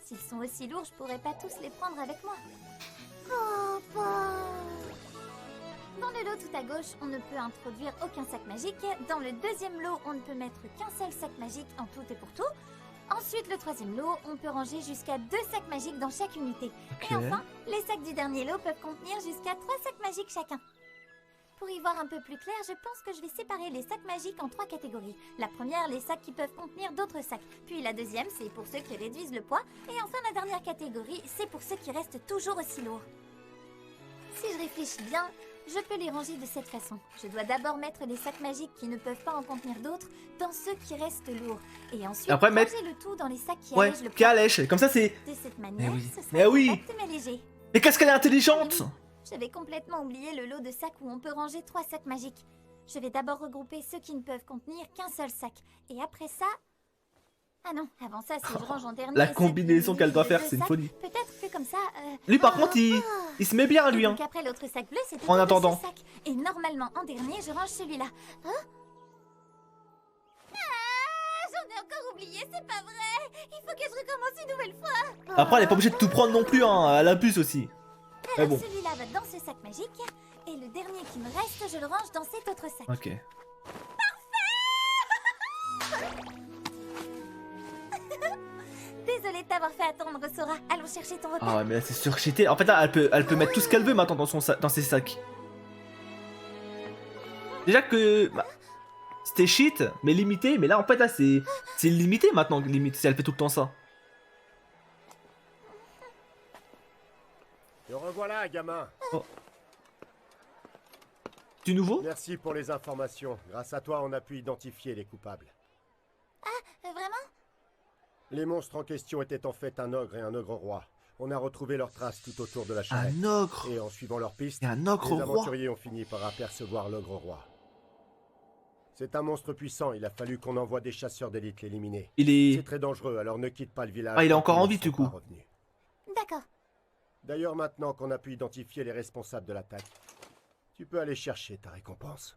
Speaker 3: S'ils sont aussi lourds, je pourrais pas tous les prendre avec moi. Oh, pauvre. Dans le lot tout à gauche, on ne peut introduire aucun sac magique. Dans le deuxième lot, on ne peut mettre qu'un seul sac magique en tout et pour tout. Ensuite, le troisième lot, on peut ranger jusqu'à 2 sacs magiques dans chaque unité.
Speaker 1: Ok.
Speaker 3: Et enfin, les sacs du dernier lot peuvent contenir jusqu'à 3 sacs magiques chacun. Pour y voir un peu plus clair, je pense que je vais séparer les sacs magiques en 3 catégories. La première, les sacs qui peuvent contenir d'autres sacs. Puis la deuxième, c'est pour ceux qui réduisent le poids. Et enfin, la dernière catégorie, c'est pour ceux qui restent toujours aussi lourds. Si je réfléchis bien, je peux les ranger de cette façon. Je dois d'abord mettre les sacs magiques qui ne peuvent pas en contenir d'autres dans ceux qui restent lourds. Et ensuite,
Speaker 1: Après,
Speaker 3: ranger
Speaker 1: mettre-
Speaker 3: le tout dans les sacs qui
Speaker 1: Ouais,
Speaker 3: allègent le
Speaker 1: qui
Speaker 3: poids.
Speaker 1: allège. Comme ça, c'est.
Speaker 3: De cette manière,
Speaker 1: oui.
Speaker 3: ce sera
Speaker 1: Mais oui.
Speaker 3: compact mais léger.
Speaker 1: Mais qu'est-ce qu'elle est intelligente!
Speaker 3: J'avais complètement oublié le lot de sacs où on peut ranger 3 sacs magiques. Je vais d'abord regrouper ceux qui ne peuvent contenir qu'un seul sac. Et après ça... Ah non, avant ça, si je range en dernier...
Speaker 1: La
Speaker 3: ceux qui
Speaker 1: combinaison
Speaker 3: ont
Speaker 1: qu'elle doit
Speaker 3: deux
Speaker 1: faire, c'est une
Speaker 3: sacs,
Speaker 1: folie.
Speaker 3: Peut-être que comme ça...
Speaker 1: Lui, par contre, il se met bien, lui.
Speaker 3: Et
Speaker 1: Hein.
Speaker 3: donc après l'autre sac bleu, c'était
Speaker 1: En
Speaker 3: tout
Speaker 1: attendant.
Speaker 3: ce sac. Et normalement, en dernier, je range celui-là. Hein? Ah, j'en ai encore oublié, c'est pas vrai. Il faut que je recommence une nouvelle fois.
Speaker 1: Après, elle est pas obligée de tout prendre non plus, hein. Elle abuse aussi. Mais
Speaker 3: Alors
Speaker 1: bon.
Speaker 3: celui-là va dans ce sac magique. Et le dernier qui me reste, je le range dans cet autre sac.
Speaker 1: Ok.
Speaker 3: Désolée de t'avoir fait attendre, Sora. Allons chercher ton repas.
Speaker 1: Ah ouais, mais là, c'est surcheaté. En fait, là, elle peut mettre tout ce qu'elle veut maintenant dans ses sacs. Déjà que. Bah, c'était cheat, mais limité. Mais là, en fait, là, c'est limité maintenant, limite, si elle fait tout le temps ça.
Speaker 7: Te revoilà, gamin.
Speaker 1: Du nouveau?
Speaker 7: Merci pour les informations. Grâce à toi, on a pu identifier les coupables.
Speaker 3: Vraiment?
Speaker 7: Les monstres en question étaient en fait un ogre et un ogre roi. On a retrouvé leurs traces tout autour de la charrette.
Speaker 1: Un ogre.
Speaker 7: Et en suivant leurs pistes,
Speaker 1: Et un ogre
Speaker 7: les
Speaker 1: roi.
Speaker 7: aventuriers ont fini par apercevoir l'ogre roi. C'est un monstre puissant, il a fallu qu'on envoie des chasseurs d'élite l'éliminer.
Speaker 1: Il est.
Speaker 7: C'est très dangereux, alors ne quitte pas le village.
Speaker 1: Ah, il est
Speaker 7: tant
Speaker 1: encore
Speaker 7: qu'ils
Speaker 1: en
Speaker 7: ne
Speaker 1: vie,
Speaker 7: sont
Speaker 1: du coup.
Speaker 7: pas revenus.
Speaker 3: D'accord.
Speaker 7: D'ailleurs, maintenant qu'on a pu identifier les responsables de l'attaque, tu peux aller chercher ta récompense.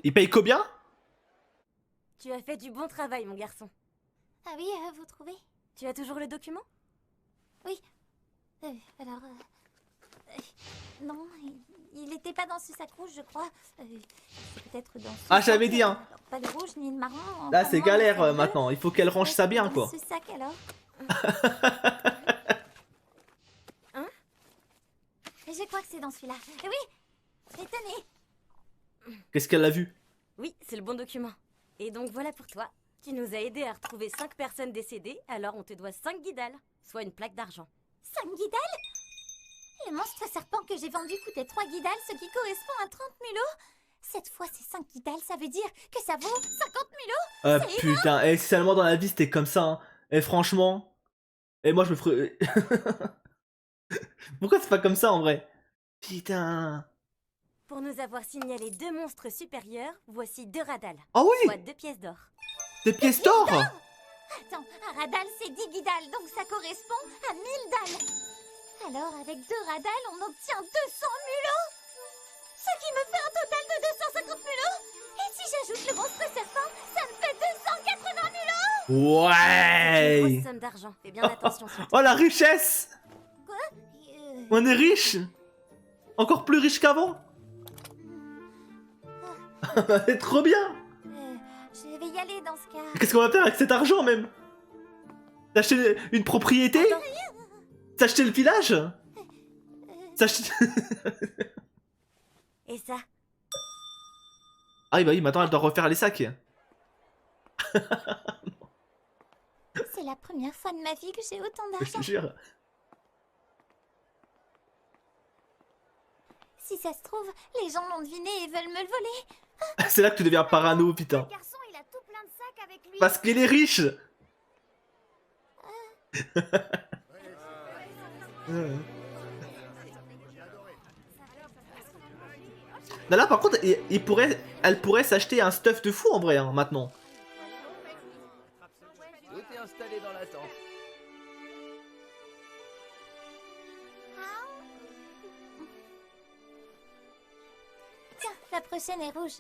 Speaker 1: Il paye combien?
Speaker 6: Tu as fait du bon travail, mon garçon.
Speaker 3: Ah oui, vous trouvez?
Speaker 6: Tu as toujours le document?
Speaker 3: Oui. Alors... non, il était pas dans ce sac rouge, je crois. C'est peut-être dans ce
Speaker 1: Ah,
Speaker 3: sac,
Speaker 1: j'avais dit, hein.
Speaker 3: alors, pas de rouge ni de marron.
Speaker 1: Là,
Speaker 3: encore
Speaker 1: c'est
Speaker 3: moins
Speaker 1: galère
Speaker 3: le sac bleu.
Speaker 1: maintenant. Il faut qu'elle range ça bien,
Speaker 3: Dans
Speaker 1: quoi.
Speaker 3: ce sac alors.
Speaker 6: Hein?
Speaker 3: Je crois que c'est dans celui-là. Et oui. Et tenez.
Speaker 1: Qu'est-ce qu'elle a vu?
Speaker 6: Oui, c'est le bon document. Et donc voilà pour toi. Tu nous as aidé à retrouver 5 personnes décédées, alors on te doit 5 guidales, soit une plaque d'argent.
Speaker 3: 5 guidales? Le monstre serpent que j'ai vendu coûtait 3 guidales, ce qui correspond à 30 000 os. Cette fois, c'est 5 guidales, ça veut dire que ça vaut 50 000 os.
Speaker 1: Ah
Speaker 3: C'est
Speaker 1: putain, et si seulement dans la vie c'était comme ça, hein. Et franchement. Et moi je me ferais. Pourquoi c'est pas comme ça en vrai? Putain.
Speaker 6: Pour nous avoir signalé 2 monstres supérieurs, voici 2 radals,
Speaker 1: Ah oui!
Speaker 6: soit 2 pièces d'or.
Speaker 1: Des pièces d'or!
Speaker 3: Attends, un radal c'est 10 guidales, donc ça correspond à 1000 dalles. Alors avec 2 radals, on obtient 200 000 os. Ce qui me fait un total de 250 000 os. Et si j'ajoute le monstre serpent, ça me fait 280 000 os.
Speaker 1: Ouais!
Speaker 6: Une grosse somme d'argent, fais bien attention surtout.
Speaker 1: Oh la richesse!
Speaker 3: Quoi?
Speaker 1: On est riche! Encore plus riche qu'avant! C'est trop bien!
Speaker 3: Je vais y aller dans ce cas.
Speaker 1: Qu'est-ce qu'on va faire avec cet argent même? S'acheter une propriété? S'acheter le village? S'acheter...
Speaker 6: Et ça?
Speaker 1: Ah oui bah oui, maintenant elle doit refaire les sacs.
Speaker 3: C'est la première fois de ma vie que j'ai autant
Speaker 1: Je
Speaker 3: d'argent.
Speaker 1: te jure.
Speaker 3: Si ça se trouve, les gens l'ont deviné et veulent me le voler.
Speaker 1: C'est là que tu deviens parano, putain.
Speaker 3: Le garçon, il a tout plein de sacs avec lui.
Speaker 1: Parce qu'il est riche. Non, là par contre, elle pourrait s'acheter un stuff de fou en vrai, hein, maintenant.
Speaker 5: Tout est installé dans la tente.
Speaker 3: Tiens, la prochaine est rouge.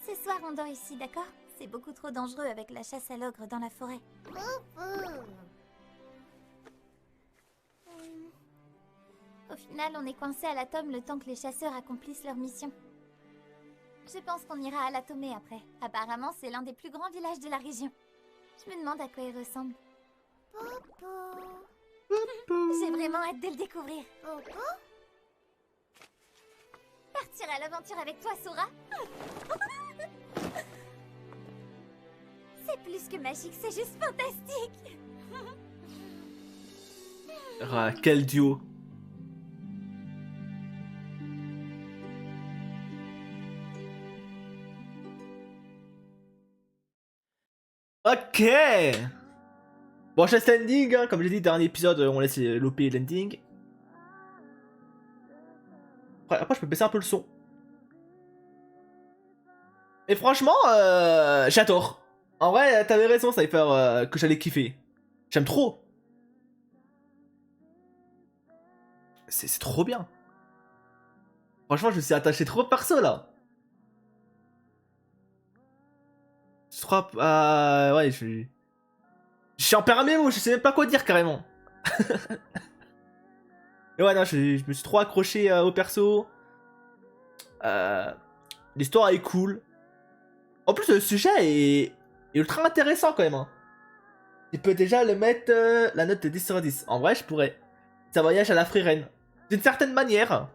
Speaker 3: Ce soir, on dort ici, d'accord? C'est beaucoup trop dangereux avec la chasse à l'ogre dans la forêt. Au final, on est coincé à l'atome le temps que les chasseurs accomplissent leur mission. Je pense qu'on ira à l'Atomé après. Apparemment, c'est l'un des plus grands villages de la région. Je me demande à quoi il ressemble. J'ai vraiment hâte de le découvrir. Partir à l'aventure avec toi, Sora. C'est plus que magique, c'est juste fantastique.
Speaker 1: Ah, quel duo. Ok. Bon, je laisse l'ending, hein. Comme j'ai dit, dernier épisode, on laisse l'OP et l'ending. Après, je peux baisser un peu le son. Et franchement, j'adore. En vrai, t'avais raison, Cypher, que j'allais kiffer. J'aime trop. C'est trop bien. Franchement, je me suis attaché trop au perso, là. Je crois... ouais, je suis en perds mes mots, je sais même pas quoi dire, carrément. Et ouais, non, je me suis trop accroché au perso. L'histoire est cool. En plus, le sujet est ultra intéressant, quand même. Hein. Tu peux déjà le mettre la note de 10 sur 10. En vrai, je pourrais. Ça voyage à la Frieren. D'une certaine manière.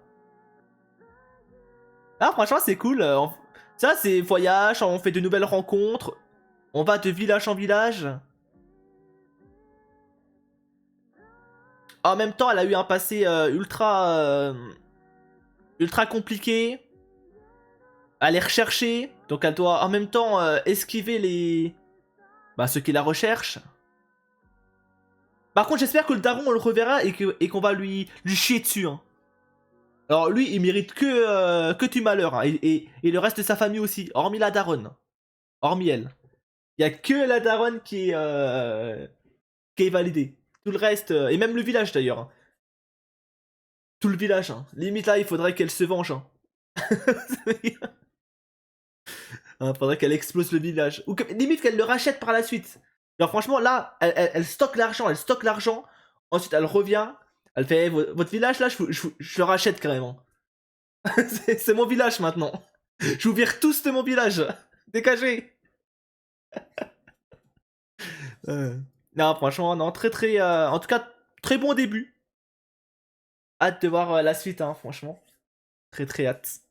Speaker 1: Ah, franchement, c'est cool. Ça, c'est voyage, on fait de nouvelles rencontres. On va de village en village. En même temps, elle a eu un passé ultra compliqué. Elle est recherchée. Donc elle doit en même temps esquiver les... ceux qui la recherchent. Par contre, j'espère que le daron, on le reverra et qu'on va lui chier dessus. Hein. Alors lui, il mérite que du malheur. Hein, et le reste de sa famille aussi. Hormis la daronne. Hormis elle. Il y a que la daronne qui est validée. Tout le reste, et même le village d'ailleurs. Hein. Tout le village. Hein. Limite là, il faudrait qu'elle se venge. Hein. Faudrait qu'elle explose le village. Ou limite qu'elle le rachète par la suite. Alors franchement, là, elle stocke l'argent. Ensuite, elle revient. Elle fait, votre village là, je le rachète carrément. C'est mon village maintenant. Je vous vire tous de mon village. Dégagez. Non, franchement, non, très, en tout cas, très bon début. Hâte de voir la suite, hein, franchement. Très hâte.